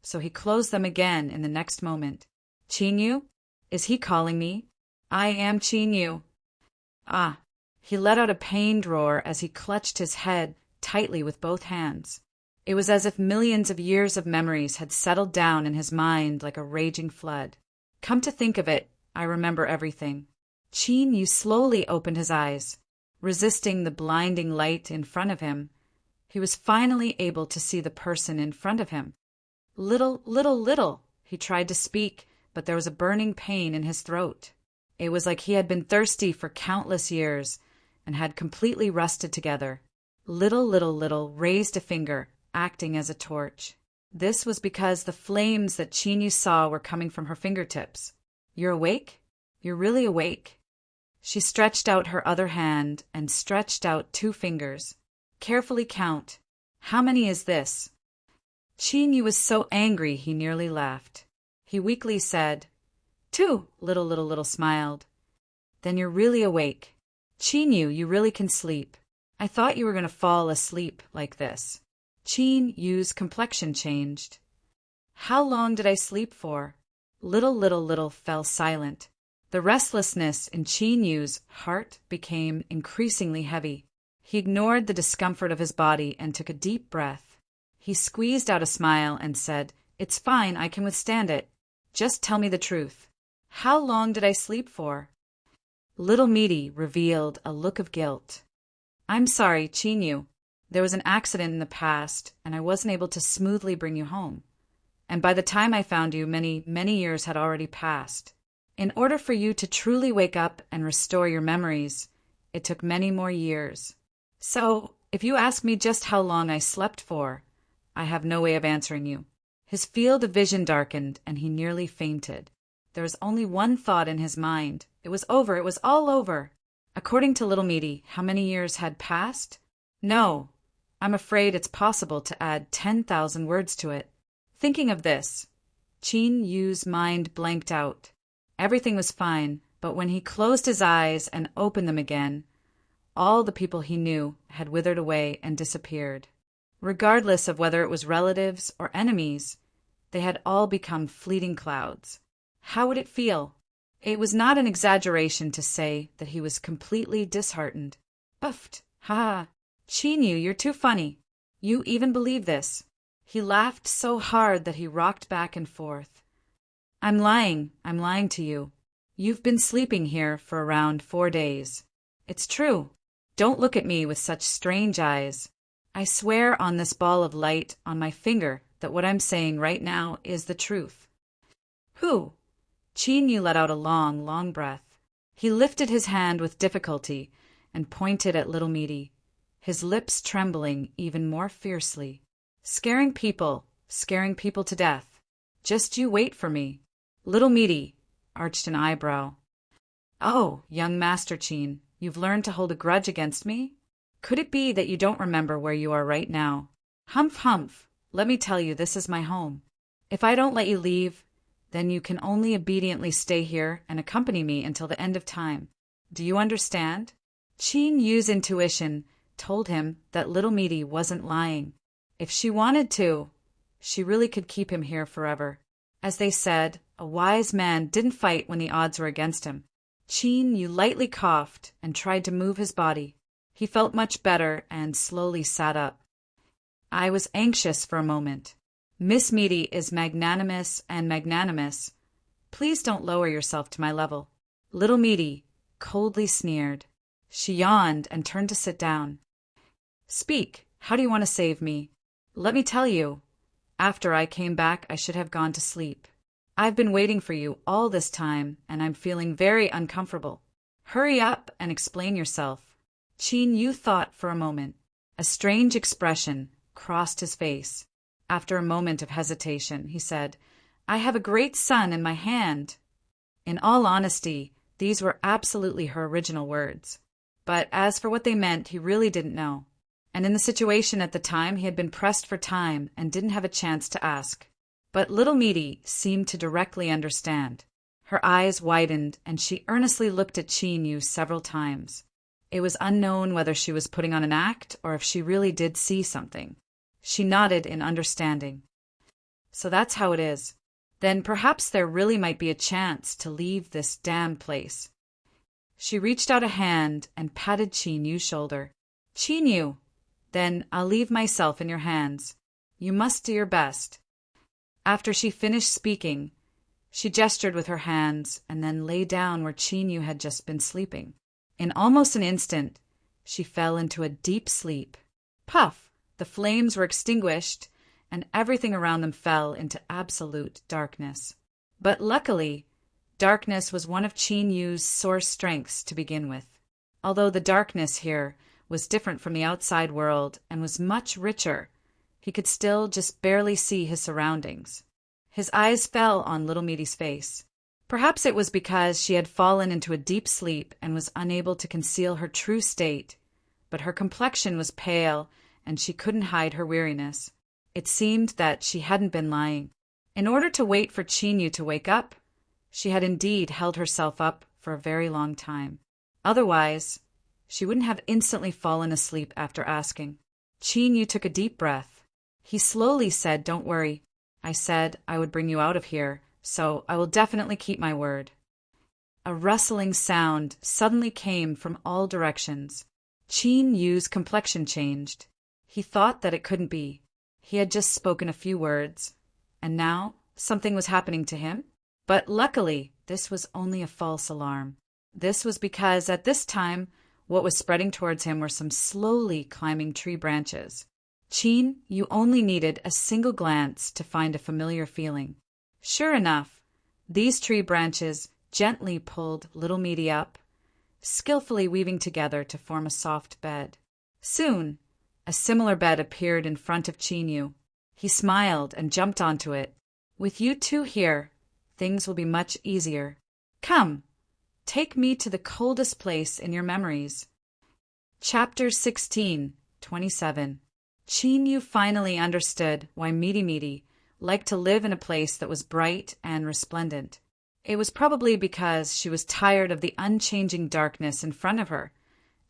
so he closed them again in the next moment. "Qinyu? Is he calling me? I am Qinyu." Ah! He let out a pained roar as he clutched his head tightly with both hands. It was as if millions of years of memories had settled down in his mind like a raging flood. Come to think of it, I remember everything. Qinyu slowly opened his eyes. Resisting the blinding light in front of him, he was finally able to see the person in front of him. Little, he tried to speak, but there was a burning pain in his throat. It was like he had been thirsty for countless years and had completely rusted together. Little raised a finger, acting as a torch. This was because the flames that Qinyu saw were coming from her fingertips. "You're awake? You're really awake." She stretched out her other hand and stretched out 2 fingers. "Carefully count. How many is this?" Qinyu was so angry he nearly laughed. He weakly said, 2. Little smiled. "Then you're really awake. Qinyu, you really can sleep. I thought you were going to fall asleep like this." Qinyu's complexion changed. "How long did I sleep for?" Little fell silent. The restlessness in Qinyu's heart became increasingly heavy. He ignored the discomfort of his body and took a deep breath. He squeezed out a smile and said, "It's fine, I can withstand it. Just tell me the truth. How long did I sleep for?" Little Meaty revealed a look of guilt. "I'm sorry, Qinyu. There was an accident in the past, and I wasn't able to smoothly bring you home. And by the time I found you, many years had already passed. In order for you to truly wake up and restore your memories, it took many more years. So If you ask me just how long I slept for, I have no way of answering you. His field of vision darkened, and he nearly fainted. There was only one thought in his mind. It was over. It was all over. According to Little Meaty, how many years had passed? No, I'm afraid it's possible to add 10,000 words to it. Thinking of this, Qin Yu's mind blanked out. Everything was fine, but when he closed his eyes and opened them again, all the people he knew had withered away and disappeared. Regardless of whether it was relatives or enemies, they had all become fleeting clouds. How would it feel? It was not an exaggeration to say that he was completely disheartened. Buffed! Ha ha! Qin Yu, you're too funny. You even believe this. He laughed so hard that he rocked back and forth. I'm lying to you. You've been sleeping here for around 4 days. It's true. Don't look at me with such strange eyes. I swear on this ball of light on my finger that what I'm saying right now is the truth. Who? Qin Yu let out a long, long breath. He lifted his hand with difficulty and pointed at Little Meaty, his lips trembling even more fiercely. Scaring people to death. Just you wait for me. Little Meaty arched an eyebrow. Oh, young Master Qin, you've learned to hold a grudge against me? Could it be that you don't remember where you are right now? Humph, humph. Let me tell you, this is my home. If I don't let you leave, then you can only obediently stay here and accompany me until the end of time. Do you understand? Qin Yu's intuition told him that Little Meaty wasn't lying. If she wanted to, she really could keep him here forever. As they said, a wise man didn't fight when the odds were against him. Qin Yu lightly coughed and tried to move his body. He felt much better and slowly sat up. I was anxious for a moment. Miss Meaty is magnanimous and magnanimous. Please don't lower yourself to my level. Little Meaty coldly sneered. She yawned and turned to sit down. Speak. How do you want to save me? Let me tell you. After I came back, I should have gone to sleep. I've been waiting for you all this time, and I'm feeling very uncomfortable. Hurry up and explain yourself. Qin Yu thought for a moment. A strange expression crossed his face. After a moment of hesitation, he said, I have a great sun in my hand. In all honesty, these were absolutely her original words. But as for what they meant, he really didn't know. And in the situation at the time, he had been pressed for time and didn't have a chance to ask. But Little Meaty seemed to directly understand. Her eyes widened, and she earnestly looked at Qin Yu several times. It was unknown whether she was putting on an act or if she really did see something. She nodded in understanding. So that's how it is. Then perhaps there really might be a chance to leave this damned place. She reached out a hand and patted Qin Yu's shoulder. Qin Yu, then I'll leave myself in your hands. You must do your best. After she finished speaking, she gestured with her hands and then lay down where Qin Yu had just been sleeping. In almost an instant, she fell into a deep sleep. Puff! The flames were extinguished, and everything around them fell into absolute darkness. But luckily, darkness was one of Qin Yu's sore strengths to begin with. Although the darkness here was different from the outside world and was much richer, he could still just barely see his surroundings. His eyes fell on Little Meaty's face. Perhaps it was because she had fallen into a deep sleep and was unable to conceal her true state, but her complexion was pale and she couldn't hide her weariness. It seemed that she hadn't been lying. In order to wait for Qin Yu to wake up, she had indeed held herself up for a very long time. Otherwise, she wouldn't have instantly fallen asleep after asking. Qin Yu took a deep breath. He slowly said, Don't worry. I said I would bring you out of here, so I will definitely keep my word. A rustling sound suddenly came from all directions. Qin Yu's complexion changed. He thought that it couldn't be. He had just spoken a few words, and now something was happening to him. But luckily, this was only a false alarm. This was because at this time, what was spreading towards him were some slowly climbing tree branches. Qin Yu only needed a single glance to find a familiar feeling. Sure enough, these tree branches gently pulled Little Meaty up, skillfully weaving together to form a soft bed. Soon, A similar bed appeared in front of Chinyu. He smiled and jumped onto it. With you two here, things will be much easier. Come, take me to the coldest place in your memories. Chapter 16, 27. Chinyu finally understood why Midi liked to live in a place that was bright and resplendent. It was probably because she was tired of the unchanging darkness in front of her,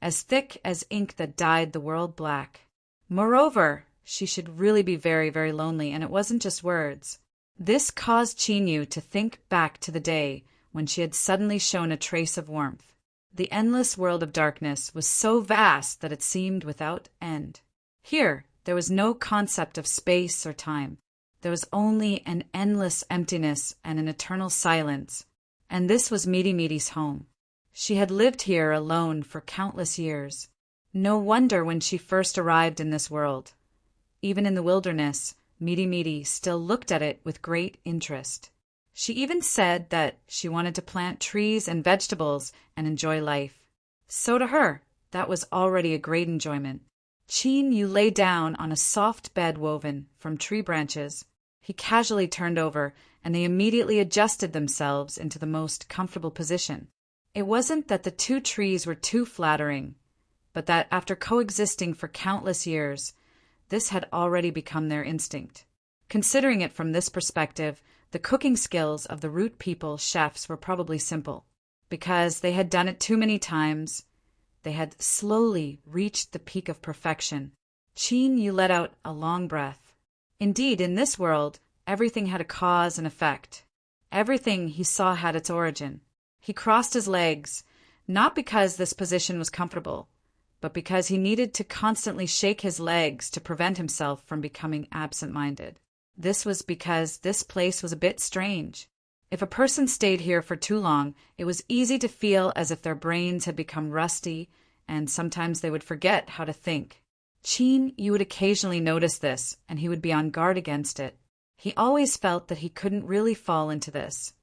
as thick as ink that dyed the world black. Moreover, she should really be very, very lonely, and it wasn't just words. This caused Chinyu to think back to the day when she had suddenly shown a trace of warmth. The endless world of darkness was so vast that it seemed without end. Here, there was no concept of space or time. There was only an endless emptiness and an eternal silence, and this was Midi's home. She had lived here alone for countless years. No wonder when she first arrived in this world. Even in the wilderness, Midi still looked at it with great interest. She even said that she wanted to plant trees and vegetables and enjoy life. So to her, that was already a great enjoyment. Chinyu lay down on a soft bed woven from tree branches. He casually turned over, and they immediately adjusted themselves into the most comfortable position. It wasn't that the two trees were too flattering, but that after coexisting for countless years, this had already become their instinct. Considering it from this perspective, the cooking skills of the Root People chefs were probably simple. Because they had done it too many times, they had slowly reached the peak of perfection. Chinyu let out a long breath. Indeed, in this world, everything had a cause and effect. Everything he saw had its origin. He crossed his legs, not because this position was comfortable, but because he needed to constantly shake his legs to prevent himself from becoming absent-minded. This was because this place was a bit strange. If a person stayed here for too long, it was easy to feel as if their brains had become rusty, and sometimes they would forget how to think. Chinyu would occasionally notice this, and he would be on guard against it. He always felt that he couldn't really fall into this.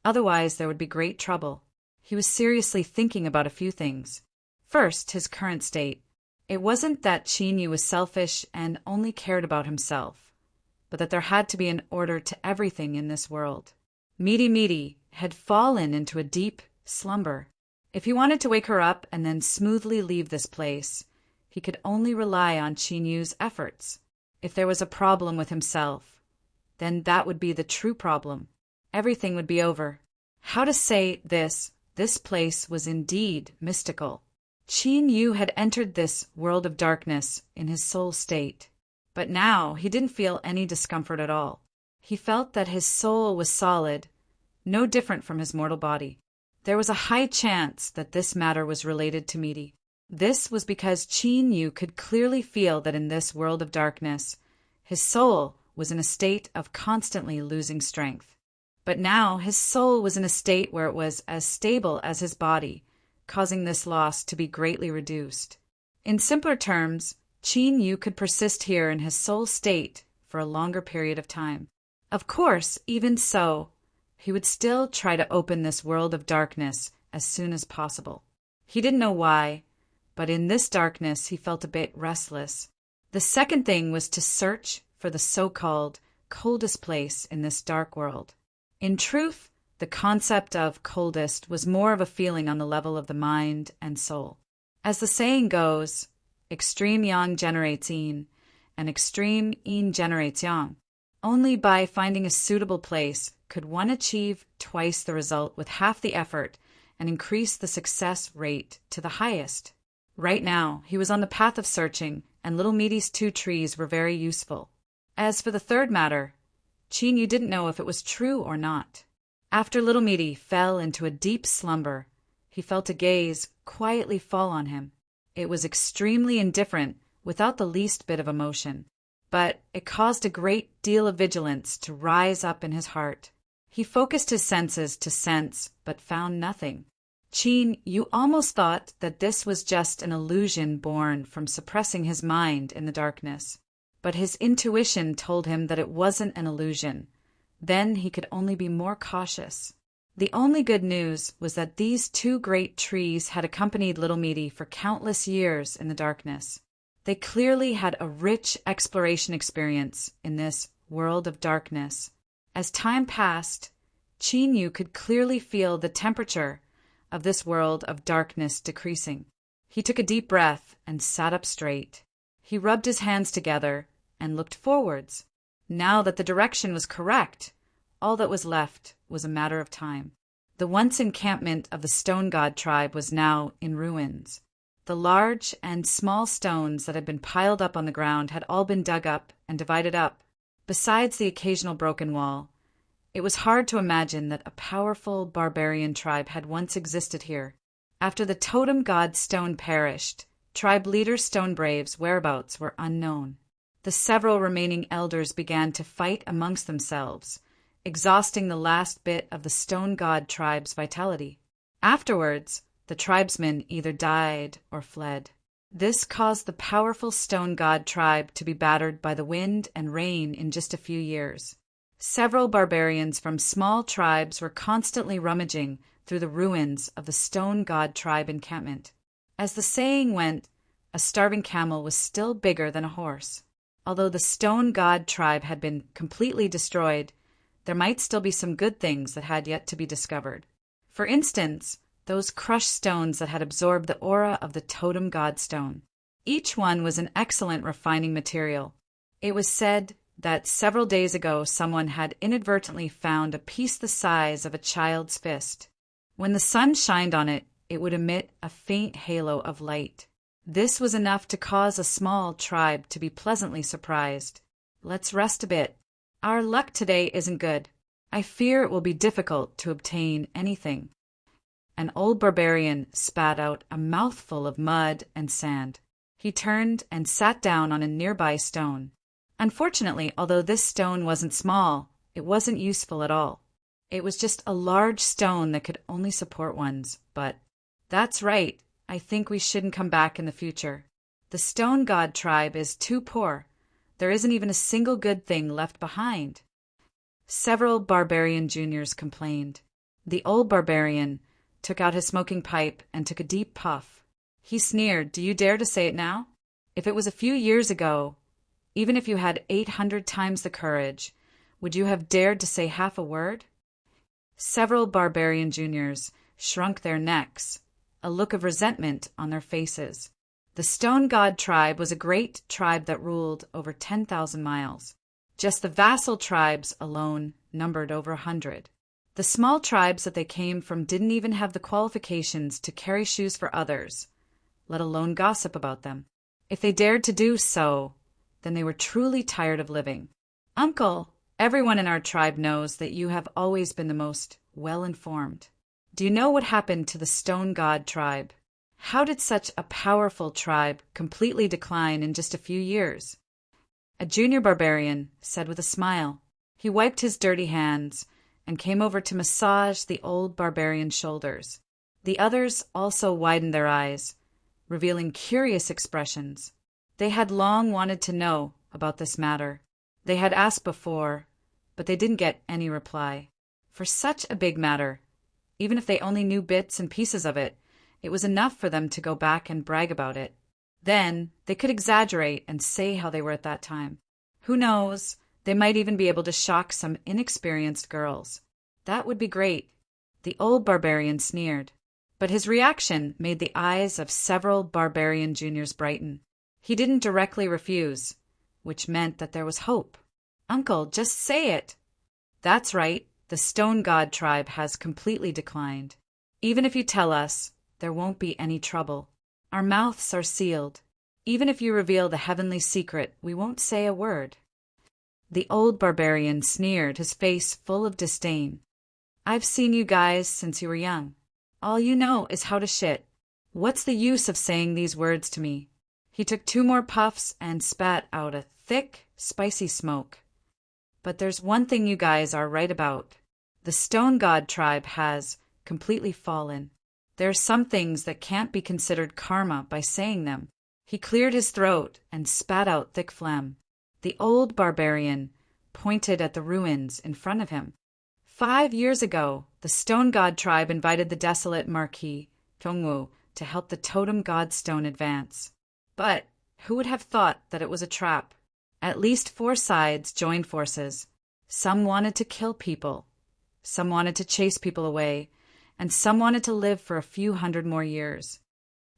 Otherwise, there would be great trouble. He was seriously thinking about a few things. First, his current state. It wasn't that Chinyu was selfish and only cared about himself, but that there had to be an order to everything in this world. Midi had fallen into a deep slumber. If he wanted to wake her up and then smoothly leave this place, he could only rely on Chinyu's efforts. If there was a problem with himself, then that would be the true problem. Everything would be over. How to say this place was indeed mystical. Chinyu had entered this world of darkness in his soul state, but now he didn't feel any discomfort at all. He felt that his soul was solid, no different from his mortal body. There was a high chance that this matter was related to Midi. This was because Chinyu could clearly feel that in this world of darkness, his soul was in a state of constantly losing strength. But now his soul was in a state where it was as stable as his body, causing this loss to be greatly reduced. In simpler terms, Chinyu could persist here in his soul state for a longer period of time. Of course, even so, he would still try to open this world of darkness as soon as possible. He didn't know why, but in this darkness he felt a bit restless. The second thing was to search for the so-called coldest place in this dark world. In truth, the concept of coldest was more of a feeling on the level of the mind and soul. As the saying goes, extreme yang generates yin, and extreme yin generates yang. Only by finding a suitable place could one achieve twice the result with half the effort and increase the success rate to the highest. Right now, he was on the path of searching, and little Midi's 2 trees were very useful. As for the third matter, Chinyu didn't know if it was true or not. After little Midi fell into a deep slumber, he felt a gaze quietly fall on him. It was extremely indifferent, without the least bit of emotion, but it caused a great deal of vigilance to rise up in his heart. He focused his senses to sense, but found nothing. Chinyu almost thought that this was just an illusion born from suppressing his mind in the darkness. But his intuition told him that it wasn't an illusion. Then he could only be more cautious. The only good news was that these 2 great trees had accompanied little Midi for countless years in the darkness. They clearly had a rich exploration experience in this world of darkness. As time passed, Qin Yu could clearly feel the temperature of this world of darkness decreasing. He took a deep breath and sat up straight. He rubbed his hands together and looked forwards. Now that the direction was correct, all that was left was a matter of time. The once encampment of the Stone God tribe was now in ruins. The large and small stones that had been piled up on the ground had all been dug up and divided up. Besides the occasional broken wall, it was hard to imagine that a powerful barbarian tribe had once existed here. After the totem god Stone perished, tribe leader Stone Brave's whereabouts were unknown. The several remaining elders began to fight amongst themselves, exhausting the last bit of the Stone God tribe's vitality. Afterwards, the tribesmen either died or fled. This caused the powerful Stone God tribe to be battered by the wind and rain in just a few years. Several barbarians from small tribes were constantly rummaging through the ruins of the Stone God tribe encampment. As the saying went, a starving camel was still bigger than a horse. Although the Stone God tribe had been completely destroyed, there might still be some good things that had yet to be discovered. For instance, those crushed stones that had absorbed the aura of the totem god stone. Each one was an excellent refining material. It was said that several days ago someone had inadvertently found a piece the size of a child's fist. When the sun shined on it, it would emit a faint halo of light. This was enough to cause a small tribe to be pleasantly surprised. Let's rest a bit. Our luck today isn't good. I fear it will be difficult to obtain anything. An old barbarian spat out a mouthful of mud and sand. He turned and sat down on a nearby stone. Unfortunately, although this stone wasn't small, it wasn't useful at all. It was just a large stone that could only support ones, but that's right. I think we shouldn't come back in the future. The Stone God tribe is too poor. There isn't even a single good thing left behind. Several barbarian juniors complained. The old barbarian took out his smoking pipe and took a deep puff. He sneered, "Do you dare to say it now? If it was a few years ago, even if you had 800 times the courage, would you have dared to say half a word?" Several barbarian juniors shrunk their necks, a look of resentment on their faces. The Stone God tribe was a great tribe that ruled over 10,000 miles. Just the vassal tribes alone numbered over 100. The small tribes that they came from didn't even have the qualifications to carry shoes for others, let alone gossip about them. If they dared to do so, then they were truly tired of living. "Uncle, everyone in our tribe knows that you have always been the most well-informed. Do you know what happened to the Stone God tribe? How did such a powerful tribe completely decline in just a few years?" A junior barbarian said with a smile. He wiped his dirty hands and came over to massage the old barbarian's shoulders. The others also widened their eyes, revealing curious expressions. They had long wanted to know about this matter. They had asked before, but they didn't get any reply. For such a big matter, even if they only knew bits and pieces of it, it was enough for them to go back and brag about it. Then they could exaggerate and say how they were at that time. Who knows, they might even be able to shock some inexperienced girls. That would be great. The old barbarian sneered, but his reaction made the eyes of several barbarian juniors brighten. He didn't directly refuse, which meant that there was hope. "Uncle, just say it." "That's right. The Stone God tribe has completely declined. Even if you tell us, there won't be any trouble. Our mouths are sealed. Even if you reveal the heavenly secret, we won't say a word." The old barbarian sneered, his face full of disdain. "I've seen you guys since you were young. All you know is how to shit. What's the use of saying these words to me?" He took 2 more puffs and spat out a thick, spicy smoke. "But there's one thing you guys are right about. The Stone God tribe has completely fallen. There are some things that can't be considered karma by saying them." He cleared his throat and spat out thick phlegm. The old barbarian pointed at the ruins in front of him. 5 years ago, the Stone God tribe invited the desolate Marquis, Tongwu, to help the totem god stone advance. But Who would have thought that it was a trap? At least 4 sides joined forces. Some wanted to kill people, some wanted to chase people away, and some wanted to live for a few hundred more years.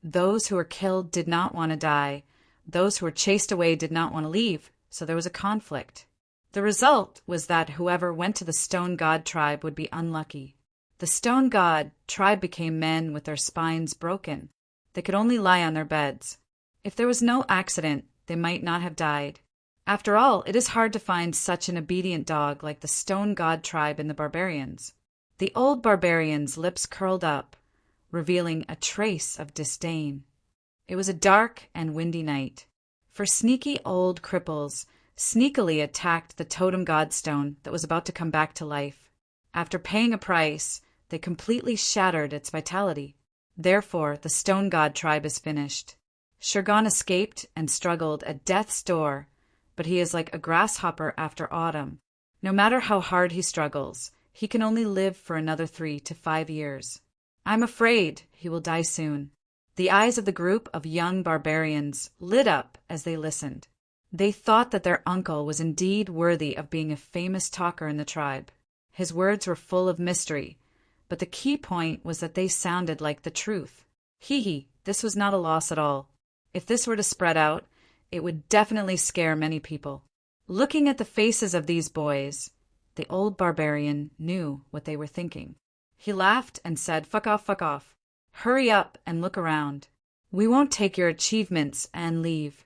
Those who were killed did not want to die. Those who were chased away did not want to leave, so there was a conflict. The result was that whoever went to the Stone God tribe would be unlucky. The Stone God tribe became men with their spines broken. They could only lie on their beds. If there was no accident, they might not have died. After all, it is hard to find such an obedient dog like the Stone God tribe in the barbarians. The old barbarian's lips curled up, revealing a trace of disdain. It was a dark and windy night. For sneaky old cripples sneakily attacked the totem godstone that was about to come back to life. After paying a price, they completely shattered its vitality. Therefore, the Stone God tribe is finished. Shurgon escaped and struggled at death's door, but he is like a grasshopper after autumn. No matter how hard he struggles, he can only live for another 3 to 5 years. I'm afraid he will die soon. The eyes of the group of young barbarians lit up as they listened. They thought that their uncle was indeed worthy of being a famous talker in the tribe. His words were full of mystery, but the key point was that they sounded like the truth. This was not a loss at all. If this were to spread out, it would definitely scare many people. Looking at the faces of these boys, the old barbarian knew what they were thinking. He laughed and said, "Fuck off, fuck off. Hurry up and look around. We won't take your achievements and leave."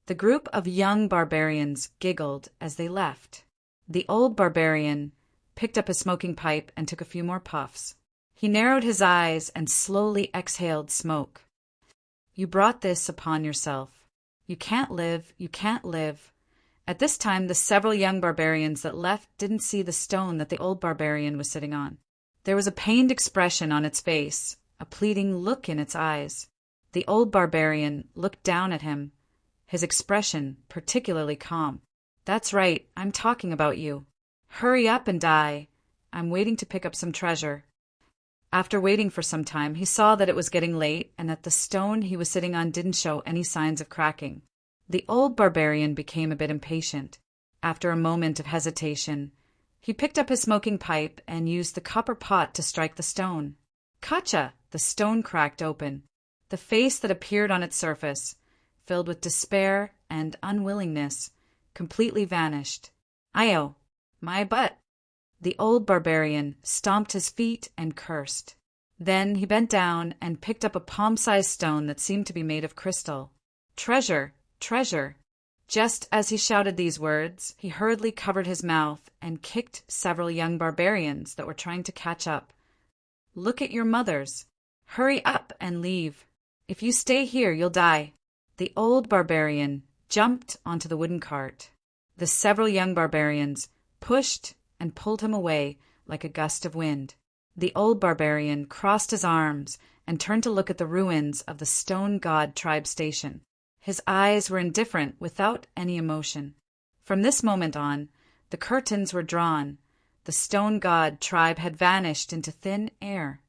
The group of young barbarians giggled as they left. The old barbarian picked up a smoking pipe and took a few more puffs. He narrowed his eyes and slowly exhaled smoke. "You brought this upon yourself. You can't live, you can't live." At this time, the several young barbarians that left didn't see the stone that the old barbarian was sitting on. There was a pained expression on its face, a pleading look in its eyes. The old barbarian looked down at him, his expression particularly calm. "That's right, I'm talking about you. Hurry up and die. I'm waiting to pick up some treasure." After waiting for some time, he saw that it was getting late and that the stone he was sitting on didn't show any signs of cracking. The old barbarian became a bit impatient. After a moment of hesitation, he picked up his smoking pipe and used the copper pot to strike the stone. Kacha! The stone cracked open. The face that appeared on its surface, filled with despair and unwillingness, completely vanished. "Ayo, my butt!" The old barbarian stomped his feet and cursed. Then he bent down and picked up a palm-sized stone that seemed to be made of crystal. "Treasure! Treasure!" Just as he shouted these words, he hurriedly covered his mouth and kicked several young barbarians that were trying to catch up. "Look at your mothers. Hurry up and leave. If you stay here, you'll die." The old barbarian jumped onto the wooden cart. The several young barbarians pushed and pulled him away like a gust of wind. The old barbarian crossed his arms and turned to look at the ruins of the Stone God tribe station. His eyes were indifferent, without any emotion. From this moment on, the curtains were drawn. The Stone God tribe had vanished into thin air.